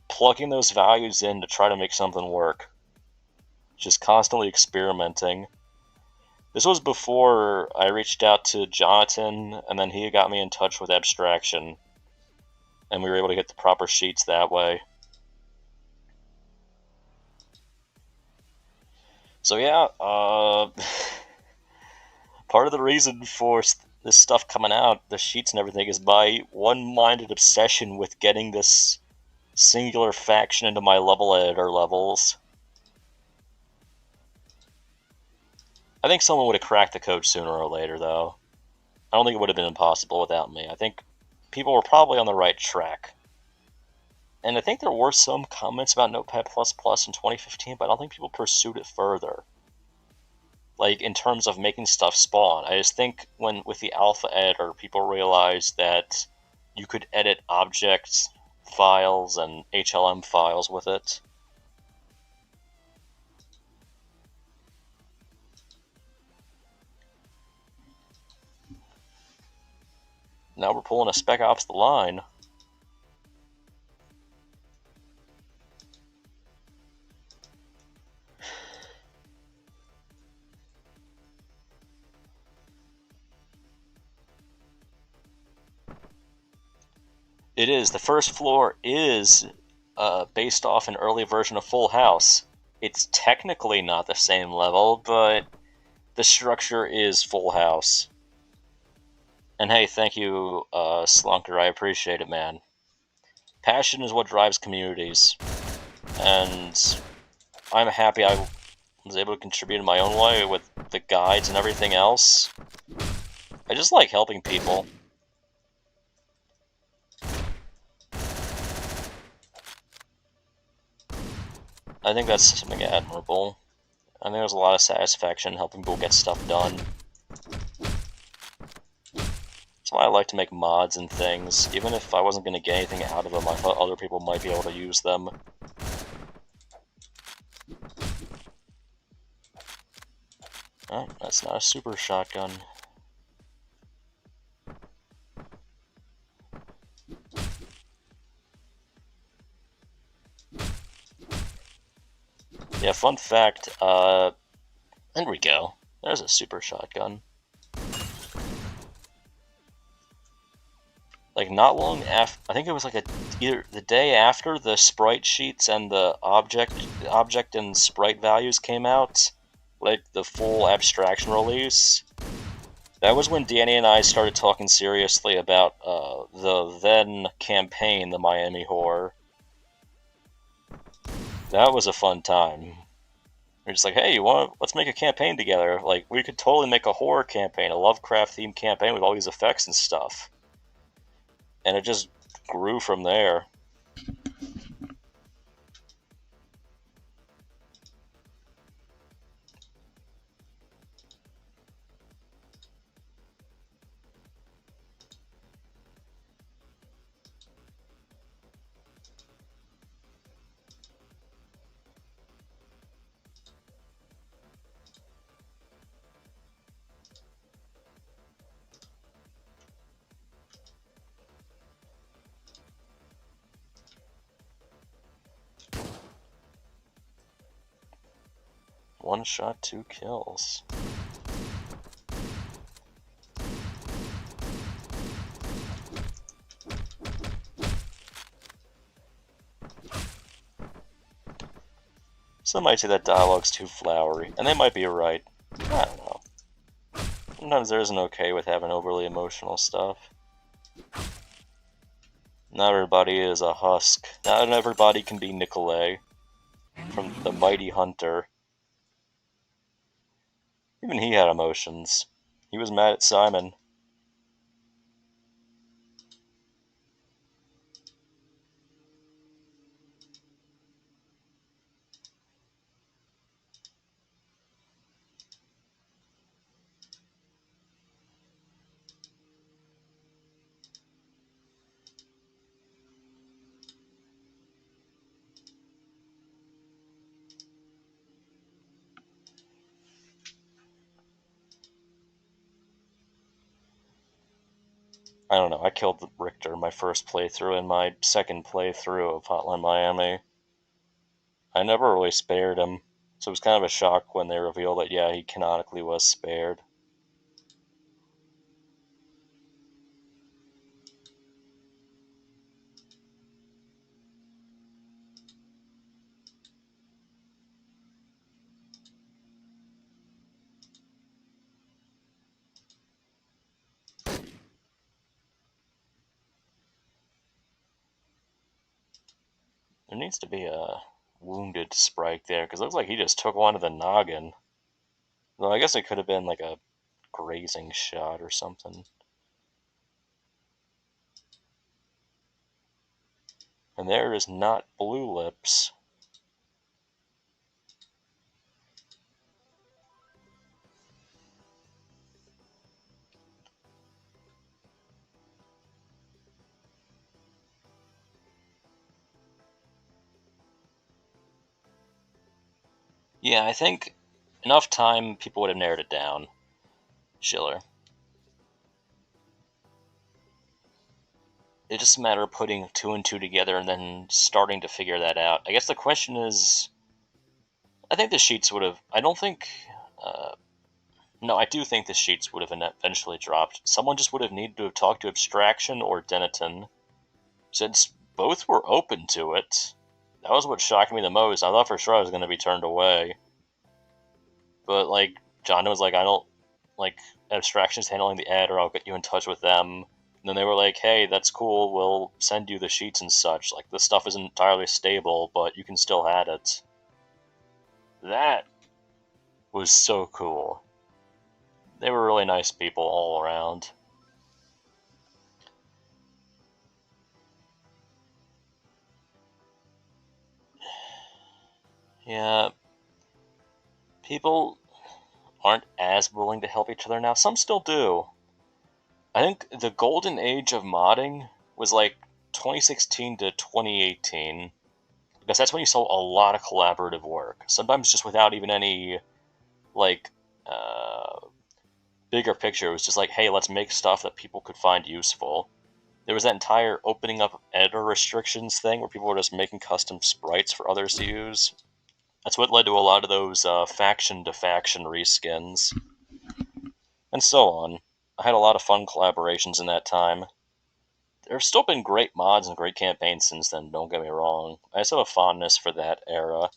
plugging those values in to try to make something work. Just constantly experimenting. This was before I reached out to Jonathan, and then he got me in touch with Abstraction, and we were able to get the proper sheets that way. So yeah, part of the reason for this stuff coming out, the sheets and everything, is my one-minded obsession with getting this singular faction into my level editor levels. I think someone would have cracked the code sooner or later, though. I don't think it would have been impossible without me. I think people were probably on the right track. And I think there were some comments about Notepad++ in 2015, but I don't think people pursued it further. Like, in terms of making stuff spawn. I just think with the alpha editor, people realized that you could edit objects, files, and HLM files with it. Now we're pulling a Spec Ops The Line. It is. The first floor is based off an early version of Full House. It's technically not the same level, but the structure is Full House. And hey, thank you, Slunker. I appreciate it, man. Passion is what drives communities. And I'm happy I was able to contribute in my own way with the guides and everything else. I just like helping people. I think that's something admirable. I think there's a lot of satisfaction helping people get stuff done. That's why I like to make mods and things. Even if I wasn't going to get anything out of them, I thought other people might be able to use them. Oh, that's not a super shotgun. Yeah, fun fact, there we go. There's a super shotgun. Like, not long after, I think it was like either the day after the sprite sheets and the object and sprite values came out, like the full abstraction release. That was when Danny and I started talking seriously about the then campaign, the Miami Horror. That was a fun time. We're just like, hey, let's make a campaign together. Like, we could totally make a horror campaign, a Lovecraft-themed campaign with all these effects and stuff. And it just grew from there. 1 shot, 2 kills. Some might say that dialogue's too flowery, and they might be right. I don't know. Sometimes there isn't okay with having overly emotional stuff. Not everybody is a husk. Not everybody can be Nicolay from The Mighty Hunter. Even he had emotions. He was mad at Simon. I don't know, I killed Richter my first playthrough and my second playthrough of Hotline Miami. I never really spared him, so it was kind of a shock when they revealed that, yeah, he canonically was spared. There needs to be a wounded sprite there, because it looks like he just took one to the noggin. Well, I guess it could have been like a grazing shot or something. And there is not Blue Lips. Yeah, I think enough time people would have narrowed it down. Schiller. It's just a matter of putting 2 and 2 together and then starting to figure that out. I guess the question is, I think the sheets would have. I don't think. No, I do think the sheets would have eventually dropped. Someone just would have needed to have talked to Abstraction or Denton, since both were open to it. That was what shocked me the most. I thought for sure I was going to be turned away. But, like, John was like, I don't, like, Abstraction's handling the ad, or I'll get you in touch with them. And then they were like, hey, that's cool, we'll send you the sheets and such. Like, this stuff isn't entirely stable, but you can still add it. That was so cool. They were really nice people all around. Yeah, people aren't as willing to help each other now. Some still do. I think the golden age of modding was like 2016 to 2018, because that's when you saw a lot of collaborative work. Sometimes just without even any, like, bigger picture. It was just like, hey, let's make stuff that people could find useful. There was that entire opening up editor restrictions thing where people were just making custom sprites for others to use. That's what led to a lot of those faction to faction reskins, and so on. I had a lot of fun collaborations in that time. There's still been great mods and great campaigns since then, don't get me wrong. I just have a fondness for that era.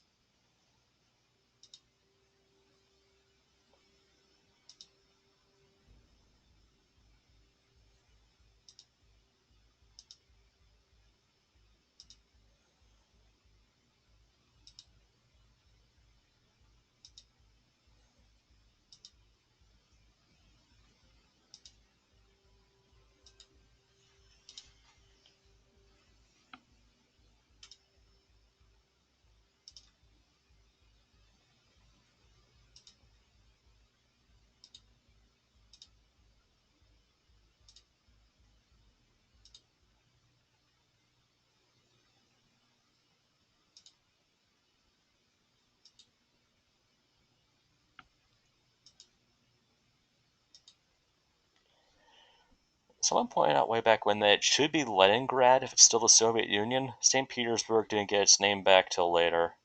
Someone pointed out way back when that it should be Leningrad if it's still the Soviet Union. St. Petersburg didn't get its name back till later.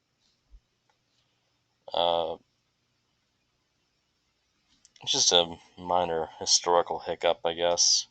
It's just a minor historical hiccup, I guess.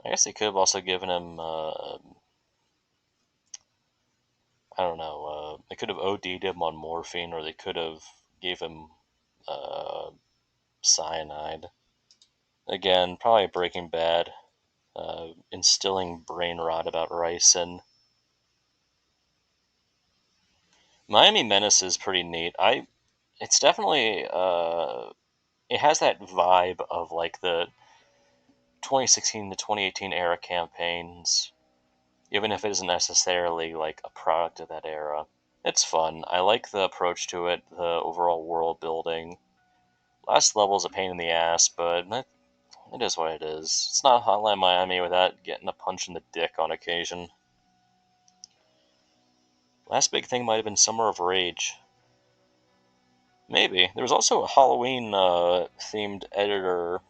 I guess they could have also given him, I don't know, they could have OD'd him on morphine, or they could have gave him cyanide. Again, probably Breaking Bad, instilling brain rot about ricin. Miami Menace is pretty neat. It's definitely, it has that vibe of like the 2016 to 2018 era campaigns, even if it isn't necessarily like a product of that era. It's fun. I like the approach to it, the overall world building. Last level's a pain in the ass, but it is what it is. It's not Hotline Miami without getting a punch in the dick on occasion. Last big thing might have been Summer of Rage. Maybe. There was also a Halloween themed editor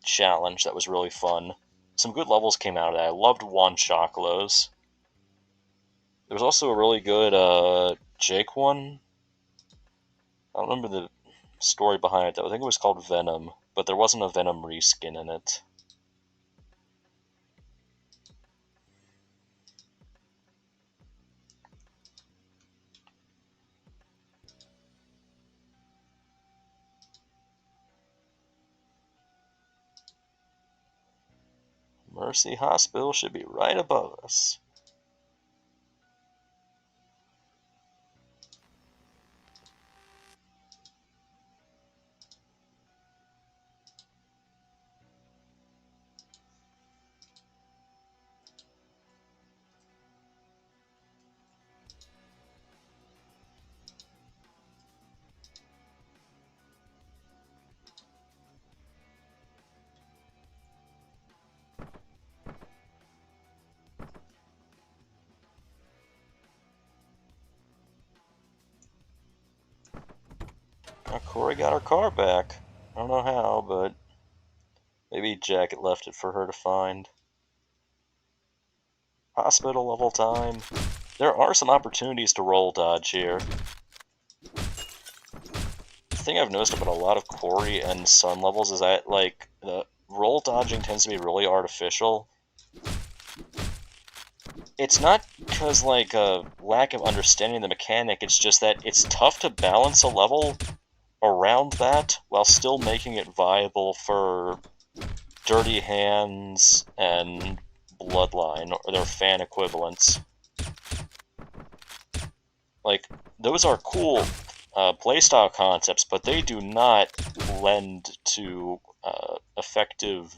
challenge that was really fun. Some good levels came out of that. I loved Juan Chocolo's. There was also a really good Jake one. I don't remember the story behind it though. I think it was called Venom, but there wasn't a Venom reskin in it. Mercy Hospital should be right above us. Now Corey got her car back. I don't know how, but maybe Jack had left it for her to find. Hospital level time. There are some opportunities to roll dodge here. The thing I've noticed about a lot of Corey and Sun levels is that, like, the roll dodging tends to be really artificial. It's not because, like, a lack of understanding the mechanic, it's just that it's tough to balance a level around that while still making it viable for Dirty Hands and Bloodline, or their fan equivalents. Like, those are cool playstyle concepts, but they do not lend to effective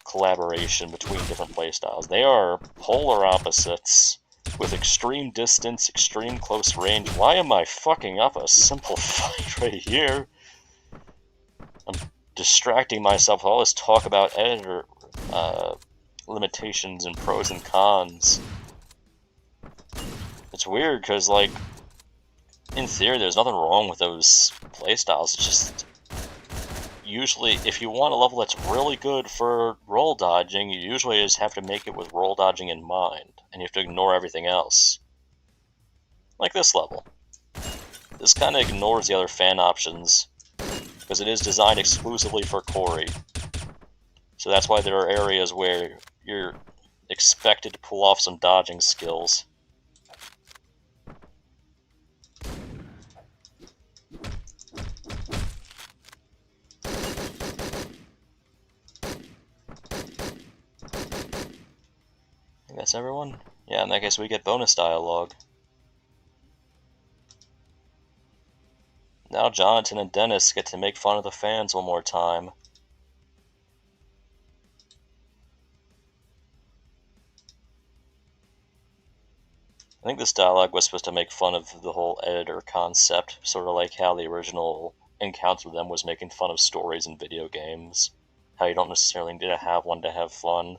collaboration between different playstyles. They are polar opposites with extreme distance, extreme close range. Why am I fucking up a simple fight right here? I'm distracting myself with all this talk about editor limitations and pros and cons. It's weird because, like, in theory, there's nothing wrong with those playstyles. It's just, usually, if you want a level that's really good for roll dodging, you usually just have to make it with roll dodging in mind, and you have to ignore everything else. Like this level. This kind of ignores the other fan options, because it is designed exclusively for Corey. So that's why there are areas where you're expected to pull off some dodging skills. I think that's everyone? Yeah, in that case we get bonus dialogue. Now Jonathan and Dennis get to make fun of the fans one more time. I think this dialogue was supposed to make fun of the whole editor concept, sort of like how the original Encounter with Them was making fun of stories in video games. How you don't necessarily need to have one to have fun.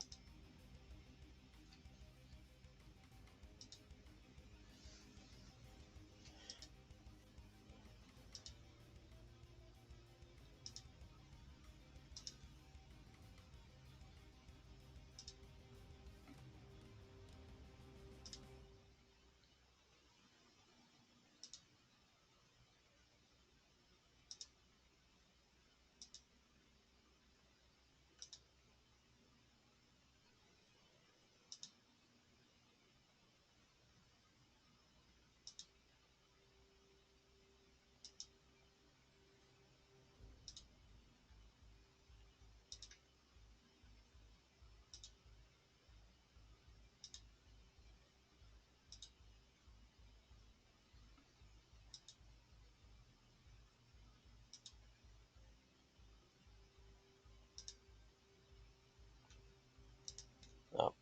Oh.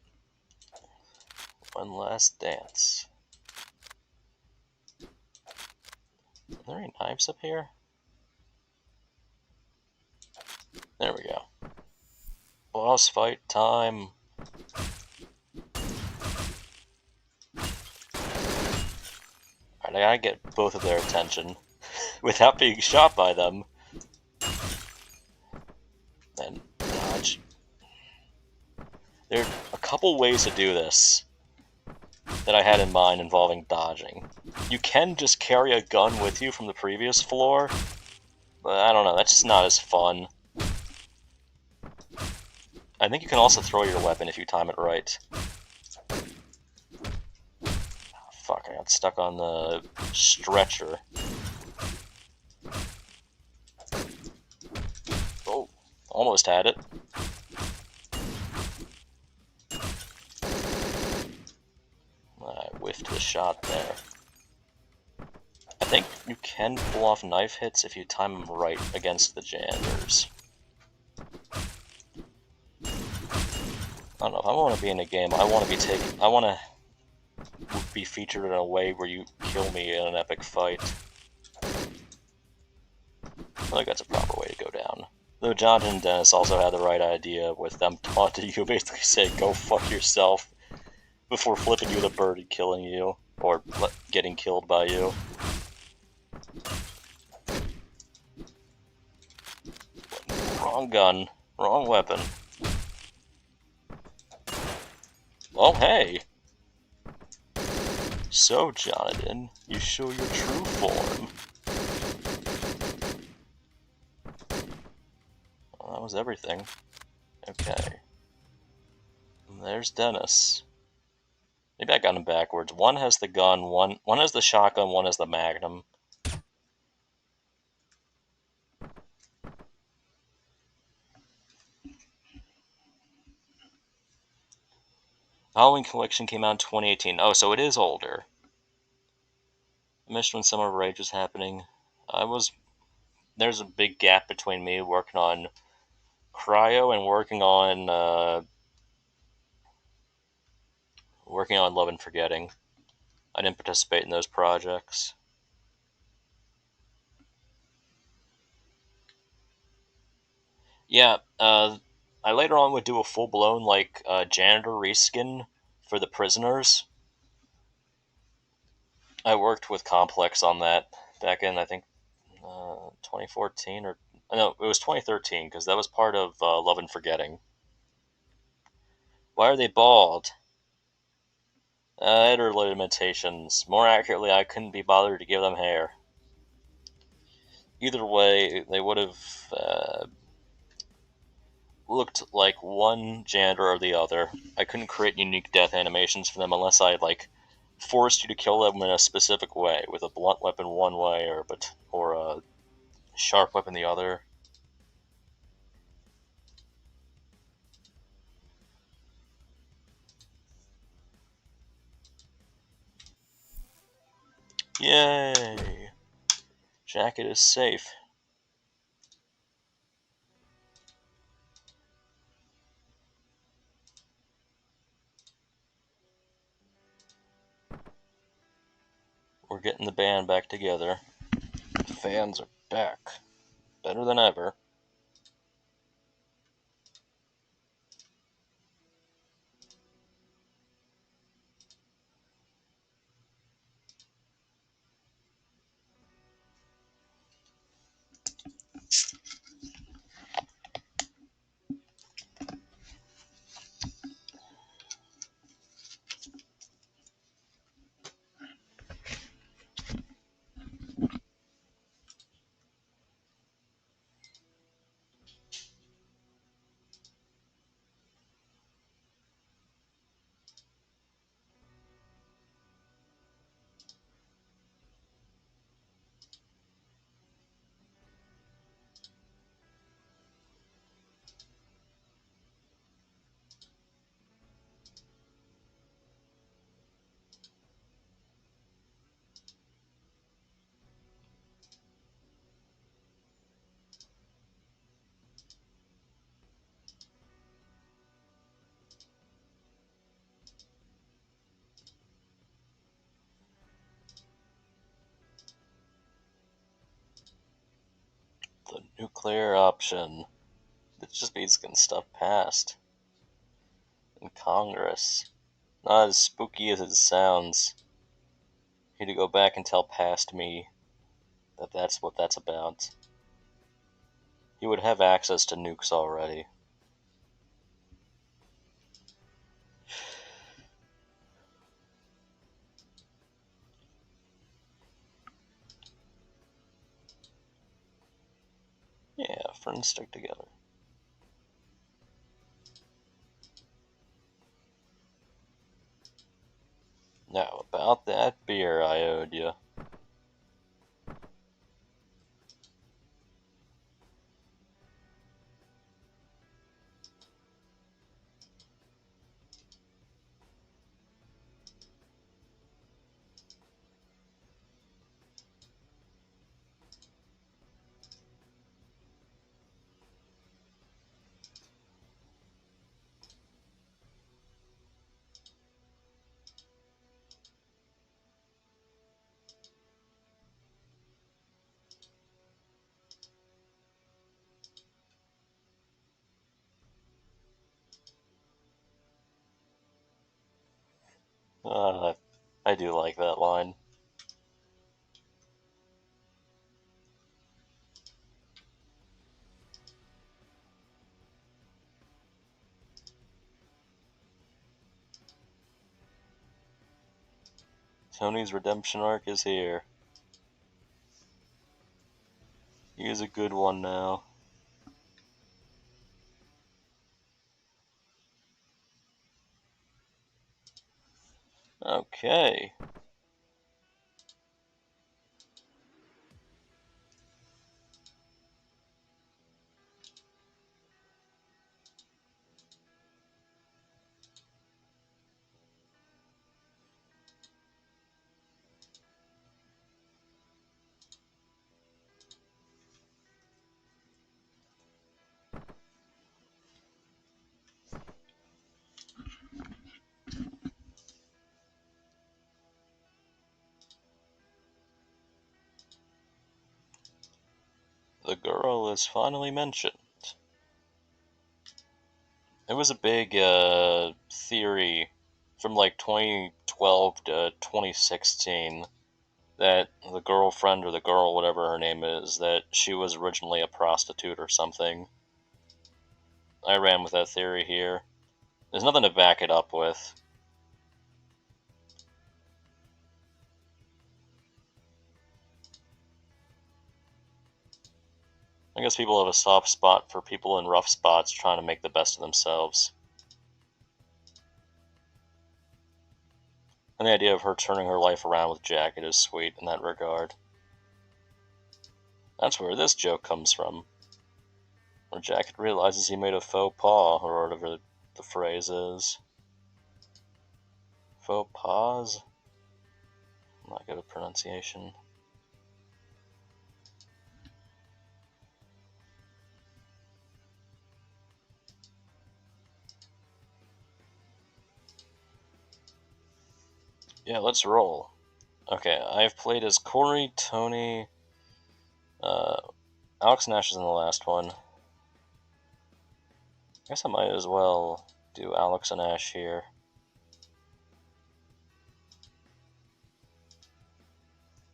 One last dance. Are there any knives up here? There we go. Boss fight time. Alright, I gotta get both of their attention without being shot by them. And dodge. There are a couple ways to do this that I had in mind involving dodging. You can just carry a gun with you from the previous floor, but I don't know, that's just not as fun. I think you can also throw your weapon if you time it right. Oh, fuck, I got stuck on the stretcher. Oh, almost had it. I whiffed the shot there. I think you can pull off knife hits if you time them right against the janitors. I don't know, if I want to be in a game, I want to be featured in a way where you kill me in an epic fight. I feel like that's a proper way to go down. Though Jonathan and Dennis also had the right idea with them taunting you, basically saying, go fuck yourself, before flipping you the bird and killing you, or getting killed by you. Wrong gun, wrong weapon. Oh, hey! So, Jonathan, you show your true form. Well, that was everything. Okay. And there's Dennis. Maybe I got him backwards. One has the gun, one has the shotgun, one has the magnum. Halloween Collection came out in 2018. Oh, so it is older. I missed when Summer of Rage was happening. There's a big gap between me working on Cryo and working on Love and Forgetting. I didn't participate in those projects. Yeah, I later on would do a full-blown, janitor reskin for the prisoners. I worked with Complex on that back in, I think, 2014, or... No, it was 2013, because that was part of Love and Forgetting. Why are they bald? Editor limitations. More accurately, I couldn't be bothered to give them hair. Either way, they would have looked like one janitor or the other. I couldn't create unique death animations for them unless I forced you to kill them in a specific way, with a blunt weapon one way or a sharp weapon the other. Yay! Jacket is safe. We're getting the band back together. The fans are back. Better than ever. The nuclear option. It just means getting stuff passed. In Congress. Not as spooky as it sounds. He had to go back and tell past me that that's what that's about. He would have access to nukes already. Yeah, friends stick together. Now, about that beer I owed you. I do like that line. Tony's redemption arc is here. He is a good one now. Okay. The girl is finally mentioned. It was a big theory from like 2012 to 2016 that the girlfriend or the girl, whatever her name is, that she was originally a prostitute or something. I ran with that theory here. There's nothing to back it up with. I guess people have a soft spot for people in rough spots trying to make the best of themselves. And the idea of her turning her life around with Jacket is sweet in that regard. That's where this joke comes from. Where Jacket realizes he made a faux pas, or whatever the phrase is. Faux pas? I'm not good at pronunciation. Yeah, let's roll. Okay, I've played as Corey, Tony, Alex Nash is in the last one. I guess I might as well do Alex and Ash here.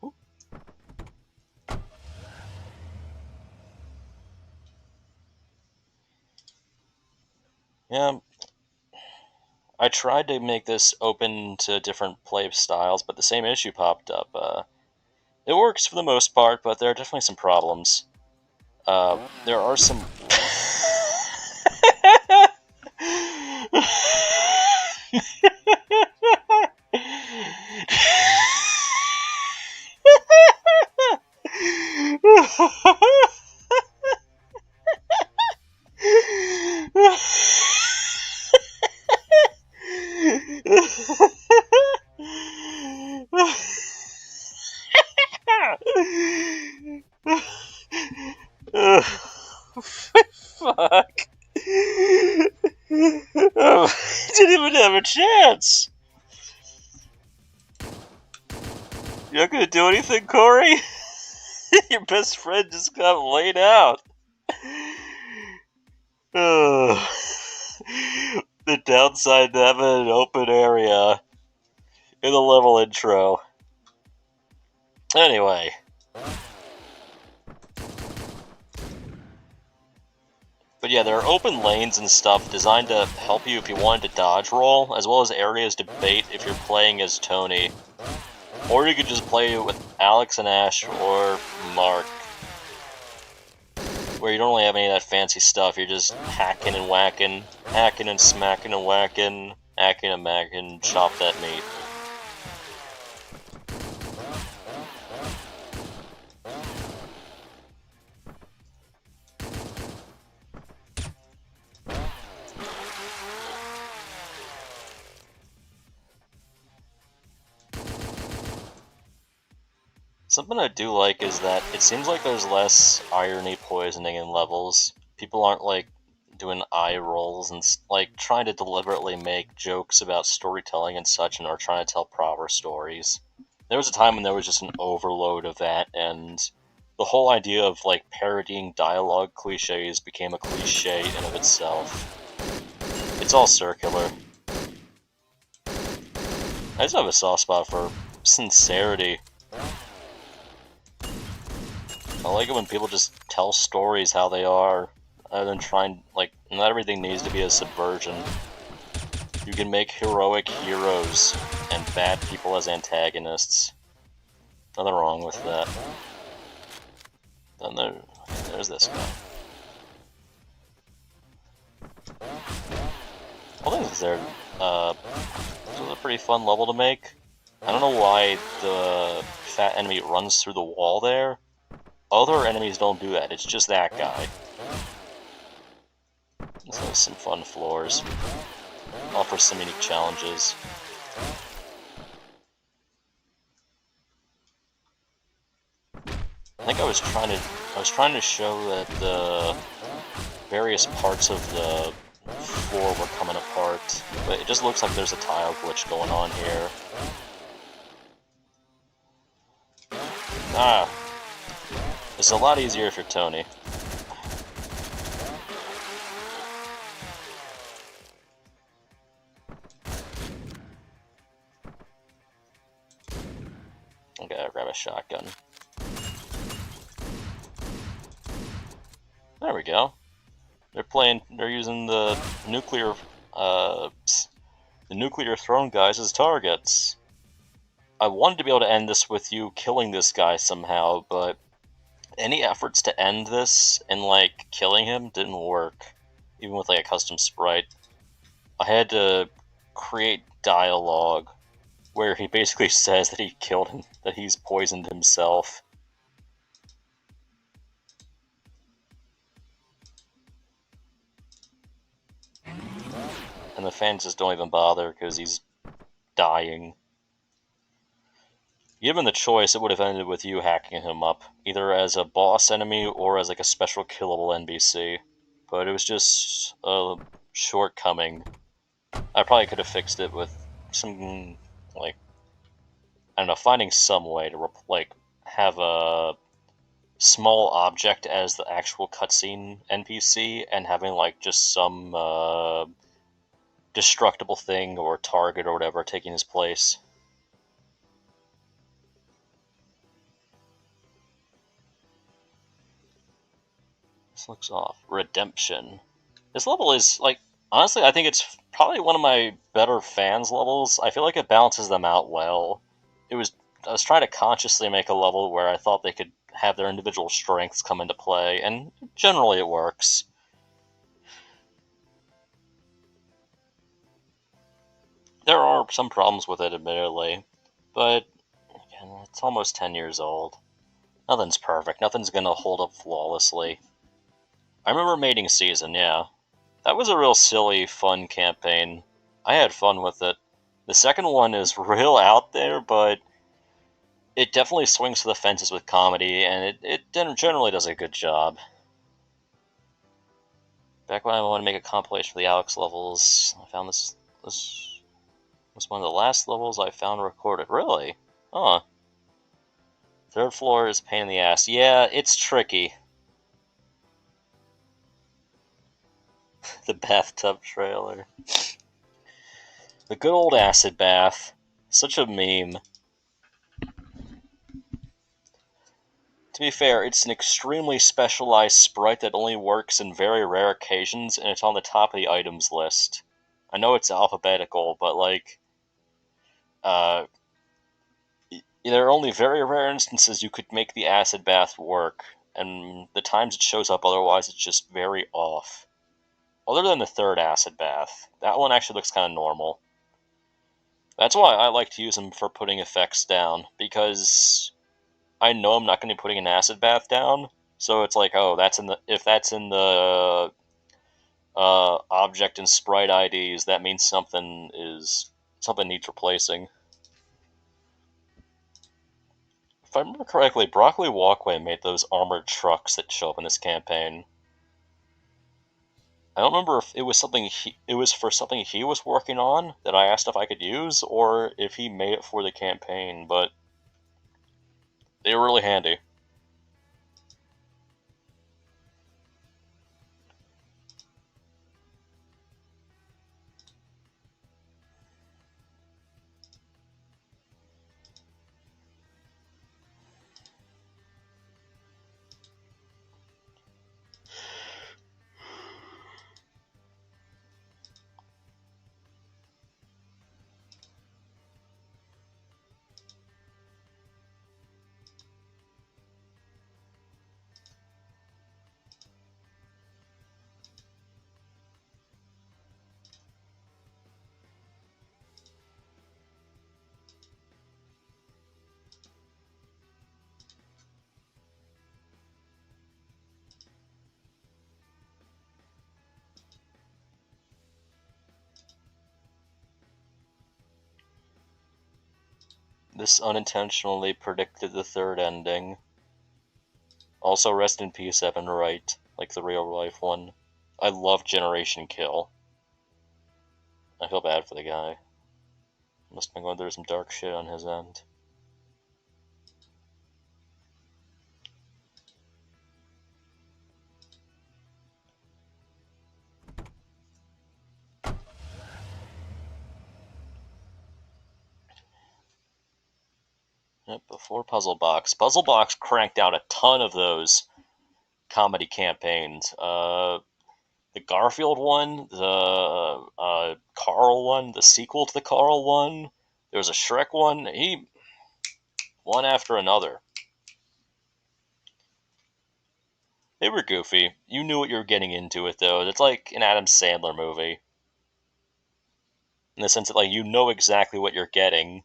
Ooh. Yeah, I tried to make this open to different play styles, but the same issue popped up. It works for the most part, but there are definitely some problems. There are some... Fuck. Oh, I didn't even have a chance. You're not gonna do anything, Corey? Your best friend just got laid out. The downside to having an open area in the level intro. Anyway. But yeah, there are open lanes and stuff designed to help you if you wanted to dodge roll, as well as areas to bait if you're playing as Tony. Or you could just play with Alex and Ash or Mark, where you don't really have any of that fancy stuff. You're just hacking and whacking, hacking and smacking and whacking, hacking and macking, chop that meat. Something I do like is that it seems like there's less irony poisoning in levels. People aren't like doing eye rolls and like trying to deliberately make jokes about storytelling and such, and are trying to tell proper stories. There was a time when there was just an overload of that, and the whole idea of like parodying dialogue cliches became a cliche in of itself. It's all circular. I just have a soft spot for sincerity. I like it when people just tell stories how they are, other than trying, like, not everything needs to be a subversion. You can make heroic heroes and bad people as antagonists. Nothing wrong with that. Then there's this guy. I think this is a pretty fun level to make. I don't know why the fat enemy runs through the wall there. Other enemies don't do that, it's just that guy. This has some fun floors. Offers some unique challenges. I think I was trying to show that the various parts of the floor were coming apart, but it just looks like there's a tile glitch going on here. Ah. It's a lot easier if you're Tony. I gotta grab a shotgun. There we go. They're using the nuclear throne guys as targets. I wanted to be able to end this with you killing this guy somehow, but any efforts to end this and, like, killing him didn't work, even with, like, a custom sprite. I had to create dialogue where he basically says that he killed him, that he's poisoned himself. And the fans just don't even bother because he's dying. Given the choice, it would have ended with you hacking him up, either as a boss enemy or as like a special killable NPC. But it was just a shortcoming. I probably could have fixed it with some, like, I don't know, finding some way to have a small object as the actual cutscene NPC and having like just some destructible thing or target or whatever taking his place. This looks off. Redemption. This level is like, honestly, I think it's probably one of my better fans levels. I feel like it balances them out well. I was trying to consciously make a level where I thought they could have their individual strengths come into play, and generally it works. There are some problems with it, admittedly, but again, it's almost 10 years old. Nothing's perfect. Nothing's gonna hold up flawlessly. I remember Mating Season, yeah. That was a real silly, fun campaign. I had fun with it. The second one is real out there, but it definitely swings to the fences with comedy, and it generally does a good job. Back when I wanted to make a compilation for the Alex levels, I found this was one of the last levels I found recorded. Really? Huh. Third floor is a pain in the ass. Yeah, it's tricky. The bathtub trailer. The good old acid bath. Such a meme. To be fair, it's an extremely specialized sprite that only works in very rare occasions, and it's on the top of the items list. I know it's alphabetical, but like, uh, there are only very rare instances you could make the acid bath work, and the times it shows up otherwise it's just very off. Other than the third acid bath, that one actually looks kind of normal. That's why I like to use them for putting effects down, because I know I'm not going to be putting an acid bath down, so it's like, oh, if that's in the object and sprite IDs, that means something needs replacing. If I remember correctly, Broccoli Walkway made those armored trucks that show up in this campaign. I don't remember if it was for something he was working on that I asked if I could use, or if he made it for the campaign, but they were really handy. This unintentionally predicted the third ending. Also, rest in peace, Evan Wright, like the real life one. I love Generation Kill. I feel bad for the guy. Must have been going through some dark shit on his end. Yep, before Puzzle Box. Puzzle Box cranked out a ton of those comedy campaigns. The Garfield one, the Carl one, the sequel to the Carl one. There was a Shrek one. One after another. They were goofy. You knew what you were getting into it, though. It's like an Adam Sandler movie. In the sense that, like, you know exactly what you're getting.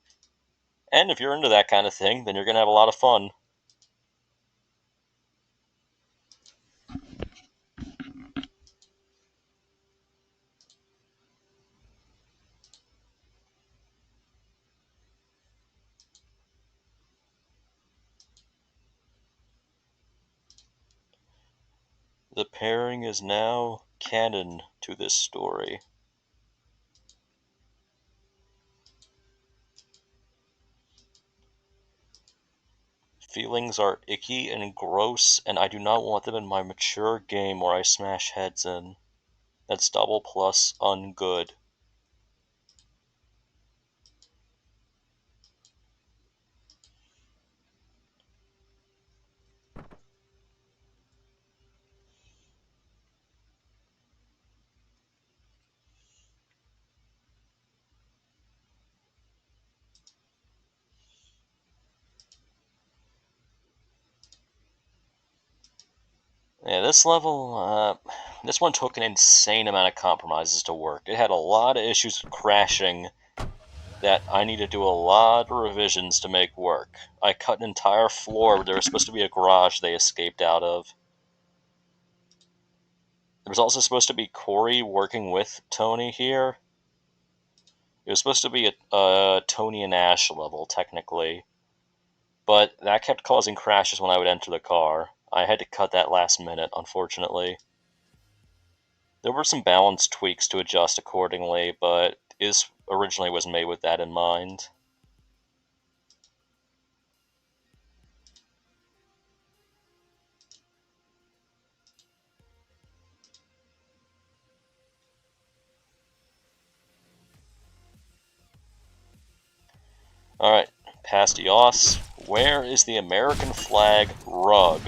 And if you're into that kind of thing, then you're going to have a lot of fun. The pairing is now canon to this story. feelings are icky and gross, and I do not want them in my mature game where I smash heads in. That's double plus ungood. Yeah, this level, this one took an insane amount of compromises to work. It had a lot of issues with crashing that I need to do a lot of revisions to make work. I cut an entire floor where there was supposed to be a garage they escaped out of. There was also supposed to be Corey working with Tony here. It was supposed to be a Tony and Ash level, technically. But that kept causing crashes when I would enter the car. I had to cut that last minute, unfortunately. There were some balance tweaks to adjust accordingly, but this originally was made with that in mind. Alright, past Yos. Where is the American flag rug?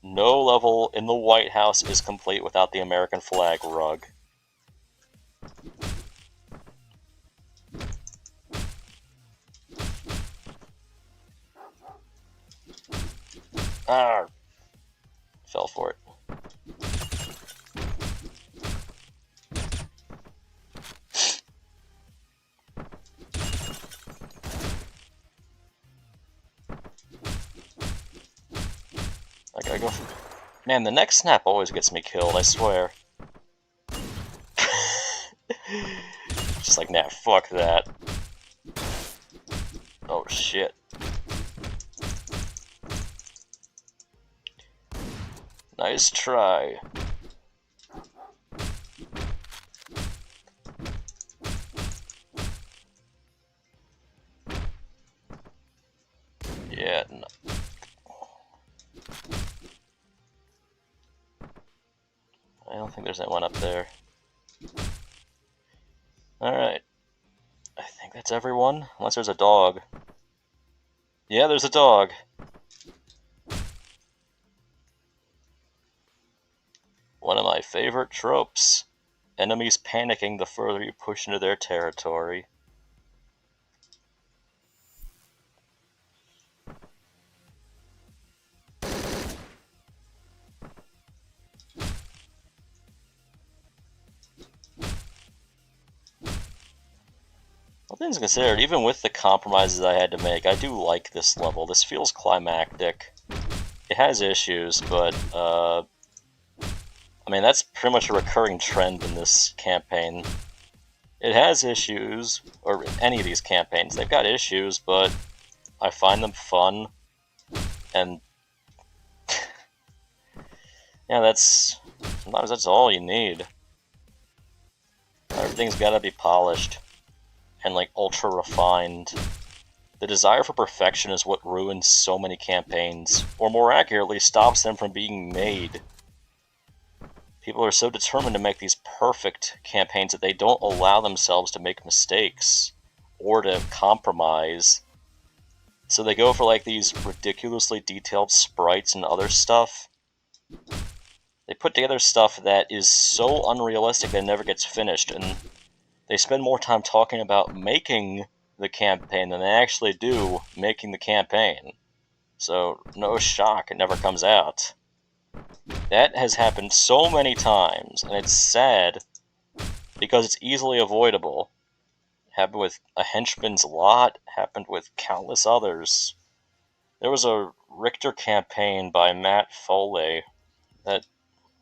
No level in the White House is complete without the American flag rug. Ah! Fell for it. I gotta go for... Man, the next snap always gets me killed, I swear. Just like, nah, fuck that. Oh, shit. Nice try. Yeah, no. I don't think there's anyone up there. Alright. I think that's everyone, unless there's a dog. Yeah, there's a dog. One of my favorite tropes. Enemies panicking the further you push into their territory. All things considered, even with the compromises I had to make, I do like this level. This feels climactic. It has issues, but, I mean, that's pretty much a recurring trend in this campaign. It has issues, or any of these campaigns. They've got issues, but I find them fun, and yeah, sometimes that's all you need. Everything's gotta be polished and like ultra refined. The desire for perfection is what ruins so many campaigns, or more accurately, stops them from being made. People are so determined to make these perfect campaigns that they don't allow themselves to make mistakes or to compromise. So they go for like these ridiculously detailed sprites and other stuff. They put together stuff that is so unrealistic that it never gets finished, and they spend more time talking about making the campaign than they actually do making the campaign. So, no shock, it never comes out. That has happened so many times, and it's sad because it's easily avoidable. It happened with A Henchman's Lot, happened with countless others. There was a Richter campaign by Matt Foley that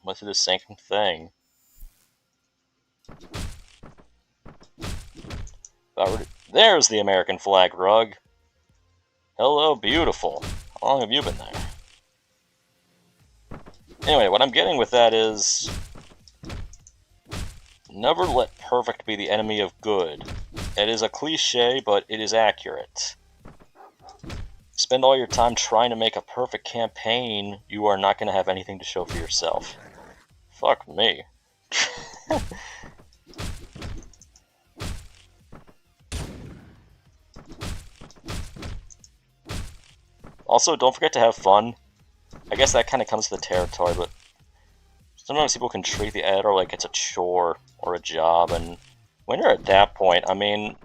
went through the same thing. There's the American flag rug. Hello, beautiful. How long have you been there? Anyway, what I'm getting with that is... never let perfect be the enemy of good. It is a cliche, but it is accurate. spend all your time trying to make a perfect campaign, you are not going to have anything to show for yourself. Fuck me. Also, don't forget to have fun. I guess that kind of comes to the territory, but sometimes people can treat the editor like it's a chore or a job, and when you're at that point, I mean,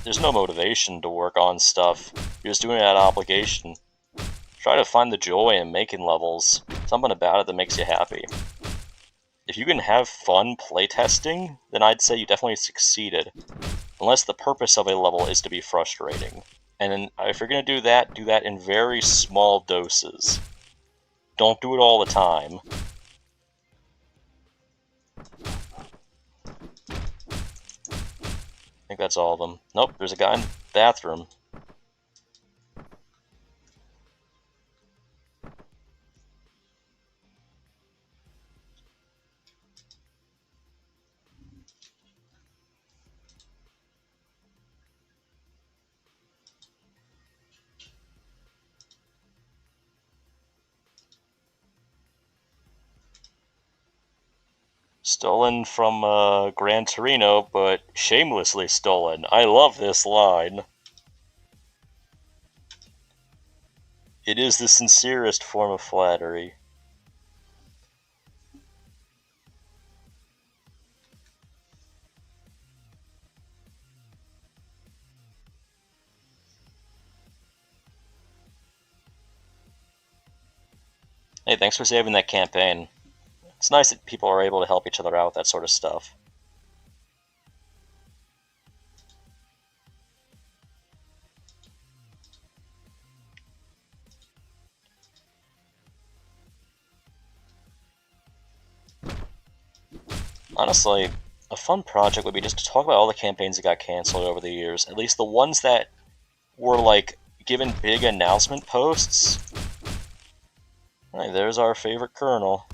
there's no motivation to work on stuff. You're just doing it out of obligation. Try to find the joy in making levels, something about it that makes you happy. If you can have fun playtesting, then I'd say you definitely succeeded, unless the purpose of a level is to be frustrating. And if you're going to do that in very small doses. Don't do it all the time. I think that's all of them. Nope, there's a guy in the bathroom. Stolen from Gran Torino, but shamelessly stolen. I love this line. It is the sincerest form of flattery. Hey, thanks for saving that campaign. It's nice that people are able to help each other out with that sort of stuff. Honestly, a fun project would be just to talk about all the campaigns that got canceled over the years, at least the ones that were, like, given big announcement posts. Hey, there's our favorite colonel.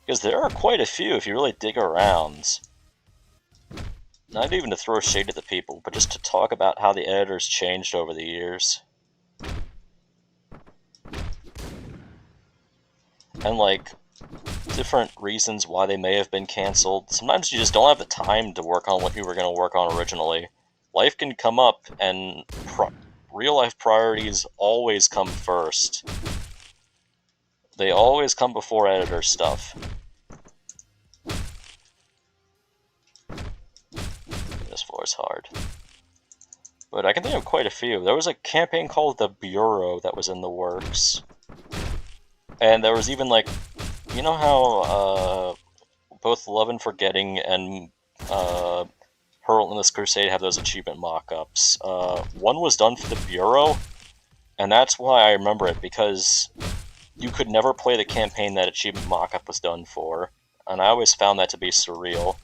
Because there are quite a few if you really dig around. Not even to throw shade at the people, but just to talk about how the editors changed over the years. And, like, different reasons why they may have been canceled. Sometimes you just don't have the time to work on what you were going to work on originally. Life can come up, and real-life priorities always come first. They always come before editor stuff. This floor is hard. But I can think of quite a few. There was a campaign called The Bureau that was in the works. And there was even, like, you know how both Love and Forgetting and Relentless Crusade have those achievement mock-ups. One was done for the Bureau, and that's why I remember it, because you could never play the campaign that achievement mock-up was done for, and I always found that to be surreal.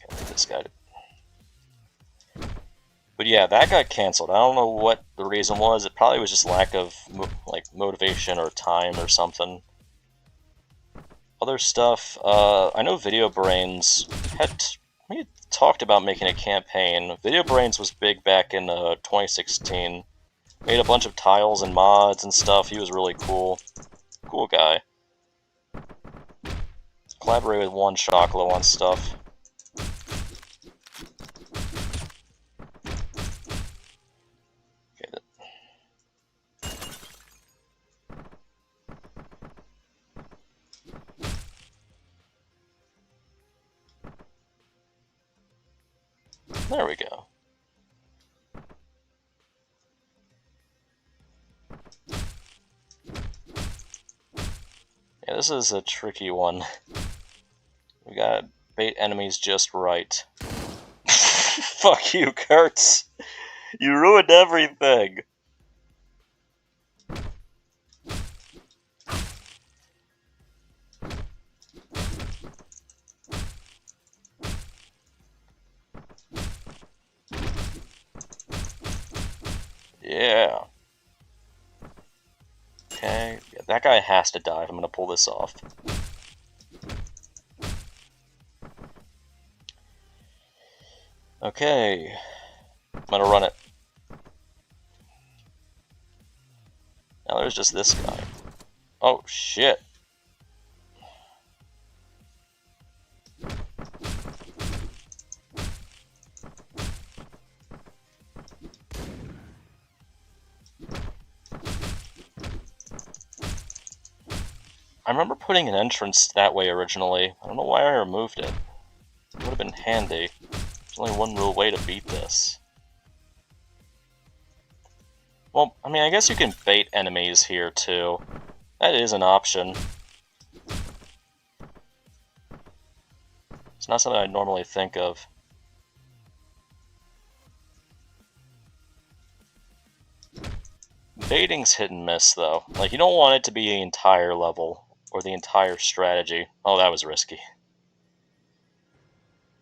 Okay, this guy. But yeah, that got canceled. I don't know what the reason was. It probably was just lack of motivation or time or something. Other stuff, I know Video Brains had talked about making a campaign. Video Brains was big back in 2016. Made a bunch of tiles and mods and stuff. He was really cool. Cool guy. Collaborated with One Chocolo on stuff. There we go. Yeah, this is a tricky one. We gotta bait enemies just right. Fuck you, Kurtz! You ruined everything! Yeah. Okay, yeah, that guy has to die if I'm gonna pull this off. Okay, I'm gonna run it. Now there's just this guy. Oh, shit. I remember putting an entrance that way originally. I don't know why I removed it. It would have been handy. There's only one real way to beat this. Well, I mean, I guess you can bait enemies here, too. That is an option. It's not something I'd normally think of. Baiting's hit and miss, though. Like, you don't want it to be the entire level, or the entire strategy. Oh, that was risky.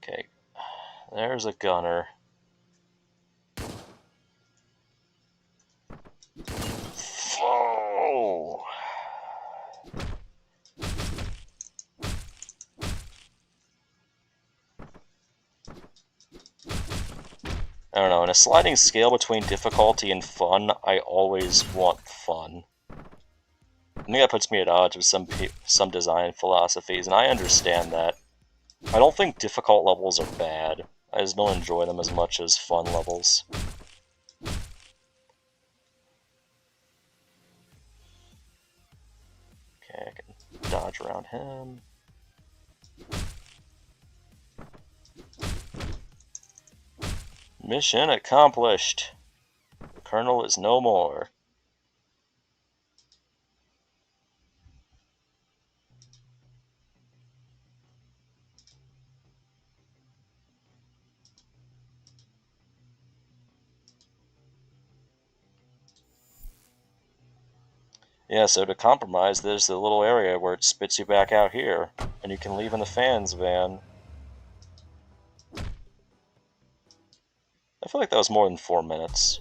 Okay, there's a gunner. Oh! I don't know, in a sliding scale between difficulty and fun, I always want fun. I think that puts me at odds with some design philosophies, and I understand that. I don't think difficult levels are bad. I just don't enjoy them as much as fun levels. Okay, I can dodge around him. Mission accomplished. The Colonel is no more. Yeah, so to compromise, there's the little area where it spits you back out here, and you can leave in the fans van. I feel like that was more than 4 minutes.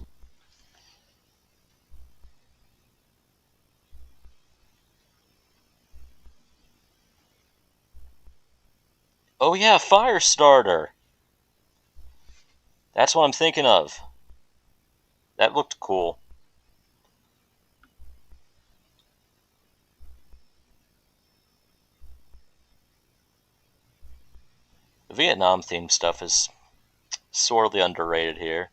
Oh yeah, fire starter! That's what I'm thinking of. That looked cool. The Vietnam themed stuff is sorely underrated here.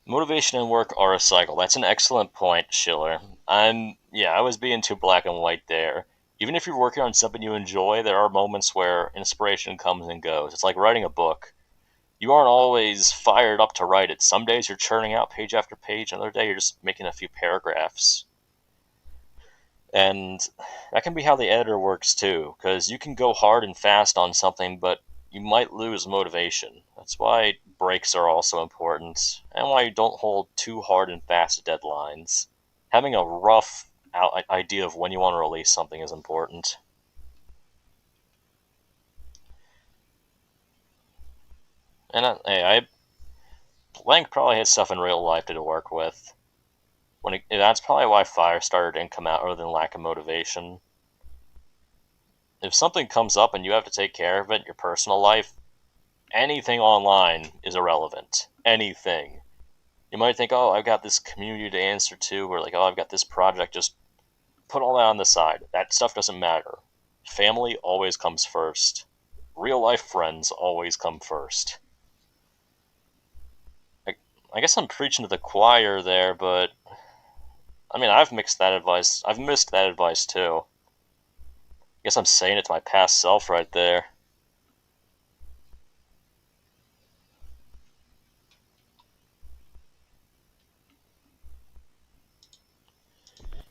Motivation and work are a cycle. That's an excellent point, Schiller. I was being too black and white there. Even if you're working on something you enjoy, there are moments where inspiration comes and goes. It's like writing a book. You aren't always fired up to write it. Some days you're churning out page after page, another day you're just making a few paragraphs. And that can be how the editor works too, because you can go hard and fast on something, but you might lose motivation. That's why breaks are also important, and why you don't hold too hard and fast deadlines. Having a rough idea of when you want to release something is important. And Blank probably has stuff in real life to work with. That's probably why Firestarter didn't come out, other than lack of motivation. If something comes up and you have to take care of it in your personal life, anything online is irrelevant. Anything. You might think, oh, I've got this community to answer to, or like, oh, I've got this project, just put all that on the side. That stuff doesn't matter. Family always comes first. Real life friends always come first. I guess I'm preaching to the choir there, but I mean, I've missed that advice too. I guess I'm saying it to my past self right there.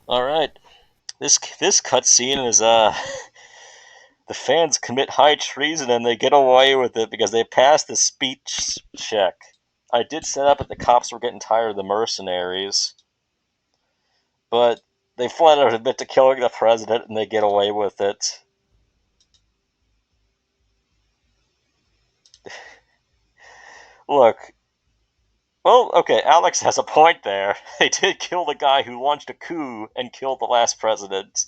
Alright. This cutscene is, the fans commit high treason and they get away with it because they passed the speech check. I did set up that the cops were getting tired of the mercenaries, but they flat out admit to killing the president and they get away with it. Look, well, okay, Alex has a point there. They did kill the guy who launched a coup and killed the last president.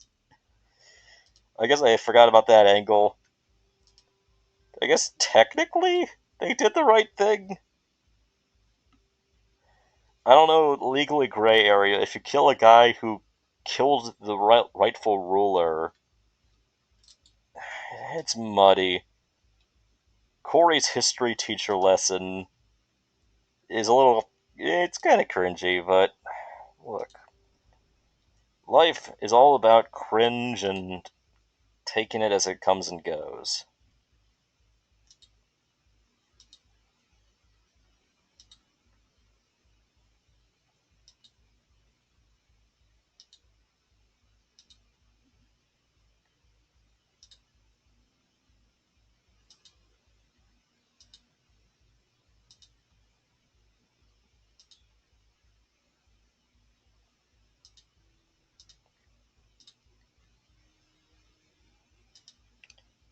I guess I forgot about that angle. I guess technically they did the right thing. I don't know, legally gray area. If you kill a guy who killed the rightful ruler, it's muddy. Corey's history teacher lesson is a little. It's kind of cringy, but look. Life is all about cringe and taking it as it comes and goes.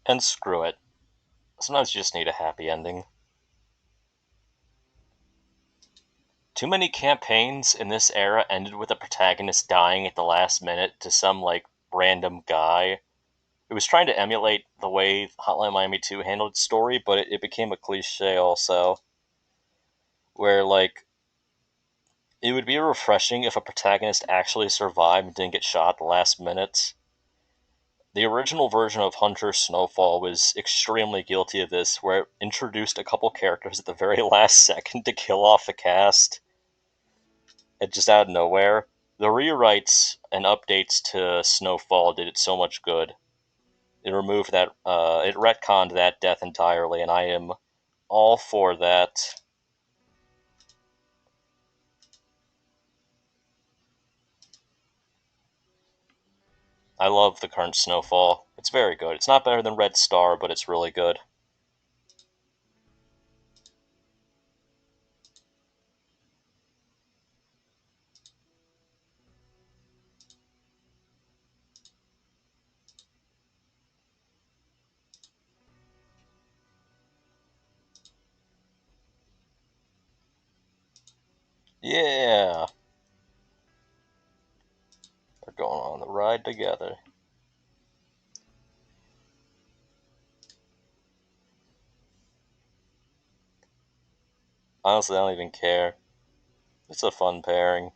And screw it. Sometimes you just need a happy ending. Too many campaigns in this era ended with the protagonist dying at the last minute to some, like, random guy. It was trying to emulate the way Hotline Miami 2 handled its story, but it became a cliche also. Where, like, it would be refreshing if a protagonist actually survived and didn't get shot at the last minute. The original version of Hunter Snowfall was extremely guilty of this, where it introduced a couple characters at the very last second to kill off the cast, and just out of nowhere. The rewrites and updates to Snowfall did it so much good. It removed that, it retconned that death entirely, and I am all for that. I love the current Snowfall. It's very good. It's not better than Red Star, but it's really good. Yeah! We're going on the ride together. Honestly, I don't even care. It's a fun pairing.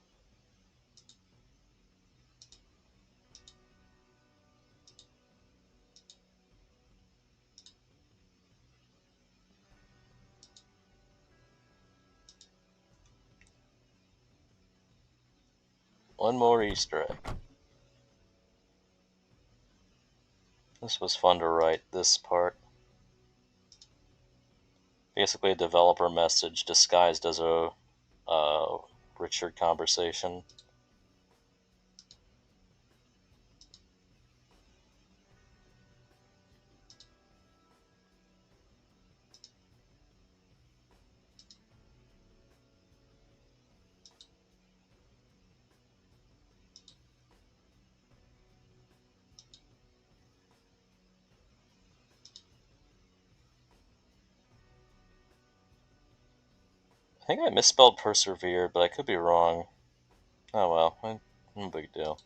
One more Easter egg. This was fun to write, this part. Basically a developer message disguised as a Richard conversation. I think I misspelled persevere, but I could be wrong. Oh well, no big deal.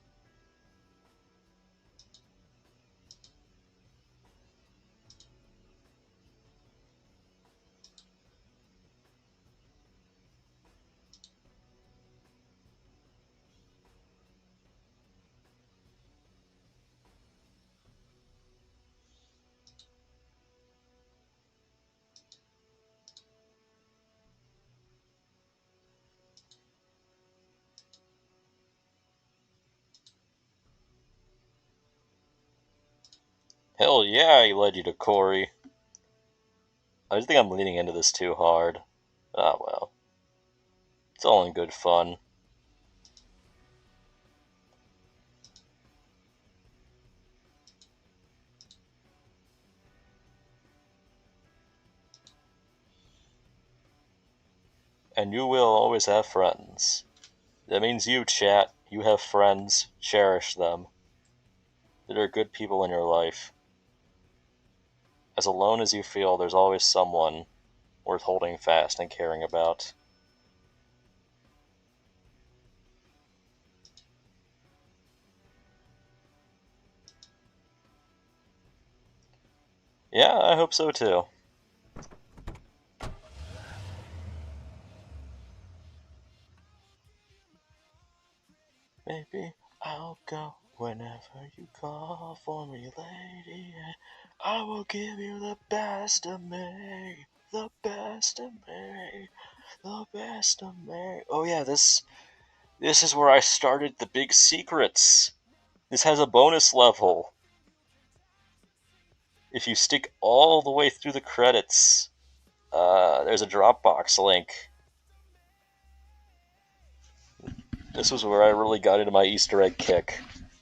Hell yeah, he led you to Corey. I just think I'm leaning into this too hard. Ah well. It's all in good fun. And you will always have friends. That means you, chat. You have friends. Cherish them. There are good people in your life. As alone as you feel, there's always someone worth holding fast and caring about. Yeah, I hope so too. baby. I'll go whenever you call for me, lady. I will give you the best of me, the best of me, the best of me. Oh yeah, this is where I started the big secrets. This has a bonus level. If you stick all the way through the credits, there's a Dropbox link. This was where I really got into my Easter egg kick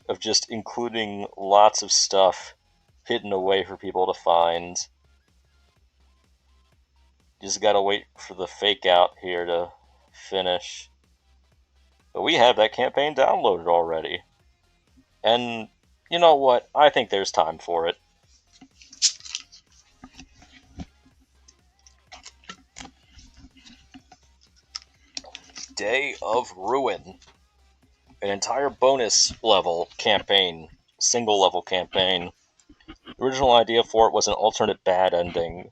of just including lots of stuff hidden away for people to find. Just gotta wait for the fake out here to finish. But we have that campaign downloaded already. And you know what? I think there's time for it. Day of Ruin. An entire bonus level campaign. Single level campaign. The original idea for it was an alternate bad ending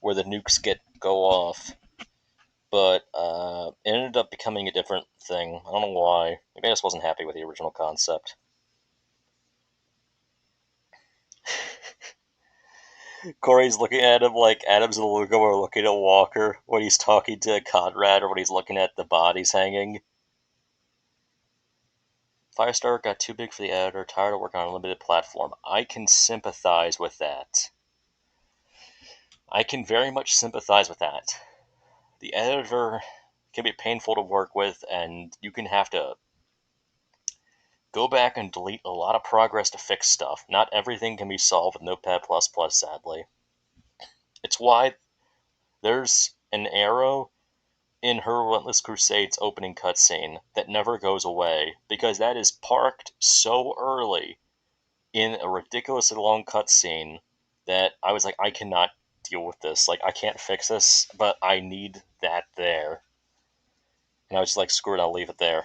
where the nukes go off. But it ended up becoming a different thing. I don't know why. Maybe I just wasn't happy with the original concept. Corey's looking at him like Adams and Lugo are looking at Walker when he's talking to Conrad or when he's looking at the bodies hanging. Firestar got too big for the editor, tired of working on a limited platform. I can sympathize with that. I can very much sympathize with that. The editor can be painful to work with, and you can have to go back and delete a lot of progress to fix stuff. Not everything can be solved with Notepad++, sadly. It's why there's an arrow in Her Relentless Crusade's opening cutscene that never goes away, because that is parked so early in a ridiculously long cutscene that I was like, I cannot deal with this. Like, I can't fix this, but I need that there. And I was just like, screw it, I'll leave it there.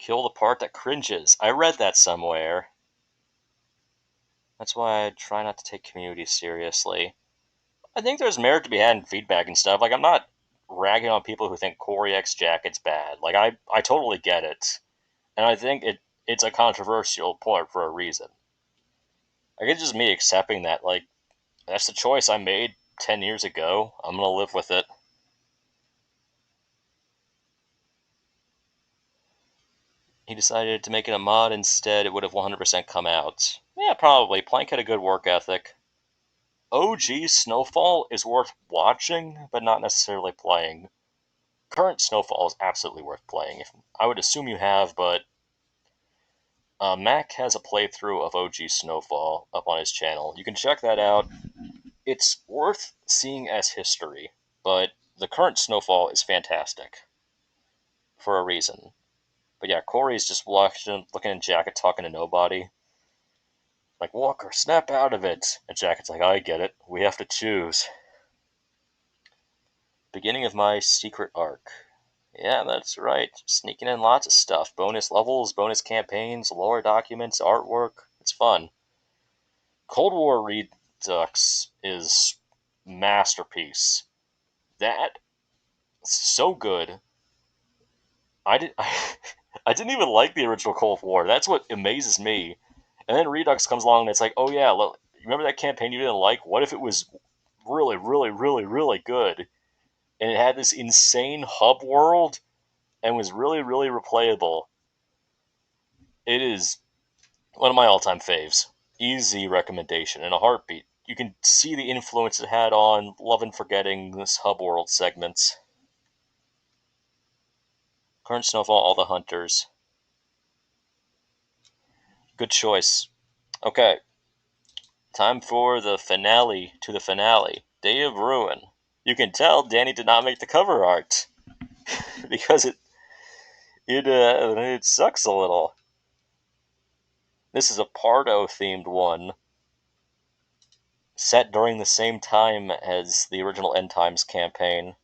Kill the part that cringes. I read that somewhere. That's why I try not to take community seriously. I think there's merit to be had in feedback and stuff. Like, I'm not ragging on people who think Corey X Jacket's bad. Like, I totally get it. And I think it's a controversial point for a reason. Like, it's just me accepting that, like, that's the choice I made 10 years ago. I'm gonna live with it. He decided to make it a mod instead, it would have 100% come out. Yeah, probably. Plank had a good work ethic. OG Snowfall is worth watching, but not necessarily playing. Current Snowfall is absolutely worth playing. I would assume you have, but Mac has a playthrough of OG Snowfall up on his channel. You can check that out. It's worth seeing as history, but the current Snowfall is fantastic for a reason. But yeah, Corey's just watching, looking at Jacket talking to nobody. Like, Walker, snap out of it! And Jacket's like, I get it. We have to choose. Beginning of my secret arc. Yeah, that's right. Sneaking in lots of stuff. Bonus levels, bonus campaigns, lore documents, artwork. It's fun. Cold War Redux is masterpiece. That so good. I didn't even like the original Cold War. That's what amazes me. And then Redux comes along and it's like, oh yeah, look, remember that campaign you didn't like? What if it was really, really, really, really good? And it had this insane hub world and was really, really replayable. It is one of my all-time faves. Easy recommendation in a heartbeat. You can see the influence it had on Love and Forgetting this hub world segments. Current Snowfall, All the Hunters. Good choice. Okay. Time for the finale to the finale. Day of Ruin. You can tell Danny did not make the cover art. because it sucks a little. This is a Pardo-themed one. Set during the same time as the original End Times campaign.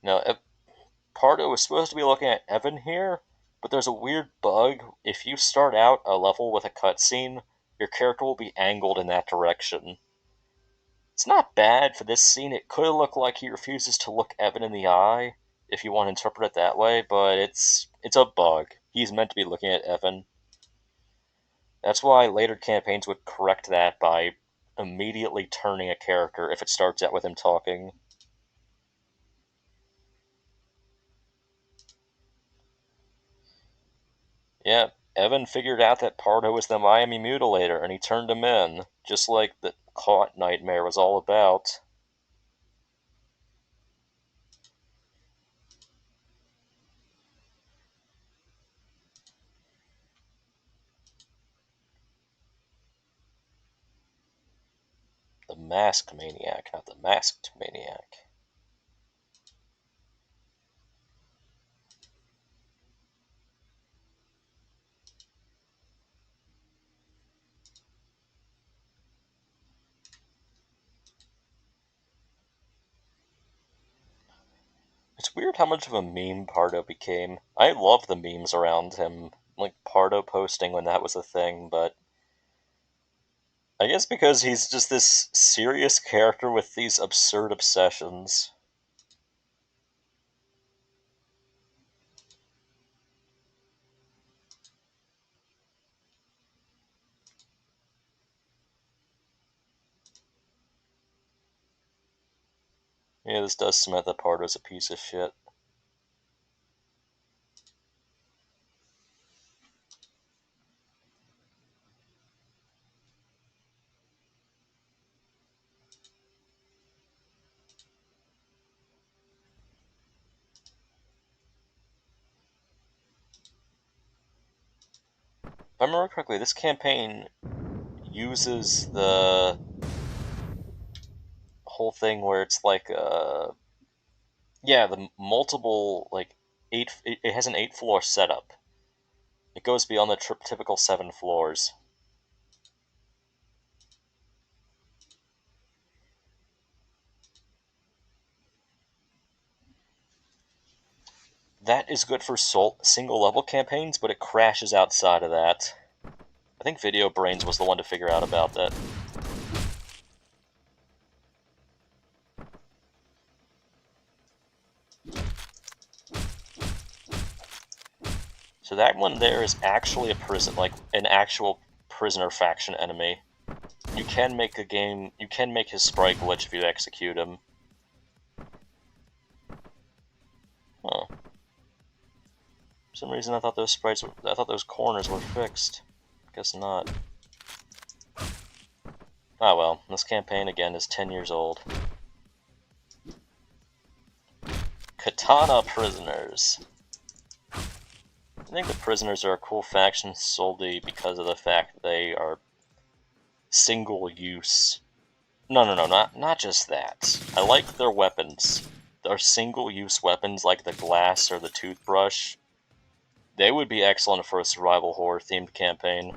Now, Pardo was supposed to be looking at Evan here, But there's a weird bug. If you start out a level with a cutscene, your character will be angled in that direction. It's not bad for this scene. It could look like he refuses to look Evan in the eye, if you want to interpret it that way, but it's a bug. He's meant to be looking at Evan. That's why later campaigns would correct that by immediately turning a character if it starts out with him talking. Yeah, Evan figured out that Pardo was the Miami Mutilator, and he turned him in, just like the Caught Nightmare was all about. The Masked Maniac, not the Masked Maniac. It's weird how much of a meme Pardo became. I love the memes around him, like Pardo posting when that was a thing, but I guess because he's just this serious character with these absurd obsessions. Yeah, this does cement that Pardo's a piece of shit. If I remember correctly, this campaign uses the whole thing where it's like, yeah, the multiple, like, it has an 8-floor setup. It goes beyond the typical 7 floors. That is good for single level campaigns, but it crashes outside of that. I think Video Brains was the one to figure out about that. So that one there is actually a prison, like an actual prisoner faction enemy. You can make his sprite glitch if you execute him. Huh. For some reason I thought those corners were fixed. Guess not. Ah well, this campaign again is 10 years old. Katana Prisoners. I think the Prisoners are a cool faction solely because of the fact that they are single use. No, not just that. I like their weapons. Their single use weapons like the glass or the toothbrush. They would be excellent for a survival horror themed campaign.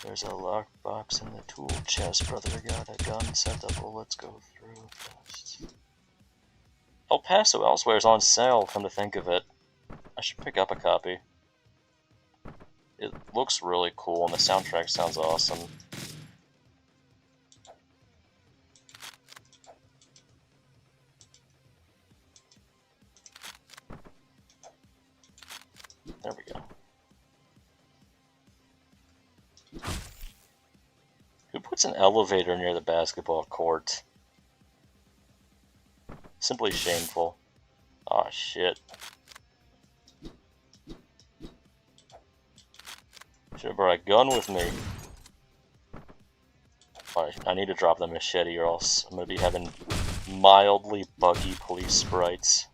There's a lockbox in the tool chest, brother. Got a gun, set the bullets, go through first. El Paso Elsewhere is on sale, come to think of it. I should pick up a copy. It looks really cool, and the soundtrack sounds awesome. There we go. Who puts an elevator near the basketball court? Simply shameful. Aw, shit. Should've brought a gun with me. I need to drop the machete or else I'm gonna be having mildly buggy police sprites.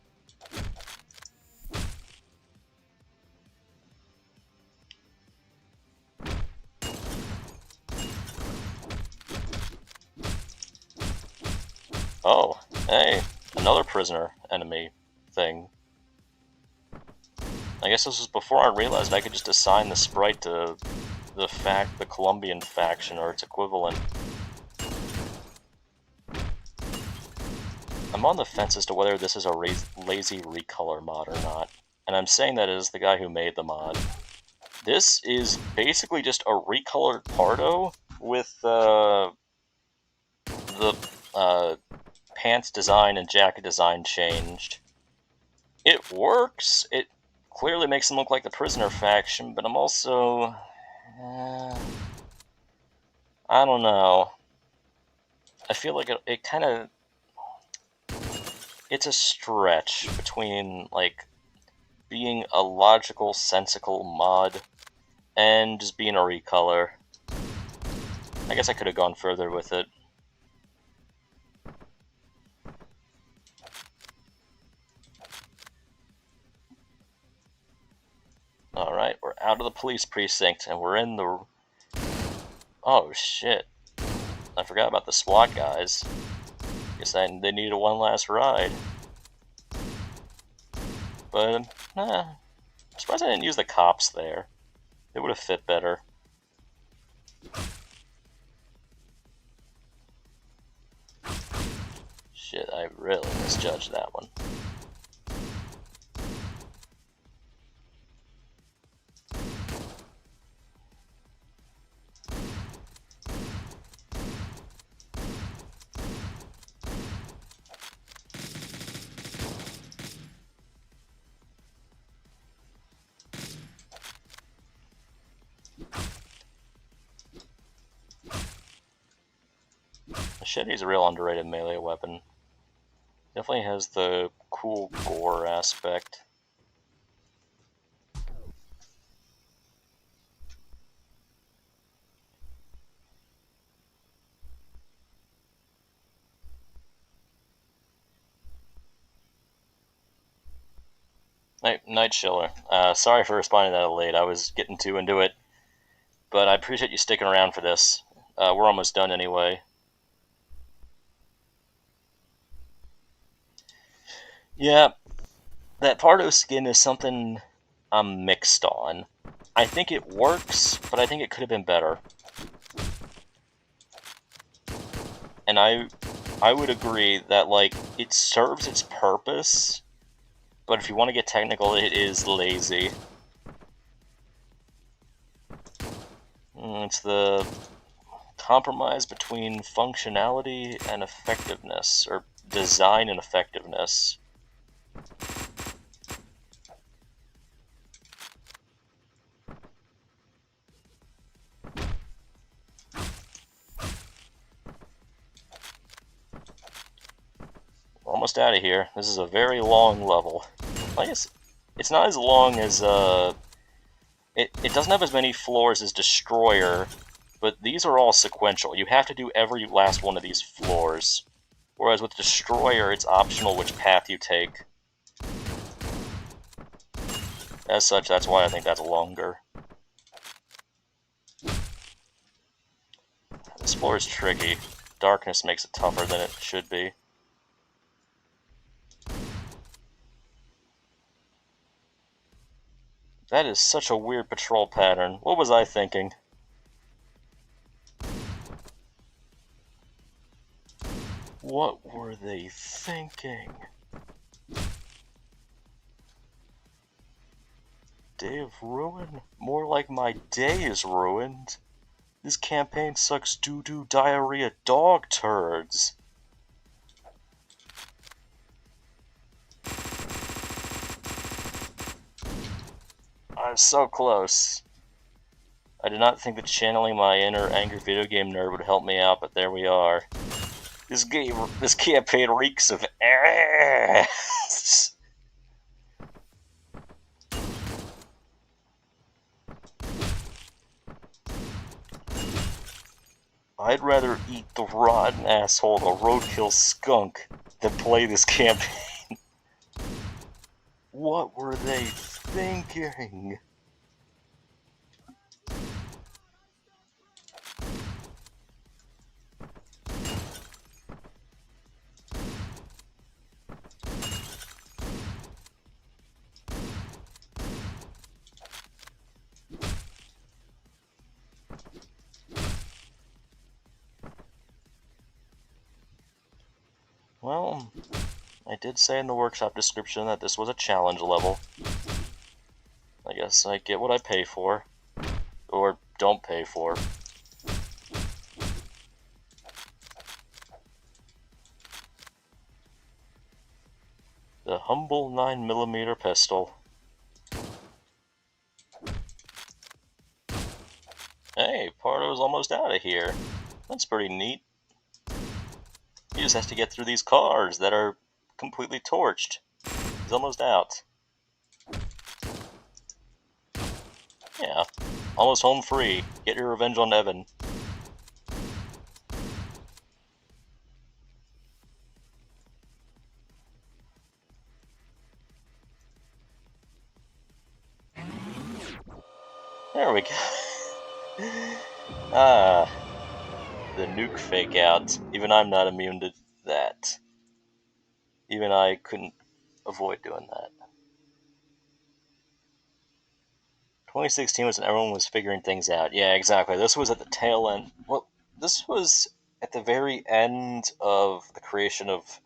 Oh, hey, another prisoner enemy thing. I guess this was before I realized I could just assign the sprite to the Colombian faction or its equivalent. I'm on the fence as to whether this is a lazy recolor mod or not, and I'm saying that as the guy who made the mod. This is basically just a recolored Pardo with the pants design and jacket design changed. It works. It clearly makes them look like the prisoner faction, but I'm also... I don't know. I feel like it kind of... It's a stretch between, like, being a logical, sensical mod and just being a recolor. I guess I could have gone further with it. Alright, we're out of the police precinct, and we're in the... Oh, shit. I forgot about the SWAT guys. Guess they needed one last ride. But, I'm surprised I didn't use the cops there. They would have fit better. Shit, I really misjudged that one. Machete's a real underrated melee weapon. Definitely has the cool gore aspect. Night Chiller. Sorry for responding that late. I was getting too into it. But I appreciate you sticking around for this. We're almost done anyway. Yeah, that Pardo skin is something I'm mixed on. I think it works, but I think it could have been better. And I would agree that, like, it serves its purpose, but if you want to get technical, it is lazy. It's the compromise between functionality and effectiveness, or design and effectiveness. Almost out of here. This is a very long level. I guess it's not as long as, it doesn't have as many floors as Destroyer, but these are all sequential. You have to do every last one of these floors. Whereas with Destroyer, it's optional which path you take. As such, that's why I think that's longer. This floor is tricky. Darkness makes it tougher than it should be. That is such a weird patrol pattern. What was I thinking? What were they thinking? Day of ruin? More like my day is ruined. This campaign sucks doo-doo diarrhea dog turds. I'm so close. I did not think that channeling my inner angry video game nerd would help me out, but there we are. This campaign reeks of ass. I'd rather eat the rotten asshole of a roadkill skunk than play this campaign. What were they thinking? Well, I did say in the workshop description that this was a challenge level. I guess I get what I pay for. Or don't pay for. The humble 9mm pistol. Hey, Pardo's almost out of here. That's pretty neat. He just has to get through these cars that are completely torched. He's almost out. Yeah, almost home free. Get your revenge on Evan. There we go. Ah, the nuke fake out. Even I'm not immune to that. Even I couldn't avoid doing that. 2016 was when everyone was figuring things out. Yeah, exactly. This was at the tail end. Well, this was at the very end of the creation of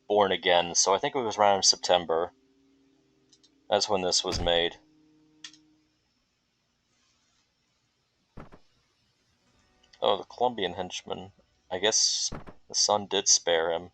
Born Again, so I think it was around September. That's when this was made. Oh, the Colombian henchman. I guess the sun did spare him.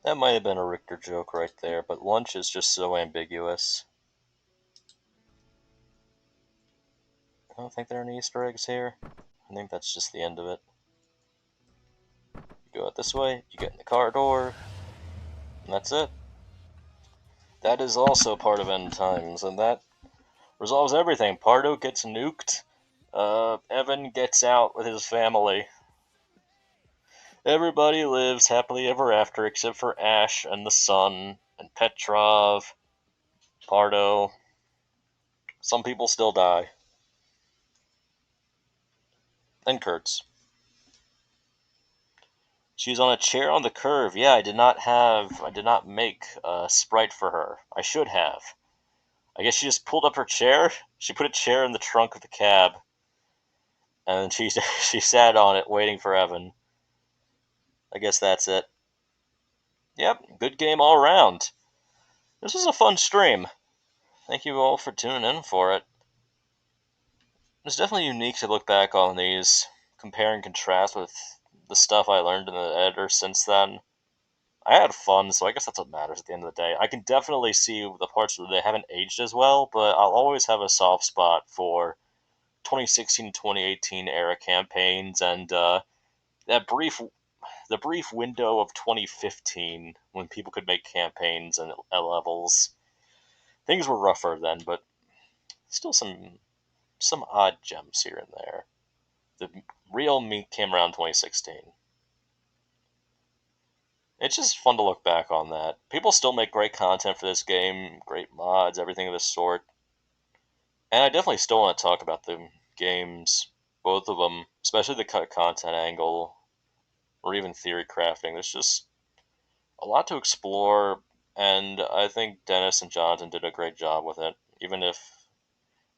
That might have been a Richter joke right there, but lunch is just so ambiguous. I don't think there are any Easter eggs here. I think that's just the end of it. You go out this way, you get in the car door, and that's it. That is also part of End Times, and that resolves everything. Pardo gets nuked. Evan gets out with his family. Everybody lives happily ever after except for Ash and the sun and Petrov, Pardo. Some people still die. And Kurtz. She's on a chair on the curve. Yeah, I did not make a sprite for her. I should have. I guess she just pulled up her chair. She put a chair in the trunk of the cab. And she she sat on it waiting for Evan. I guess that's it. Yep, good game all around. This was a fun stream. Thank you all for tuning in for it. It's definitely unique to look back on these, compare and contrast with the stuff I learned in the editor since then. I had fun, so I guess that's what matters at the end of the day. I can definitely see the parts where they haven't aged as well, but I'll always have a soft spot for 2016 2018 era campaigns and that the brief window of 2015 when people could make campaigns and levels. Things were rougher then, but still some odd gems here and there. The real me came around 2016. It's just fun to look back on that. People still make great content for this game, great mods, everything of this sort. And I definitely still want to talk about the games, both of them, especially the cut content angle, or even theory crafting. There's just a lot to explore, and I think Dennis and Jonathan did a great job with it, even if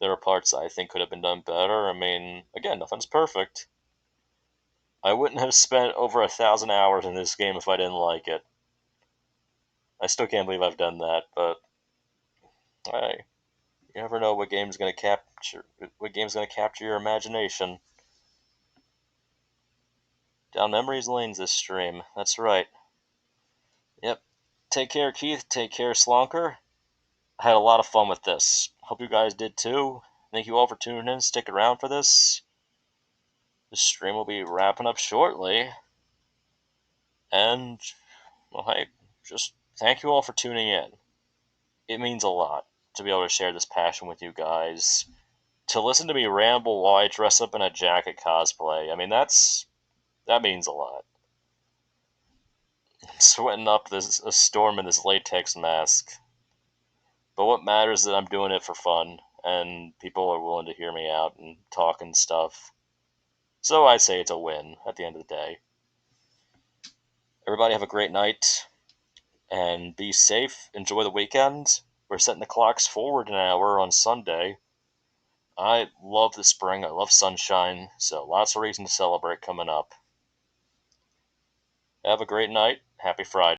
there are parts I think could have been done better. I mean, again, nothing's perfect. I wouldn't have spent over 1,000 hours in this game if I didn't like it. I still can't believe I've done that, but hey, you never know what game's gonna capture your imagination. Down memories lanes this stream. That's right. Yep. Take care, Keith. Take care, Slonker. I had a lot of fun with this. Hope you guys did too. Thank you all for tuning in. Stick around for this. This stream will be wrapping up shortly. And, well, hey, just thank you all for tuning in. It means a lot to be able to share this passion with you guys. To listen to me ramble while I dress up in a jacket cosplay. I mean, that means a lot. I'm sweating up a storm in this latex mask. But what matters is that I'm doing it for fun, and people are willing to hear me out and talk and stuff. So I say it's a win at the end of the day. Everybody have a great night, and be safe. Enjoy the weekend. We're setting the clocks forward an hour on Sunday. I love the spring. I love sunshine, so lots of reason to celebrate coming up. Have a great night. Happy Friday.